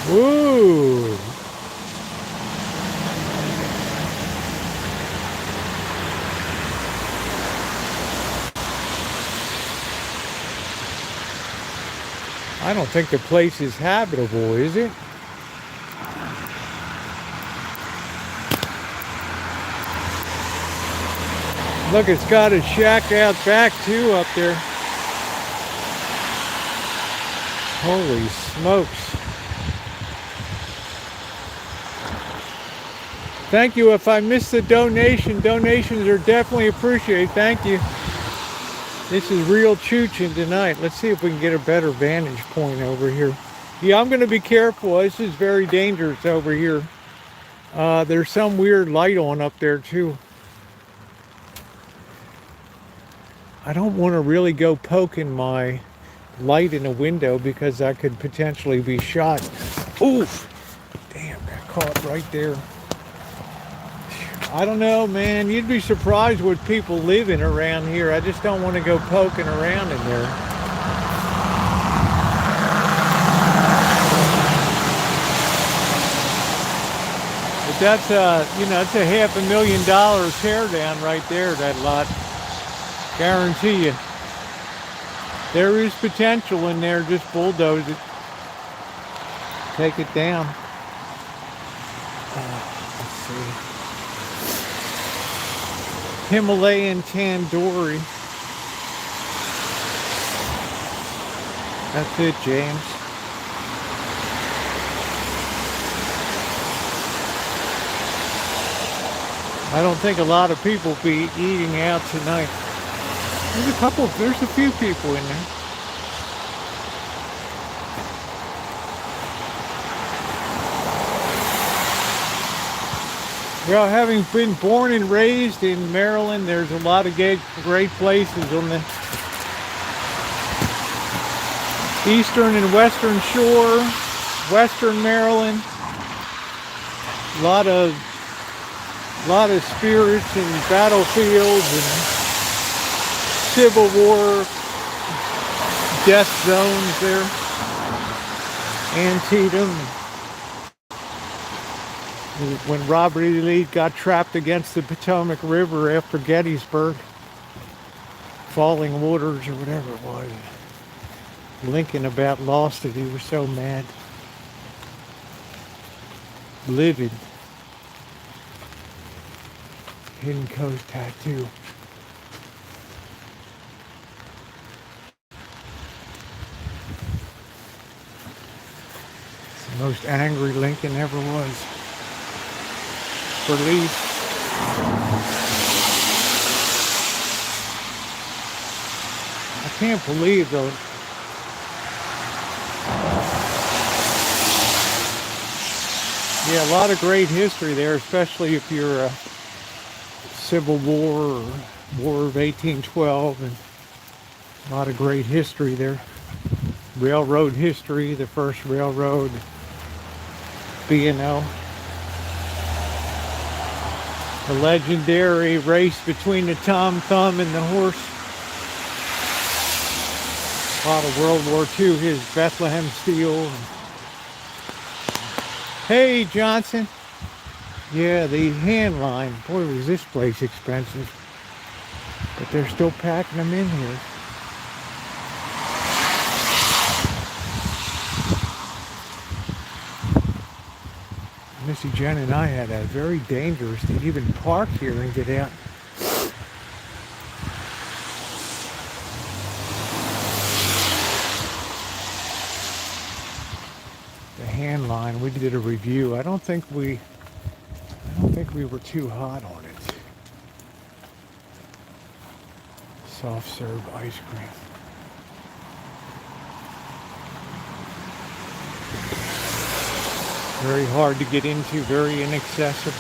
Woo! I don't think the place is habitable, is it? Look, it's got a shack out back too up there. Holy smokes. Thank you. If I missed the donation, donations are definitely appreciated. Thank you. This is real chooching tonight. Let's see if we can get a better vantage point over here. Yeah, I'm going to be careful. This is very dangerous over here. There's some weird light on up there too. I don't want to really go poking my light in a window because I could potentially be shot. Oof! Damn, got caught right there. I don't know, man. You'd be surprised what people living around here. I just don't want to go poking around in there. But that's it's a $500,000 teardown right there, that lot. Guarantee you. There is potential in there. Just bulldoze it. Take it down. Let's see. Himalayan tandoori. That's it, James. I don't think a lot of people will be eating out tonight. There's a few people in there. Well, having been born and raised in Maryland, there's a lot of great places on the eastern and western shore, western Maryland. A lot of spirits and battlefields and Civil War death zones there. Antietam. When Robert E. Lee got trapped against the Potomac River after Gettysburg, falling waters or whatever it was. Lincoln about lost it. He was so mad. Livid. Hidden Coast tattoo. It's the most angry Lincoln ever was. For Lee. I can't believe though. Yeah, a lot of great history there, especially if you're a Civil War or War of 1812, and a lot of great history there. Railroad history, the first railroad, B&O. The legendary race between the Tom Thumb and the horse. A lot of World War II, his Bethlehem Steel. Hey, Johnson. Yeah, the hand line. Boy, was this place expensive. But they're still packing them in here. Missy Jen and I had a very dangerous to even park here and get out. The hand line, we did a review. I don't think we were too hot on it. Soft serve ice cream. Very hard to get into, very inaccessible.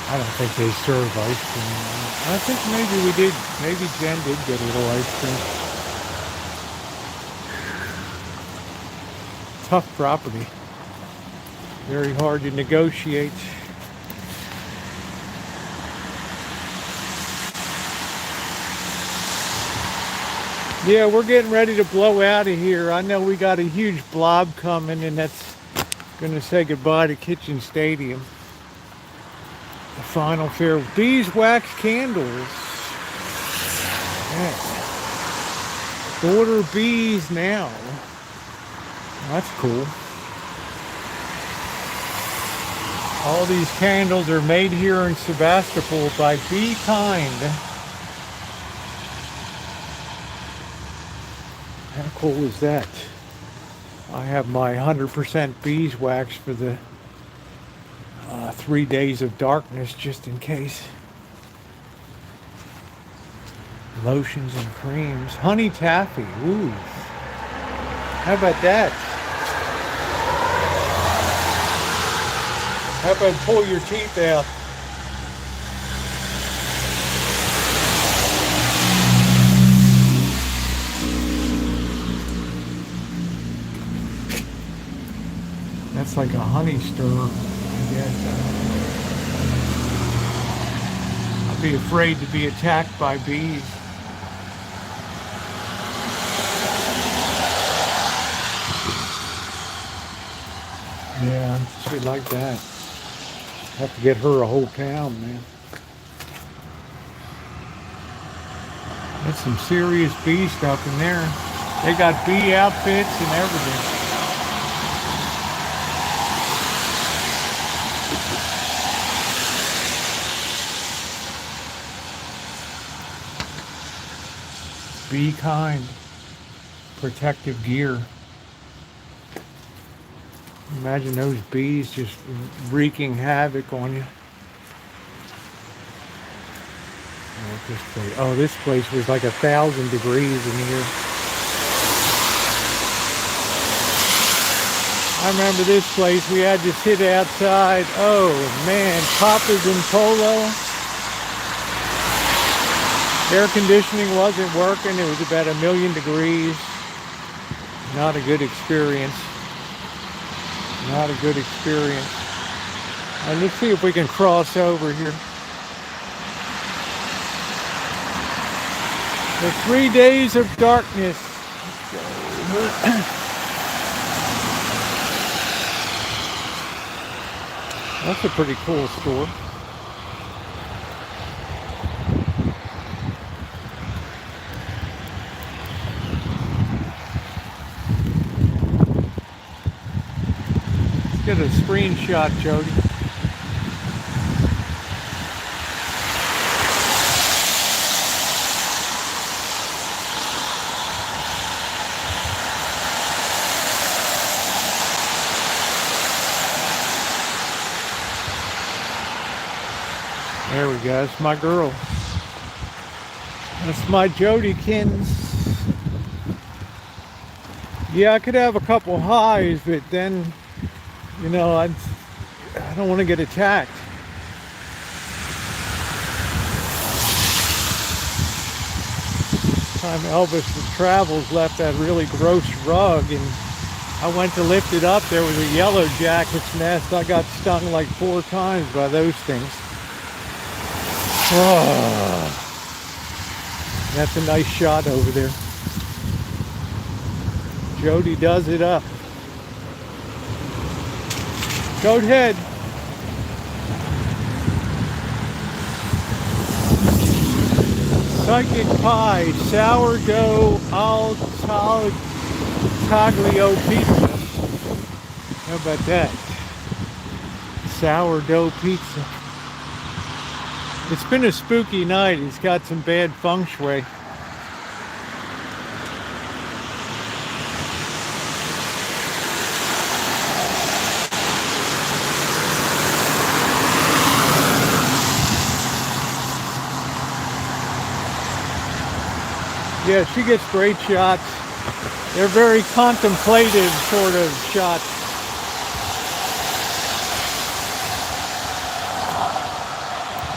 I don't think they serve ice cream. I think maybe Jen did get a little ice cream. Tough property. Very hard to negotiate. Yeah, we're getting ready to blow out of here. I know we got a huge blob coming, and that's going to say goodbye to Kitchen Stadium. The final fair. Beeswax candles. Yes. Order bees now. That's cool. All these candles are made here in Sebastopol by Be Kind. How cool is that? I have my 100% beeswax for the 3 days of darkness, just in case. Lotions and creams. Honey taffy. Ooh. How about that? How about pull your teeth out? That's like a honey stir, I guess. I'd be afraid to be attacked by bees. Yeah, she'd like that. Have to get her a whole pound, man. That's some serious bee stuff in there. They got bee outfits and everything. Be kind. Protective gear. Imagine those bees just wreaking havoc on you. This place was like 1,000 degrees in here. I remember this place, we had to sit outside. Oh man, poppers and polo. Air conditioning wasn't working. It was about 1,000,000 degrees. Not a good experience. Not a good experience. Let's see if we can cross over here. The 3 days of darkness. That's a pretty cool store. Get a screenshot, Jody. There we go. That's my girl. That's my Jodykins. Yeah, I could have a couple highs, but then, you know, I don't want to get attacked. Time Elvis Travels left that really gross rug, and I went to lift it up. There was a yellow jacket's nest. I got stung like 4 times by those things. Oh, that's a nice shot over there. Jody does it up. Go ahead. Psychic pie, sourdough al taglio pizza. How about that? Sourdough pizza. It's been a spooky night. It's got some bad feng shui. Yeah, she gets great shots. They're very contemplative sort of shots.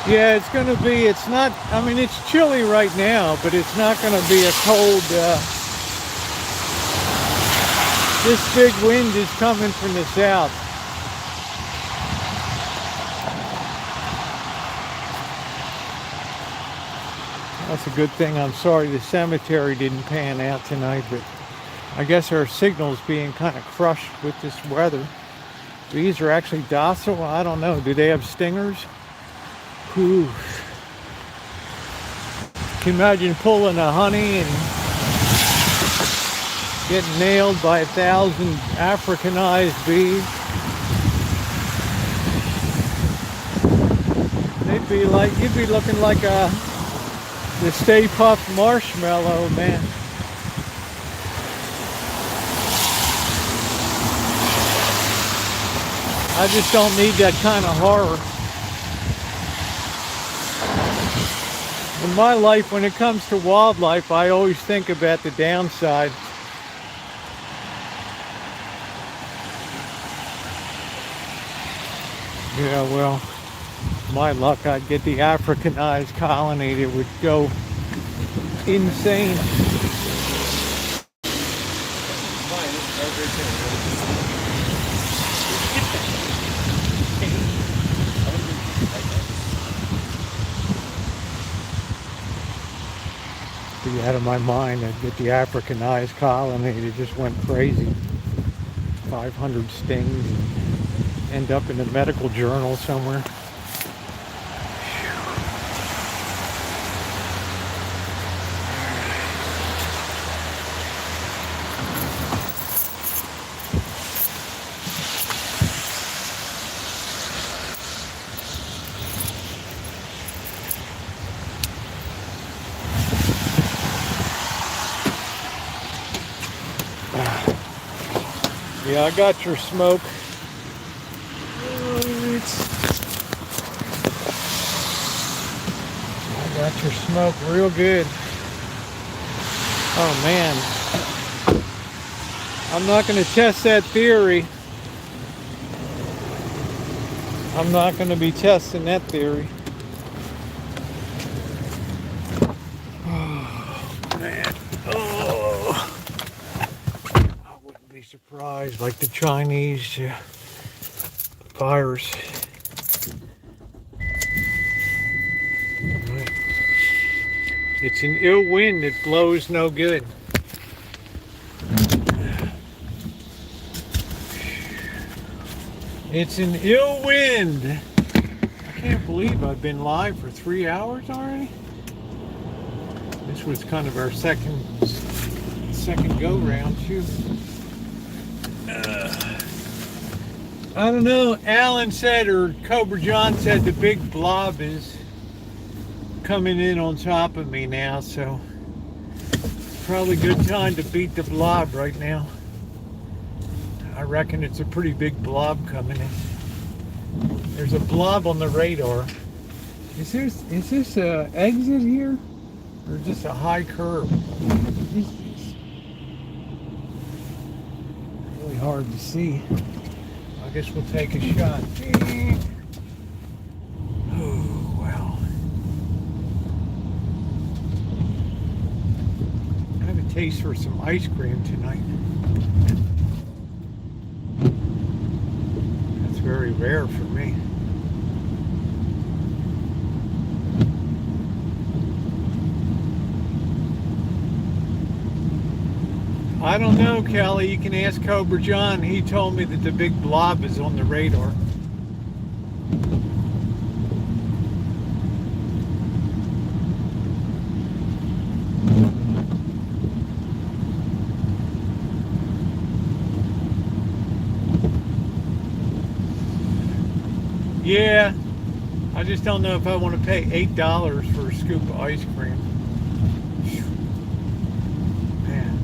Yeah, it's going to be, it's not, I mean, it's chilly right now, but it's not going to be a cold, this big wind is coming from the south. That's a good thing. I'm sorry the cemetery didn't pan out tonight, but I guess our signal's being kind of crushed with this weather. Bees are actually docile. I don't know. Do they have stingers? Ooh. Can you imagine pulling a honey and getting nailed by 1,000 Africanized bees? you'd be looking like the Stay Puft Marshmallow Man. I just don't need that kind of horror. In my life, when it comes to wildlife, I always think about the downside. Yeah, well, my luck, I'd get the Africanized colony that would go insane. Be out of my mind. I'd get the Africanized colony that just went crazy. 500 stings and end up in a medical journal somewhere. Yeah, I got your smoke. I got your smoke real good. Oh man. I'm not going to test that theory. I'm not going to be testing that theory. Oh man. Oh. I wouldn't be surprised, like the Chinese virus. It's an ill wind that blows no good. It's an ill wind. I can't believe I've been live for 3 hours already. This was kind of our second go round too. I don't know. Alan said, or Cobra John said, the big blob is coming in on top of me now, so it's probably a good time to beat the blob right now. I reckon it's a pretty big blob coming in. There's a blob on the radar. Is this a exit here, or is this a high curve? It's really hard to see. I guess we'll take a shot. Oh wow! I have a taste for some ice cream tonight. Very rare for me. I don't know, Kelly. You can ask Cobra John. He told me that the big blob is on the radar. Yeah, I just don't know if I want to pay $8 for a scoop of ice cream. Man.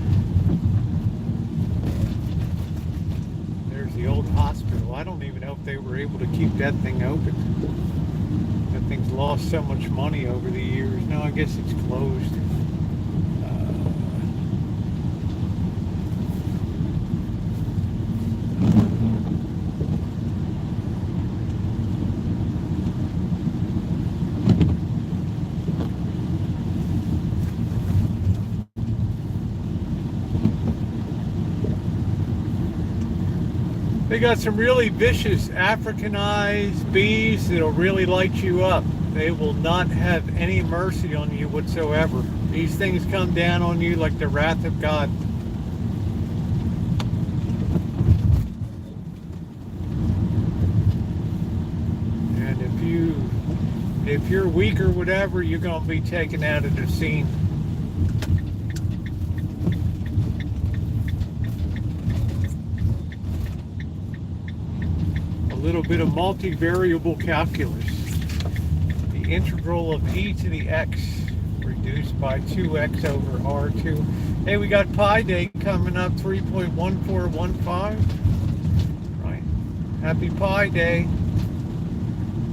There's the old hospital. I don't even know if they were able to keep that thing open. That thing's lost so much money over the years. No, I guess it's closed. They got some really vicious Africanized bees that'll really light you up. They will not have any mercy on you whatsoever. These things come down on you like the wrath of God. And if you're weak or whatever, you're going to be taken out of the scene. A little bit of multivariable calculus. The integral of e to the x reduced by 2x over r2. Hey, we got Pi Day coming up, 3.1415. Right. Happy Pi Day.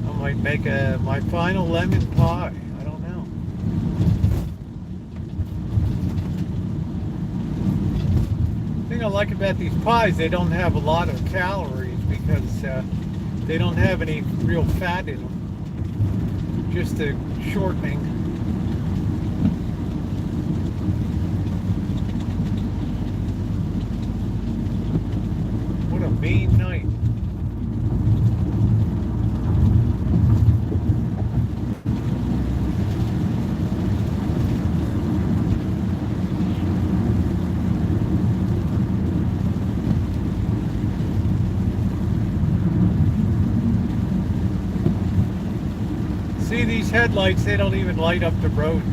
I might make my final lemon pie. I don't know. The thing I like about these pies, they don't have a lot of calories because they don't have any real fat in them. Just the shortening. What a mean night. See, these headlights, they don't even light up the road.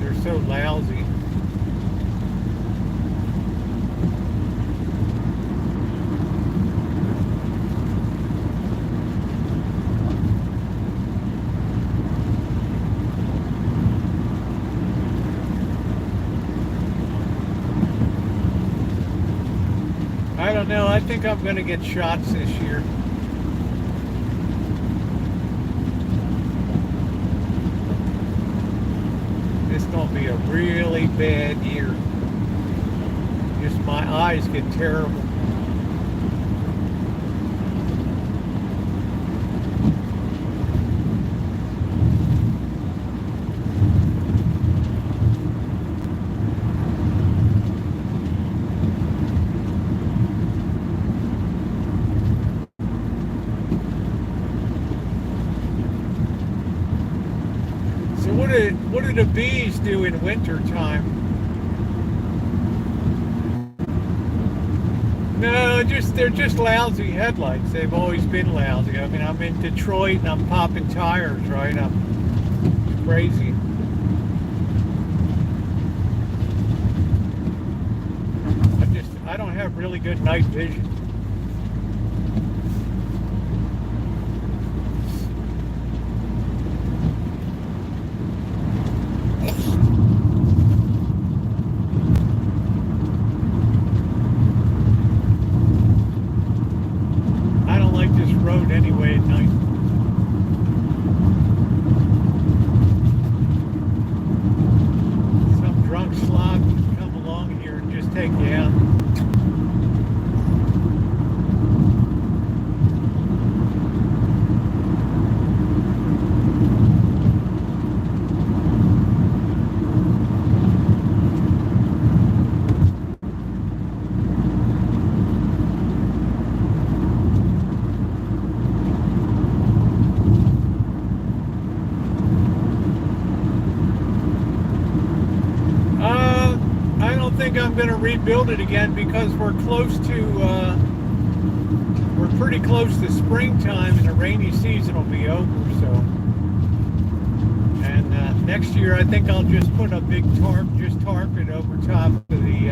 They're so lousy. I don't know. I think I'm going to get shots this year. It's going to be a really bad year. Just my eyes get terrible. So what do the bees do in winter time? No, they're just lousy headlights. They've always been lousy. I mean, I'm in Detroit and I'm popping tires, right? It's crazy. I don't have really good night vision. Road anyway at night. Some drunk slob can come along here and just take you out. I'm going to rebuild it again because we're pretty close to springtime and the rainy season will be over. So, and next year I think I'll just put a big tarp it over top of the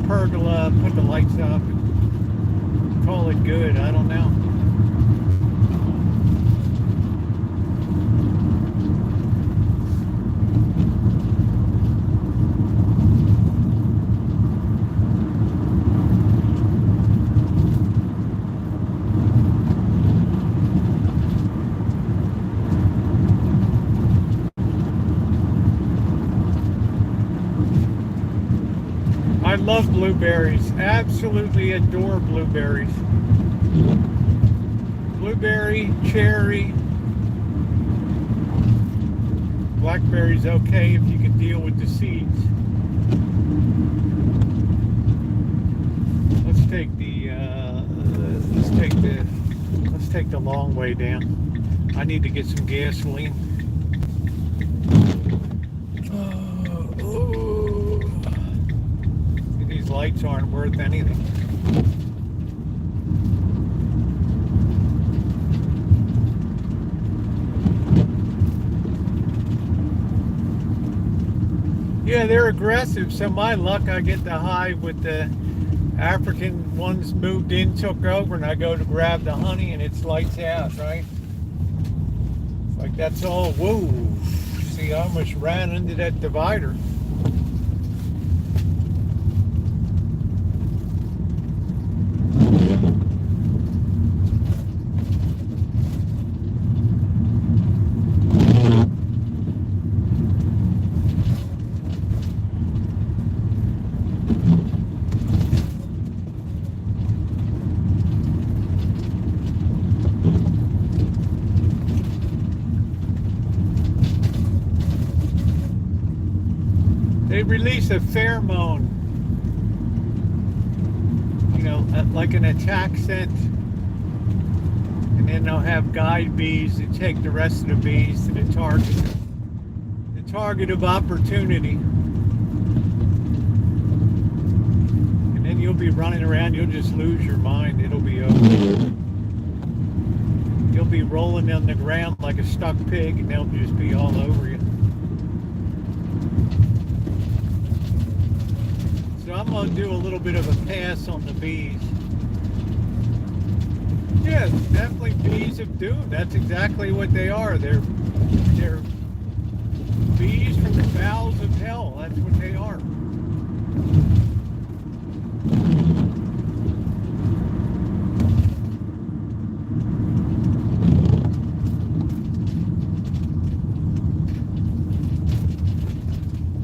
pergola, put the lights up, and call it good. I don't know. I love blueberries. Absolutely adore blueberries. Blueberry, cherry. Blackberry's okay if you can deal with the seeds. Let's take the long way down. I need to get some gasoline. These lights aren't worth anything. Yeah, they're aggressive, so my luck, I get the hive with the African ones moved in, took over, and I go to grab the honey and it's lights out, right? like that's all. Whoa! See, I almost ran into that divider. They release a pheromone, you know, like an attack scent, and then they'll have guide bees that take the rest of the bees to the target of opportunity. And then you'll be running around, you'll just lose your mind, it'll be over. You'll be rolling on the ground like a stuck pig, and they'll just be all over you. So I'm going to do a little bit of a pass on the bees. Yeah, definitely bees of doom. That's exactly what they are. They're bees from the bowels of hell. That's what they are.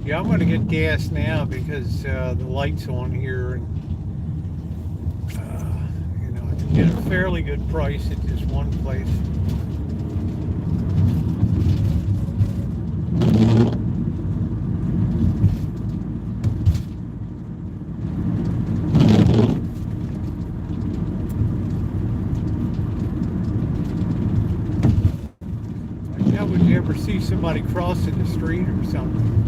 Yeah, I'm going to get gas now because the light's on here, and you know, I can get a fairly good price at this one place. Now, would you ever see somebody crossing the street or something?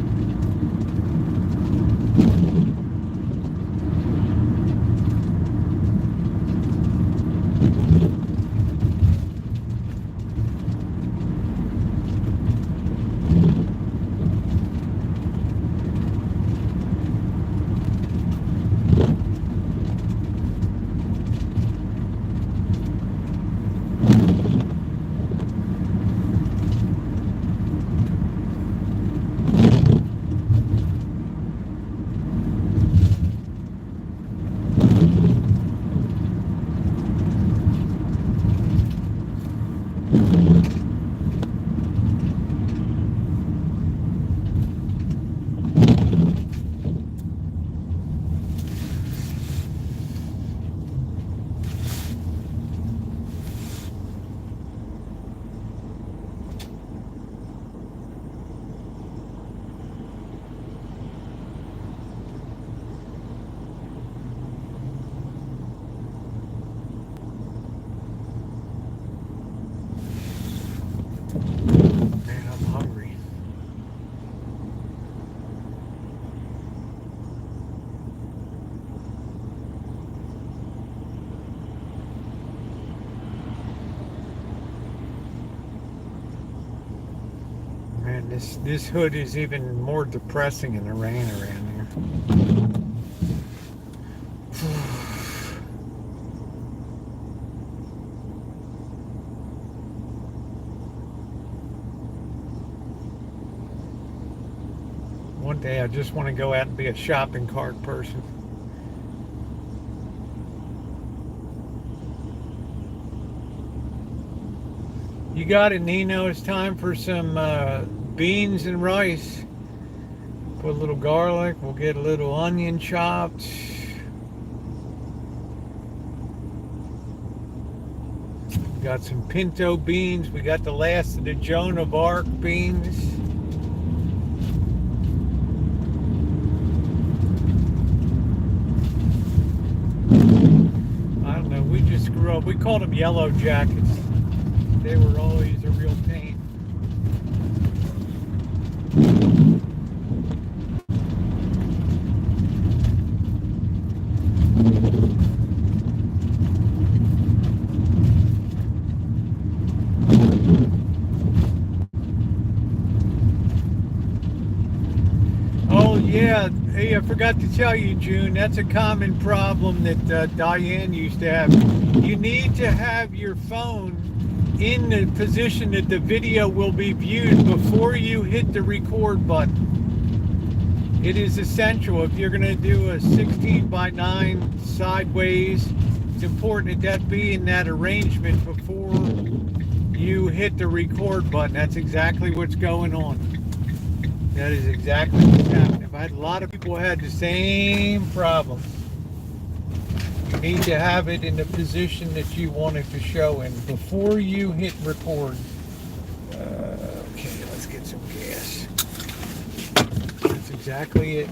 Man, I'm hungry. Man, this hood is even more depressing in the rain around here. One day I just want to go out and be a shopping cart person. You got it, Nino. It's time for some beans and rice. Put a little garlic. We'll get a little onion chopped. We got some pinto beans. We got the last of the Joan of Arc beans. I don't know. We just grew up. We called them yellow jackets. They were always a real pain. Oh yeah, hey, I forgot to tell you, June, that's a common problem that Diane used to have. You need to have your phone in the position that the video will be viewed before you hit the record button. It is essential if you're going to do a 16 by 9 sideways. It's important that be in that arrangement before you hit the record button. That's exactly what's going on. That is exactly what's happening. I had a lot of people had the same problem. You need to have it in the position that you want it to show in before you hit record. Okay, let's get some gas. That's exactly it.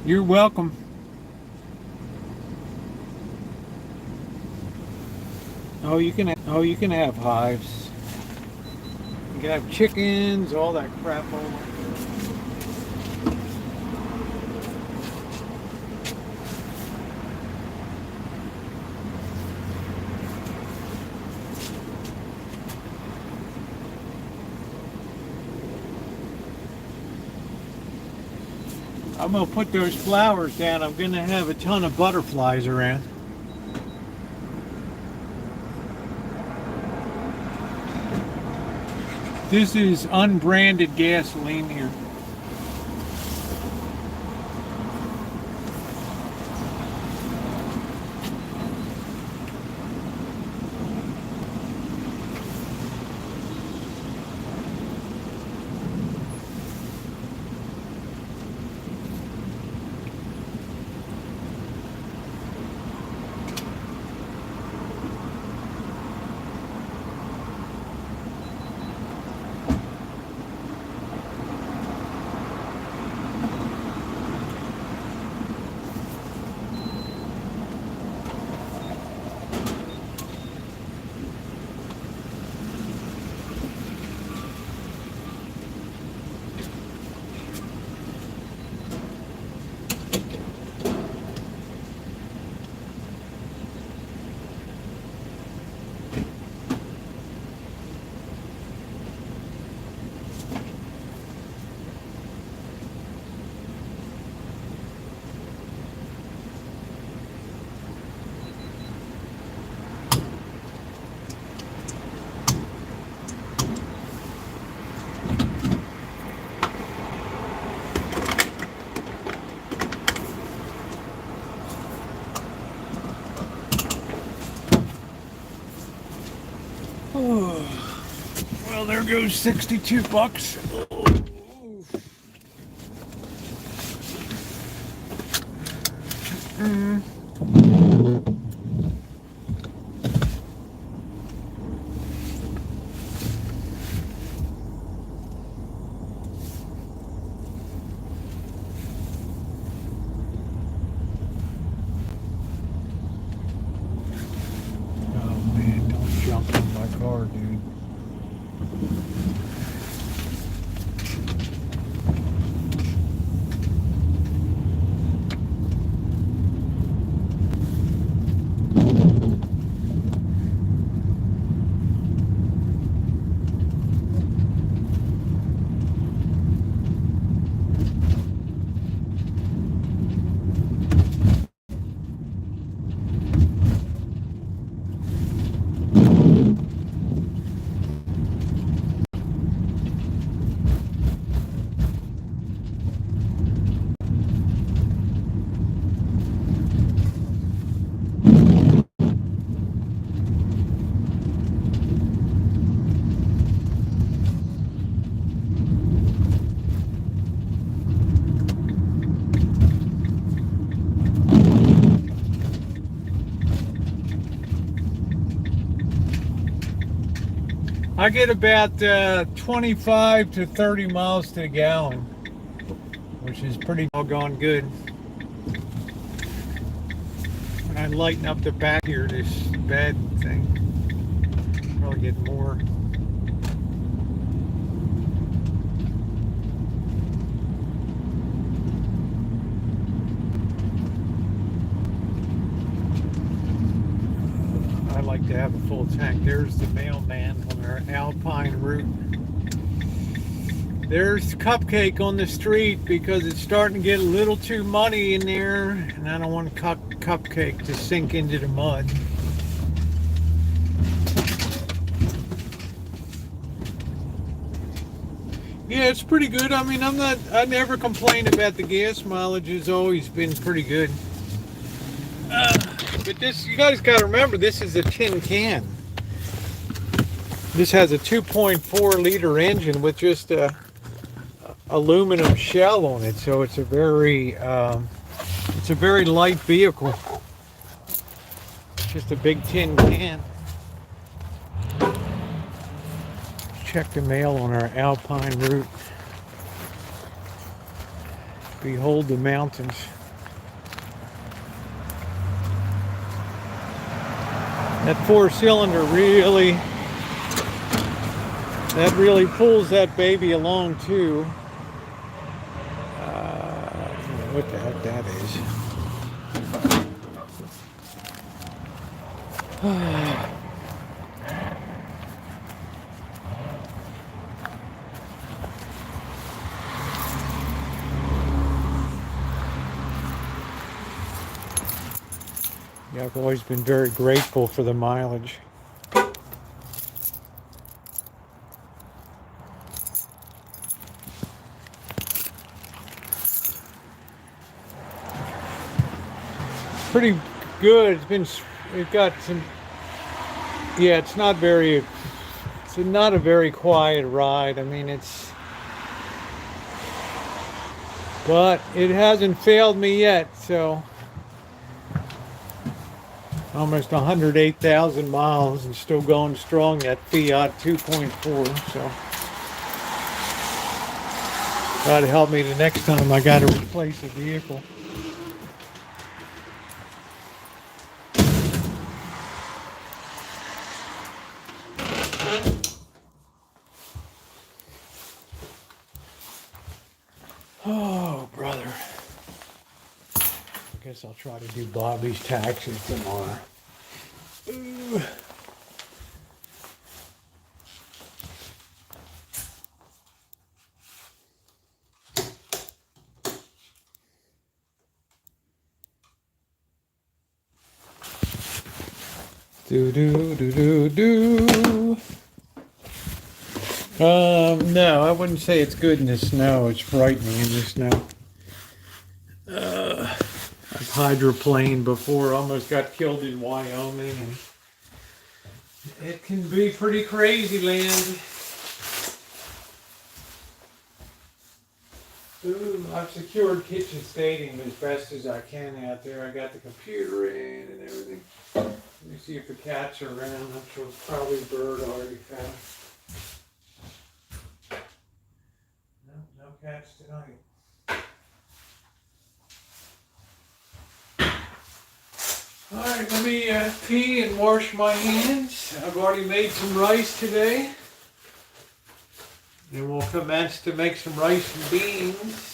You're welcome. You can have hives. You can have chickens, all that crap. I'm gonna put those flowers down. I'm gonna have a ton of butterflies around. This is unbranded gasoline here. Well, there goes $62. Oh man, don't jump in my car, dude. I get about 25 to 30 miles to the gallon, which is pretty doggone good. When I lighten up the back here, this bed thing, probably get more. I like to have a full tank. There's the mailman on our Alpine route. There's Cupcake on the street because it's starting to get a little too muddy in there, and I don't want Cupcake to sink into the mud. Yeah, it's pretty good. I mean, I never complain about the gas mileage. It's always been pretty good. But this, you guys got to remember, this is a tin can. This has a 2.4 liter engine with just a aluminum shell on it, so it's a very light vehicle. It's just a big tin can. Check the mail on our Alpine route. Behold the mountains. That 4-cylinder really pulls that baby along too. What the heck that is. Yeah, I've always been very grateful for the mileage. Pretty good. It got some, yeah, it's not a very quiet ride. I mean, but it hasn't failed me yet, so almost 108,000 miles and still going strong, that Fiat 2.4, so that'll help me the next time I got to replace a vehicle. Oh, brother. I guess I'll try to do Bobby's taxes tomorrow. Ooh. Do do do do do. No, I wouldn't say it's good in the snow. It's frightening in the snow. I've hydroplaned before. Almost got killed in Wyoming. And it can be pretty crazy land. Ooh, I've secured kitchen staging as best as I can out there. I got the computer in and everything. Let me see if the cats are around. I'm sure it's probably a bird already found. No cats tonight. Alright, let me pee and wash my hands. I've already made some rice today. And we'll commence to make some rice and beans.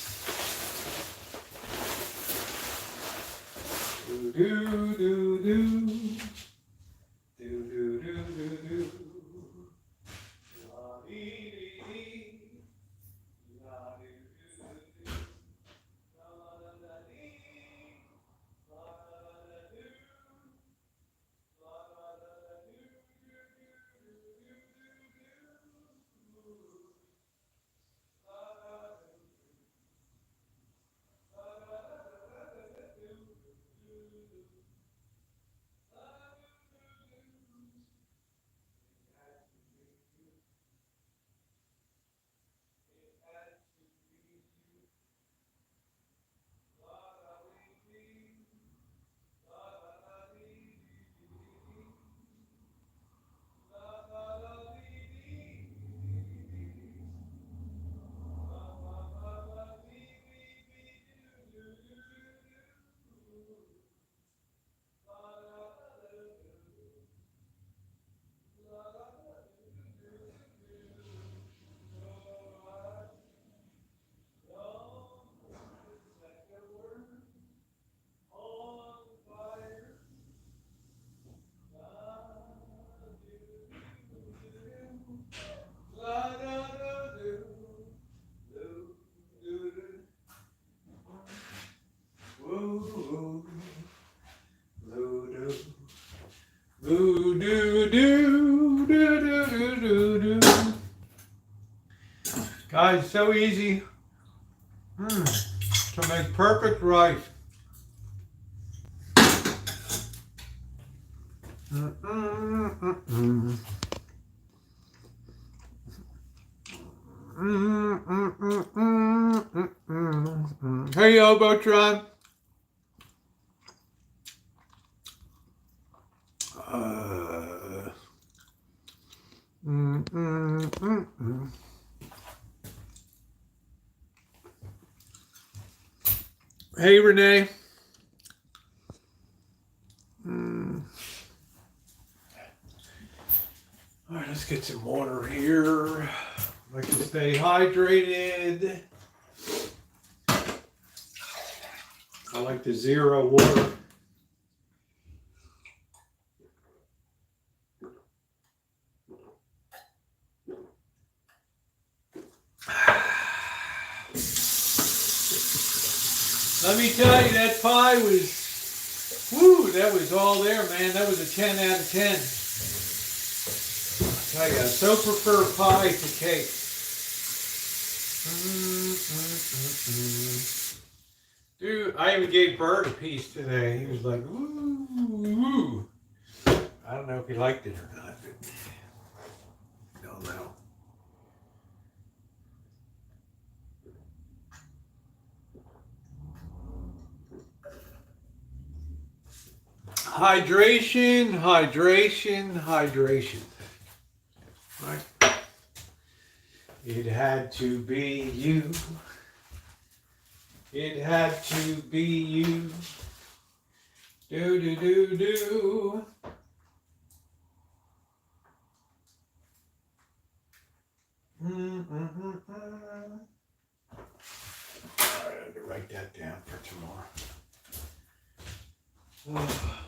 Do do do do. Do do do do do. La dee dee dee. La dee doo doo doo. La la la dee. La la la doo. La la la doo doo doo doo doo doo doo. do, do, do, do, do, do. Guys, it's so easy to make perfect rice. Hey, Obotron. Hey, Renee. All right, let's get some water here. I like to stay hydrated. I like the zero water. Let me tell you, that pie was, woo, that was all there, man. That was a 10 out of 10. I tell you, I so prefer pie to cake. Dude, I even gave Bert a piece today. He was like, ooh, ooh. I don't know if he liked it or not, but don't know. Hydration, hydration, hydration. Right? It had to be you. It had to be you. Do, do, do, do. All right, I have to write that down for tomorrow.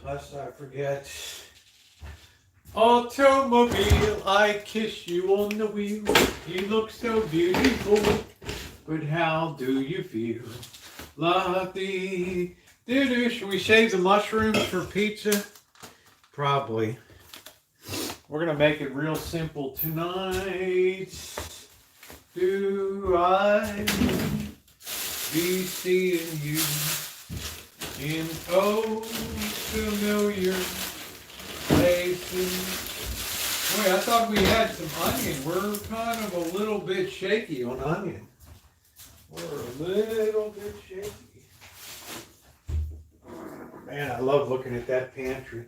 Lest I forget. Automobile, I kiss you on the wheel. You look so beautiful, but how do you feel? Lovey, doo-doo. Should we save the mushrooms for pizza? Probably. We're gonna make it real simple tonight. Do I be seeing you in old familiar places? Wait, I thought we had some onion. We're kind of a little bit shaky on onion. We're a little bit shaky. Man, I love looking at that pantry.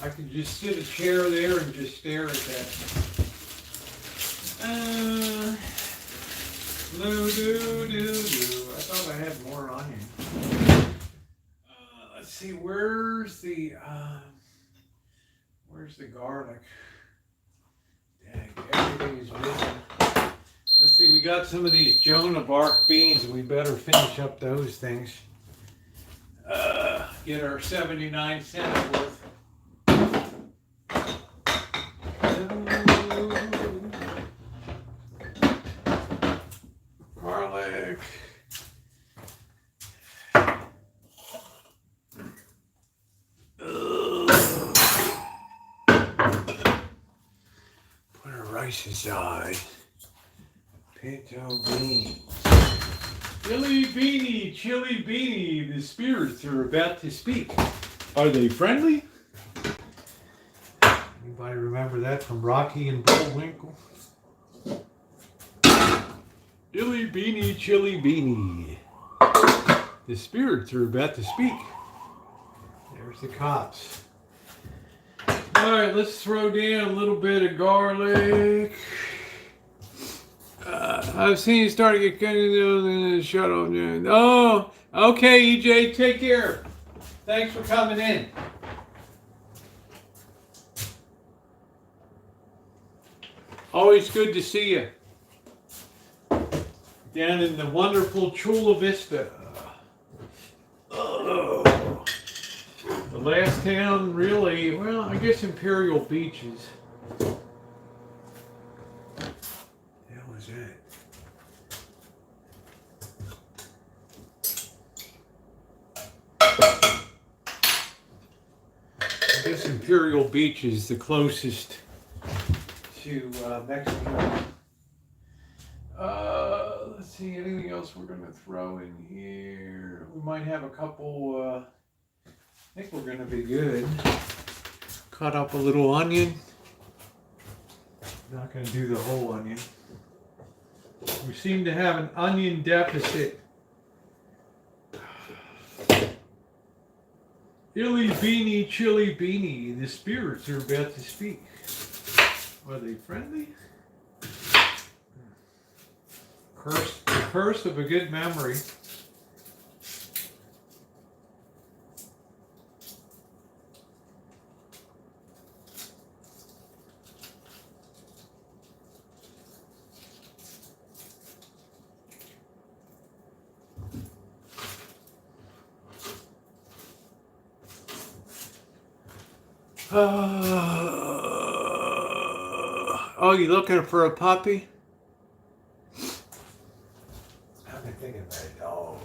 I could just sit a chair there and just stare at that. Do, do, do, do. I thought I had more onion. Let's see, where's the garlic? Dang, everything is missing. Let's see, we got some of these Jonah bark beans. We better finish up those things. Get our 79 cents worth. Garlic. Put our rice aside. Pinto beans. Chili beanie, chili beanie. The spirits are about to speak. Are they friendly? Anybody remember that from Rocky and Bullwinkle? Chili beanie, chili beanie. The spirits are about to speak. There's the cops. All right, let's throw down a little bit of garlic. I've seen you start to get kind of shut off. Oh, okay, EJ, take care. Thanks for coming in. Always good to see you. Down in the wonderful Chula Vista. Oh. The last town, really, well, I guess Imperial Beaches. That was it. I guess Imperial Beach is the closest to Mexico. Let's see, anything else we're going to throw in here? We might have a couple, I think we're going to be good. Cut up a little onion. Not going to do the whole onion. We seem to have an onion deficit. Illy beanie, chili beanie, the spirits are about to speak. Are they friendly? The curse of a good memory. Oh, you looking for a puppy? I've been thinking about a dog.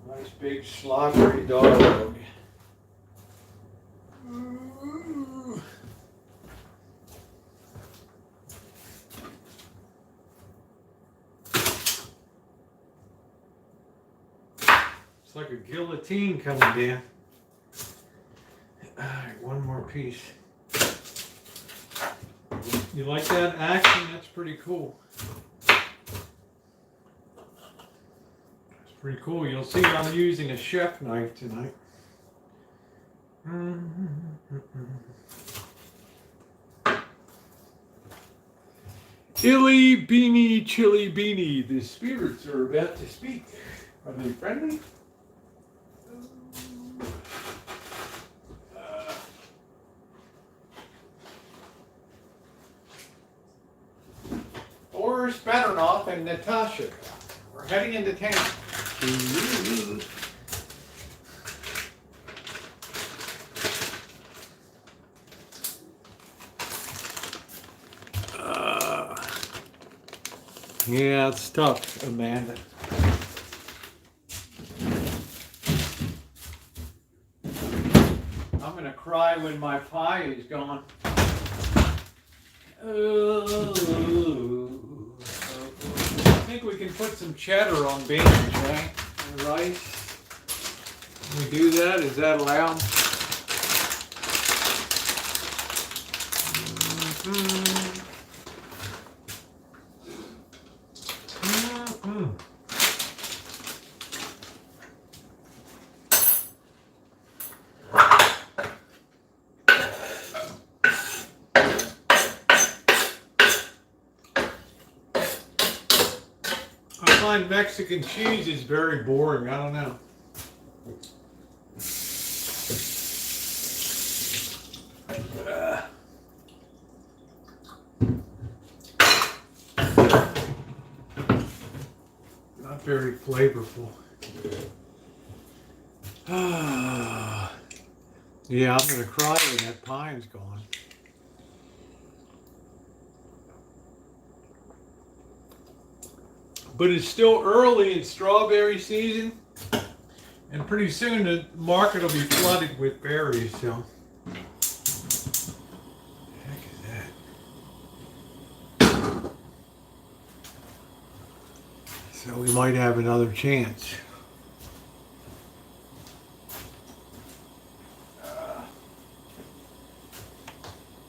Nice big slobbery dog. It's like a guillotine coming down. Alright, one more piece. You like that action? That's pretty cool. That's pretty cool. You'll see I'm using a chef knife tonight. Illy beanie, chili beanie. The spirits are about to speak. Are they friendly? Boris Bedernov and Natasha. We're heading into town. Yeah, it's tough, Amanda. I'm gonna cry when my pie is gone. I think we can put some cheddar on beans, right? And rice. Can we do that? Is that allowed? I find Mexican cheese is very boring. I don't know. Not very flavorful. Yeah, I'm gonna cry when that pie is gone. But it's still early in strawberry season, and pretty soon the market will be flooded with berries. So, heck is that? So we might have another chance.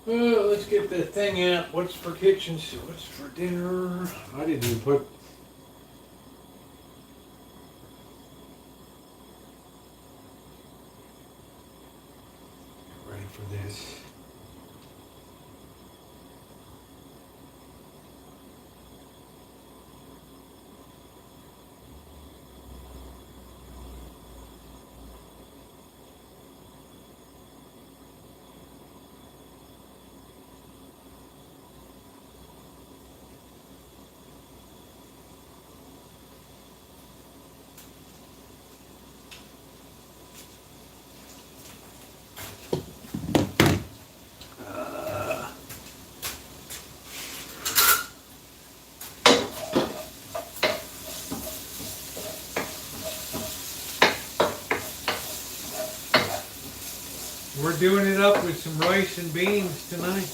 Let's get the thing out. What's for kitchens? What's for dinner? I didn't even put. Ready for this. we're doing it up with some rice and beans tonight.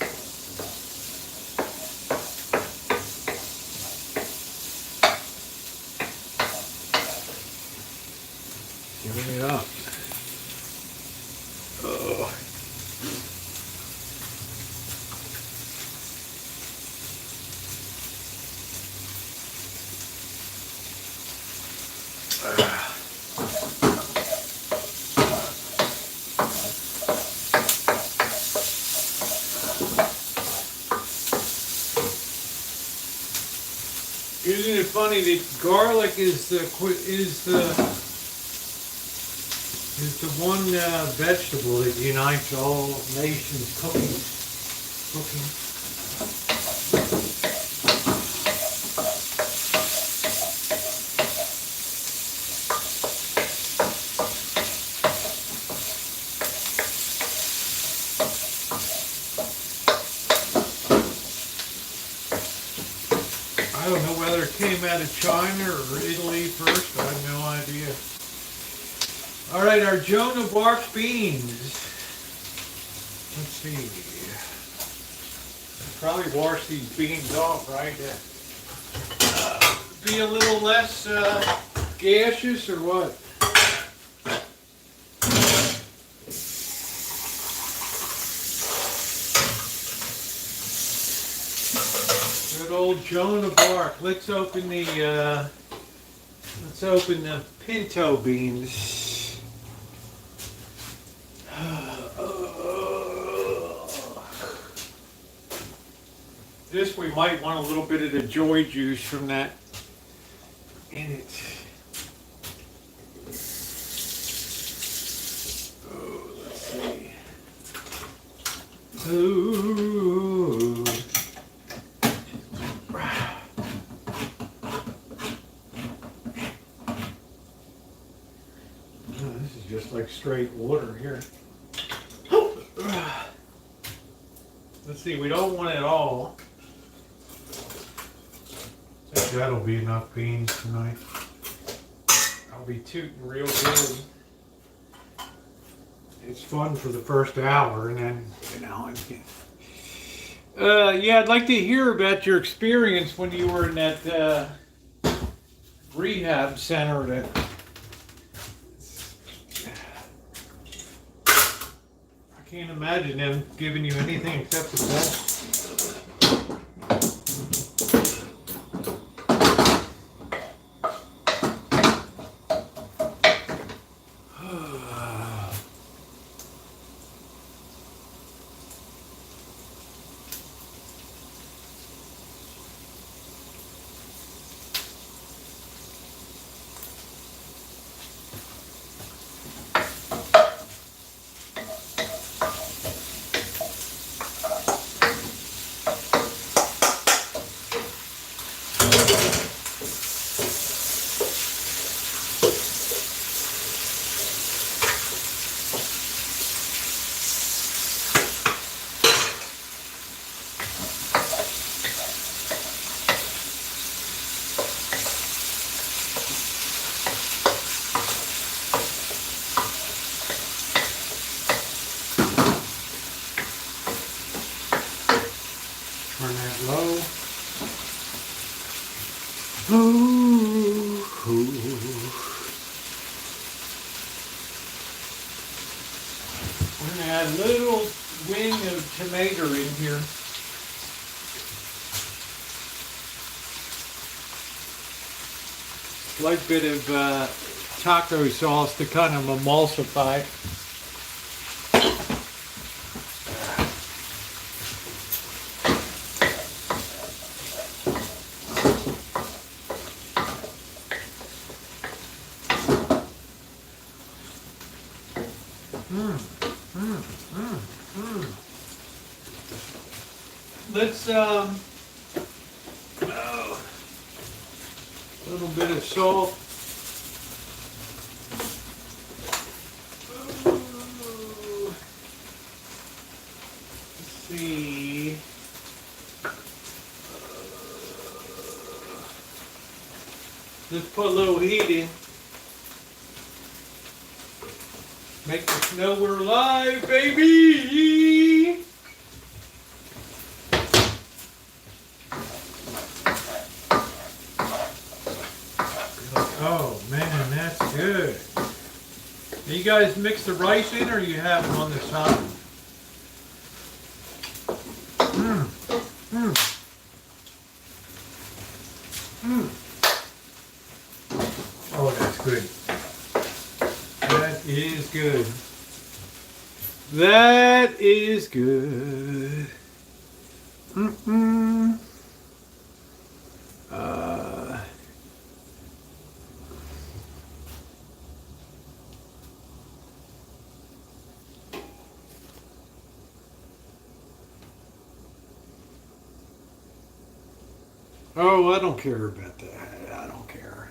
Giving it up. Oh. Isn't it funny that garlic is the one vegetable that unites all nations cooking. I don't know whether it came out of China or Italy first. I have no idea. All right, our Joan of Arc beans. Let's see. Probably wash these beans off, right? Be a little less gaseous or what? Good old Joan of Arc. Let's open the pinto beans. This we might want a little bit of the joy juice from that in it. Oh, let's see. Ooh. This is just like straight water here. Let's see, we don't want it all. I think that'll be enough beans tonight. I'll be tooting real good. It's fun for the first hour, and then, yeah, I'd like to hear about your experience when you were in that rehab center. That I can't imagine them giving you anything except the best. Turn that low. Ooh. We're going to add a little wing of tomato in here. Slight bit of taco sauce to kind of emulsify. Let's a little bit of salt. Let's see. Let's put a little heat in. Make us know we're live, baby! Oh man, that's good. You guys mix the rice in, or you have it on the side? Mmm. Mmm. Mmm. Oh, that's good. That is good. That is good. Mm-mm. Oh, I don't care about that. I don't care.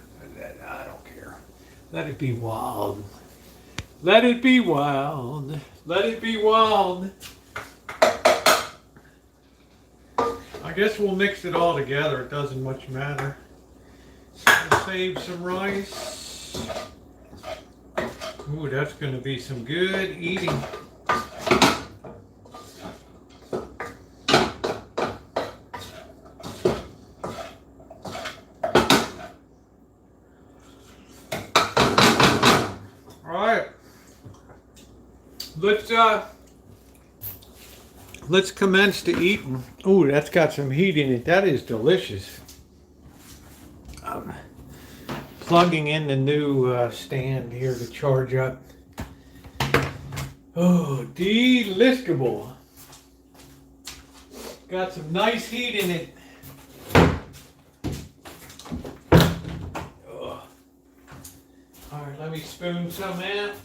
I don't care. Let it be wild. Let it be wild. Let it be wild. I guess we'll mix it all together. It doesn't much matter. So we'll save some rice. Ooh, that's going to be some good eating. Let's commence to eating. Ooh, that's got some heat in it. That is delicious. Plugging in the new stand here to charge up. Oh, delicable. Got some nice heat in it. Oh. All right, let me spoon some out.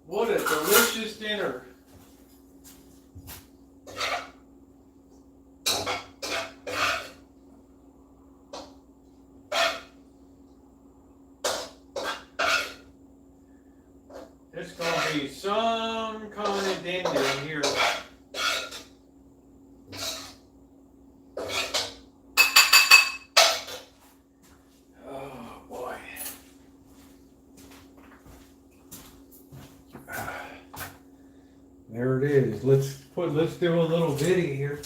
What a delicious dinner. It's going to be some kind of dinner here. Oh boy. There it is. Let's do a little video here.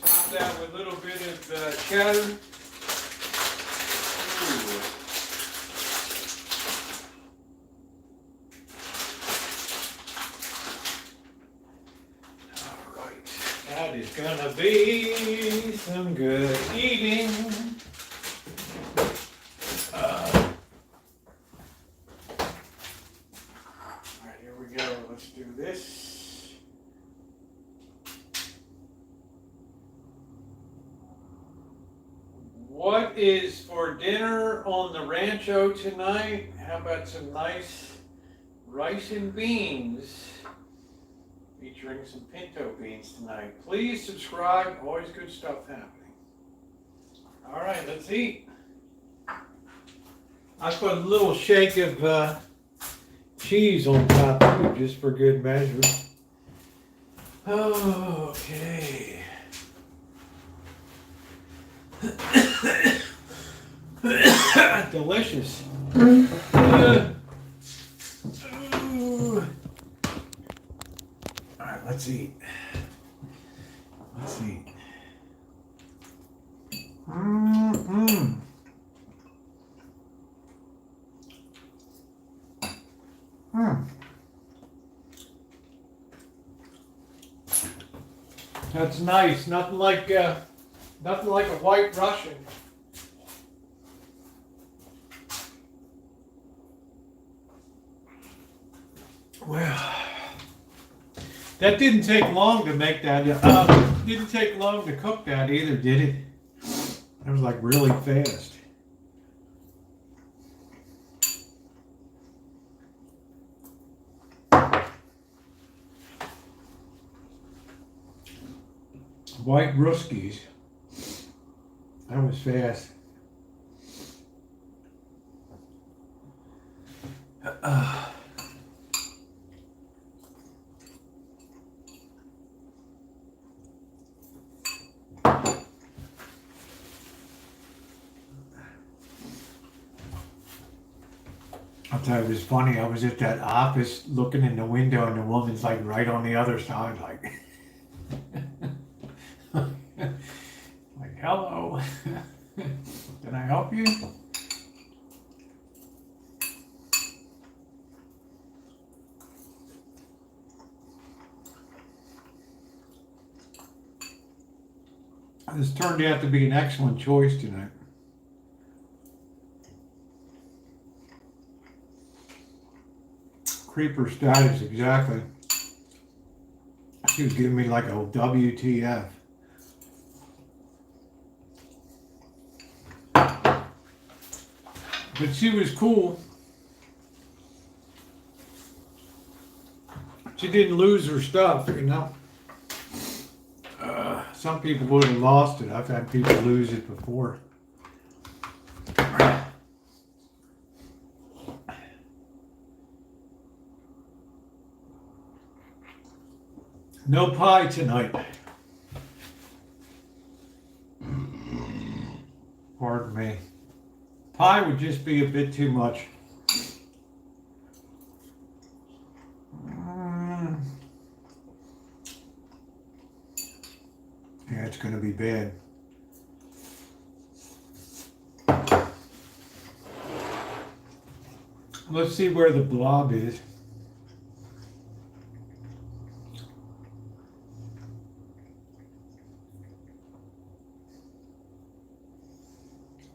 Top that with a little bit of cheddar. That is gonna be some good eating. Alright, here we go. Let's do this. What is for dinner on the rancho tonight? How about some nice rice and beans? Featuring some pinto beans tonight. Please subscribe. Always good stuff happening. All right, let's eat. I put a little shake of cheese on top too, just for good measure. Okay. Delicious. Let's eat. Let's eat. Mm-hmm. Mm. That's nice. Nothing like a White Russian. Well. That didn't take long to make that. Didn't take long to cook that either, did it? That was like really fast. White Ruskies. That was fast. I'll tell you, it's funny. I was at that office looking in the window, and the woman's like right on the other side, like, like, hello, can I help you? This turned out to be an excellent choice tonight. Creeper status, exactly. She was giving me like a WTF. But she was cool. She didn't lose her stuff, you know. Some people would have lost it. I've had people lose it before. No pie tonight. Pardon me. Pie would just be a bit too much. Yeah, it's going to be bad. Let's see where the blob is.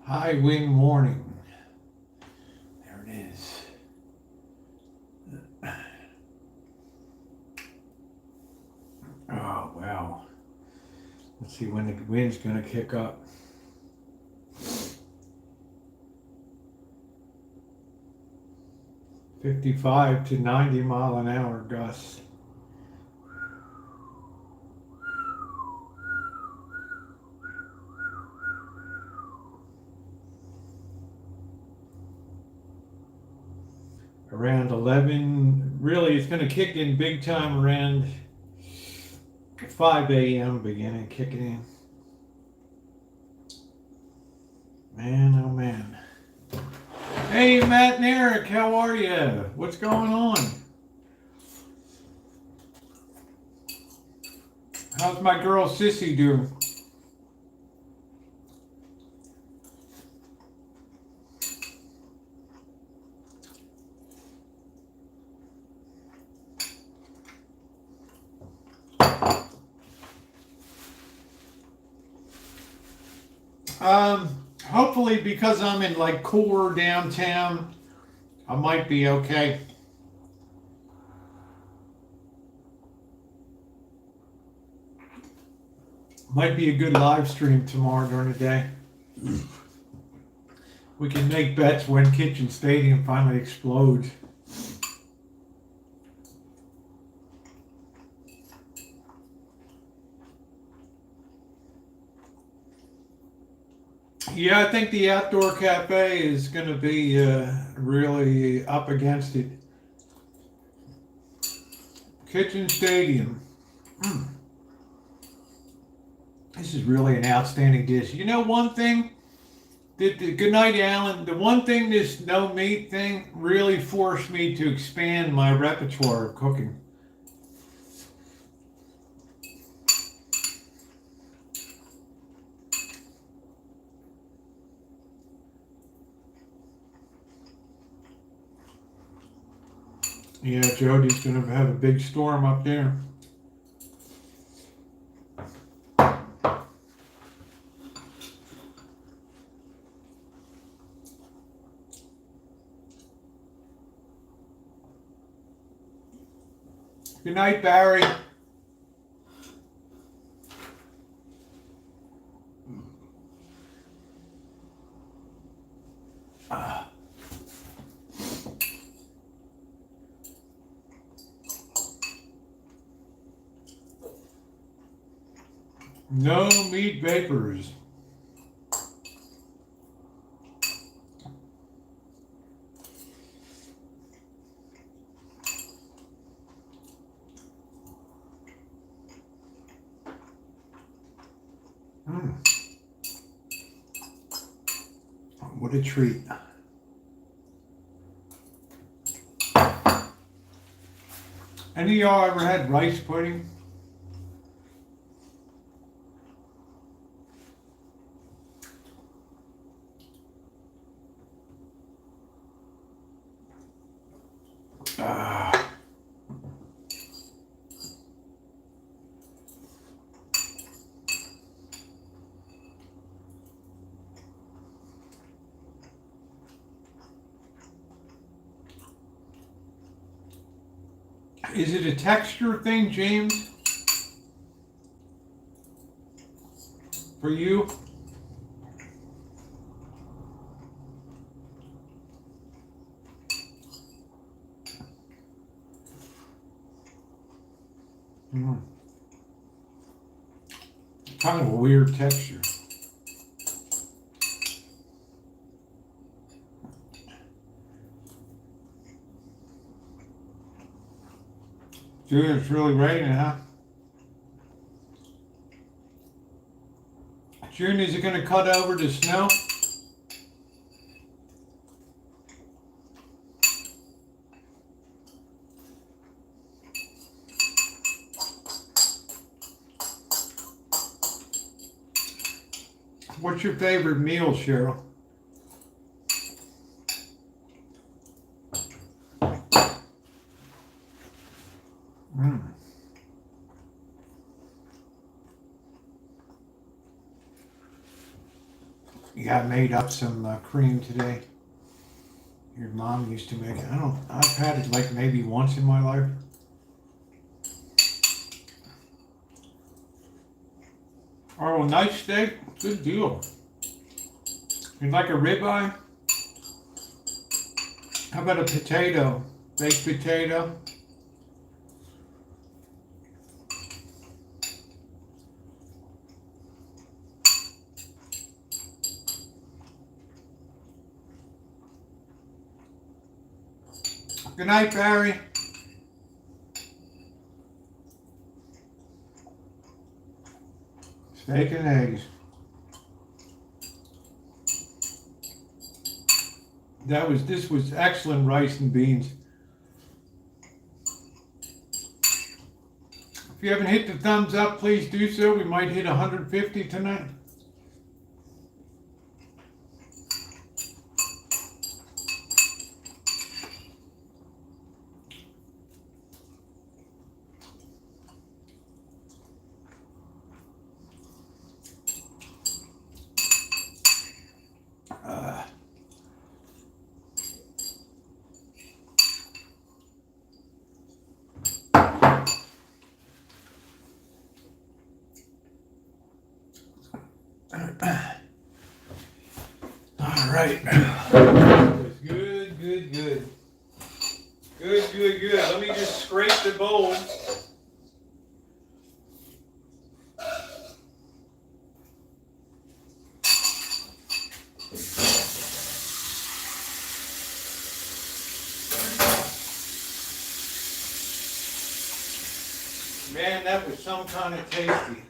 High wind warning. There it is. Oh, wow. Let's see when the wind's going to kick up. "55 to 90 mile an hour gusts." Around 11, really it's going to kick in big time around 5 a.m. beginning kicking in. Man, oh man. Hey, Matt and Eric, how are you? What's going on? How's my girl Sissy doing? Hopefully, because I'm in like cooler downtown, I might be okay. Might be a good live stream tomorrow during the day. We can make bets when Kitchen Stadium finally explodes. Yeah, I think the outdoor cafe is going to be really up against it. Kitchen Stadium. This is really an outstanding dish. You know one thing? The Goodnight Alan, the one thing this no meat thing really forced me to expand my repertoire of cooking. Yeah, Jody's going to have a big storm up there. Good night, Barry. No meat vapors. What a treat. Any of y'all ever had rice pudding? Is it a texture thing, James? For you? Kind of a weird texture. Dude, it's really raining, huh? June, is it going to cut over to snow? What's your favorite meal, Cheryl? Yeah, I made up some cream today. Your mom used to make it. I've had it like maybe once in my life. Oh, nice steak. Good deal. You'd like a ribeye? How about a potato? Baked potato? Good night, Barry. Steak and eggs. This was excellent rice and beans. If you haven't hit the thumbs up, please do so. We might hit 150 tonight. All right. Good, good, good. Good, good, good. Let me just scrape the bowl. Man, that was some kind of tasty.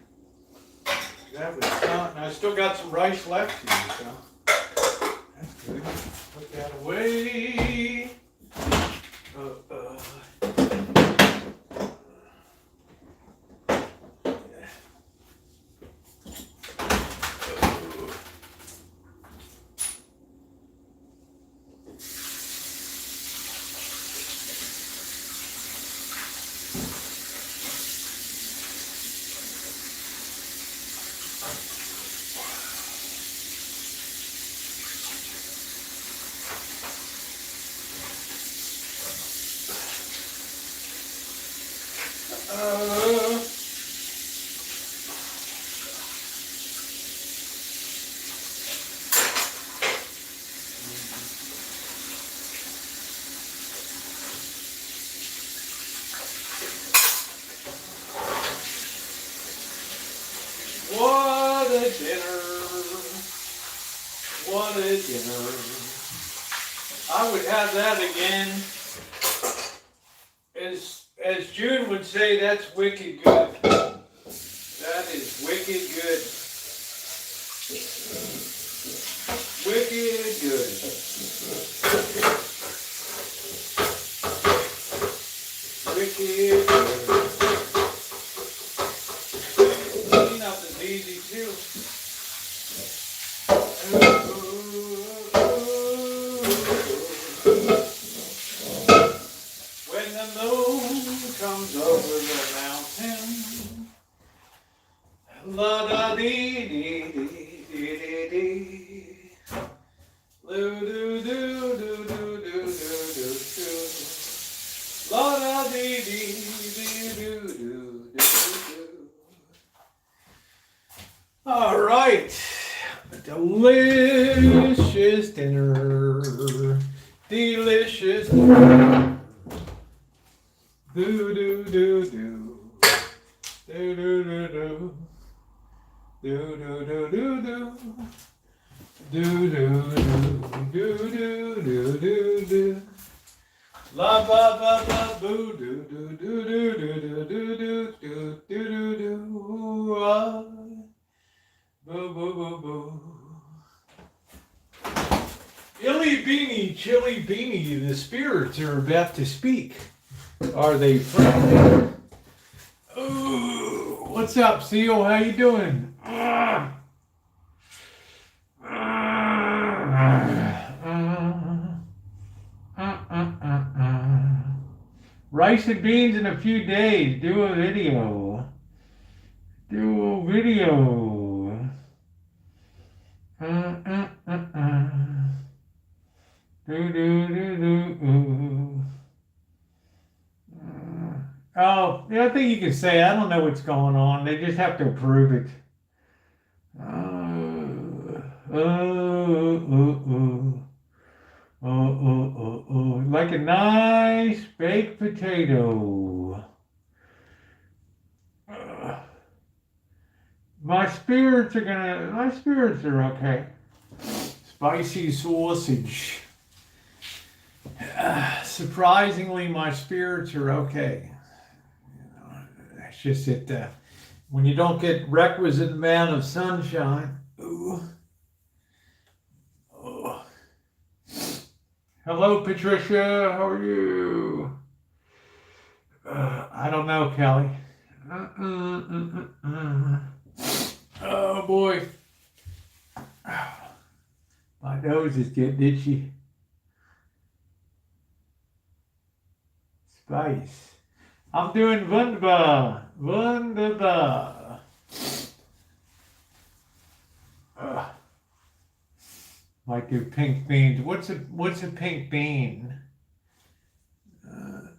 That was some, I still got some rice left here, so that's good. Put that away. What a dinner. What a dinner. I would have that again. As June would say, that's wicked good. That is wicked good. Wicked do do do do do do do do. La da dee dee dee do do do do. All right, a delicious dinner, delicious dinner. Do do do do do do do do do do do do do. Do do do do do do do do. La ba ba ba boo do do do do do do do do do do do. Ah, boo boo boo boo. Illy beanie, chilly beanie. The spirits are about to speak. Are they friendly? Ooh, what's up, Seal? How you doing? Rice and beans in a few days. Do a video. Do a video. Do do do do. Oh, yeah, I think you can say I don't know what's going on. They just have to approve it. Like a nice baked potato. My spirits are okay. Spicy sausage. Surprisingly, my spirits are okay. It's just that when you don't get requisite amount of sunshine. Ooh. Oh. Hello, Patricia. How are you? I don't know, Kelly. Oh boy, my nose is getting itchy. Spice. I'm doing wunderbar. Wunderbar. Might do pink beans. What's a pink bean?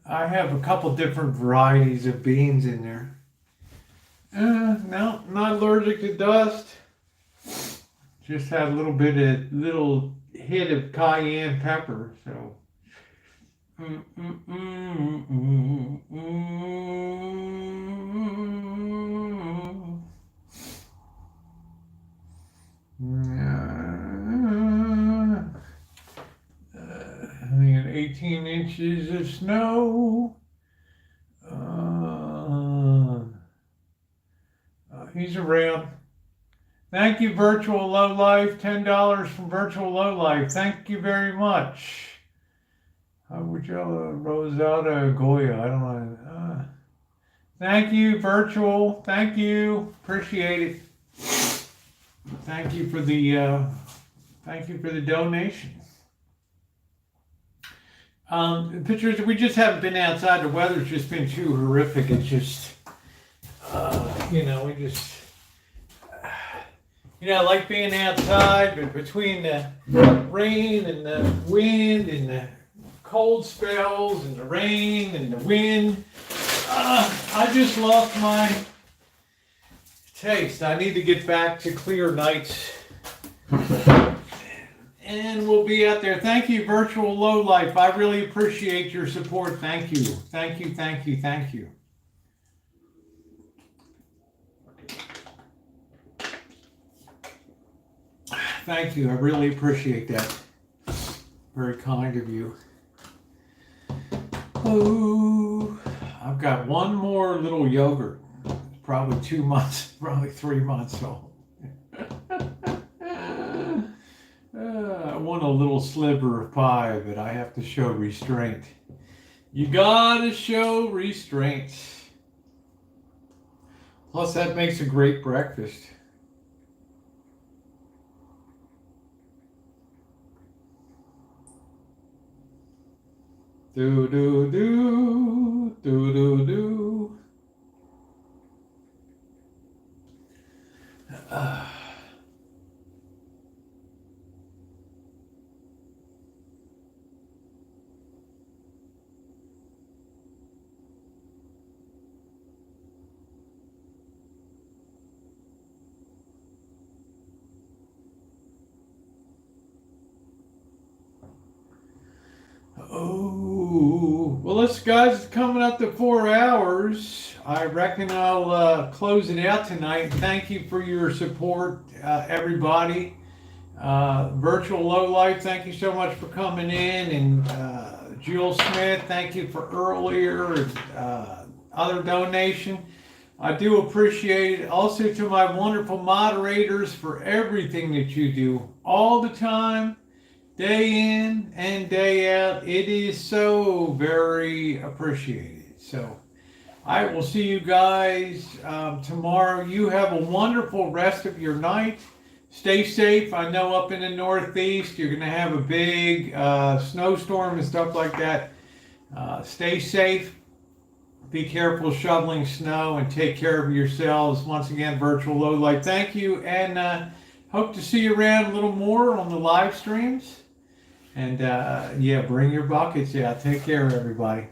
I have a couple different varieties of beans in there. No, not allergic to dust. Just had a little hit of cayenne pepper, so. We had 18 inches of snow. He's around. Thank you, Virtual Low Life. $10 from Virtual Low Life. Thank you very much. Rosada Goya. I don't know. Thank you, Virtual. Thank you. Appreciate it. Thank you for the donation. Pictures. We just haven't been outside. The weather's just been too horrific. It's just, we just. I like being outside, but between the rain and the wind and the cold spells and the rain and the wind, I just lost my taste. I need to get back to clear nights. And we'll be out there. Thank you, Virtual Low Life. I really appreciate your support. Thank you. Thank you, thank you, thank you. Thank you. I really appreciate that. Very kind of you. Oh, I've got one more little yogurt. It's probably 2 months, probably 3 months old. I want a little sliver of pie, but I have to show restraint. You gotta show restraint. Plus, that makes a great breakfast. Do do do do do do. Oh, well, let's, guys, it's coming up to 4 hours. I reckon I'll close it out tonight. Thank you for your support, everybody. Virtual Lowlife, thank you so much for coming in. And Jill Smith, thank you for earlier and other donation. I do appreciate it. Also to my wonderful moderators for everything that you do all the time, day in and day out. It is so very appreciated. So I will see you guys tomorrow. You have a wonderful rest of your night. Stay safe. I know up in the Northeast you're going to have a big snowstorm and stuff like that. Stay safe. Be careful shoveling snow and take care of yourselves. Once again, Virtual Lowlight, thank you. And hope to see you around a little more on the live streams. And yeah, bring your buckets out. Take care, everybody.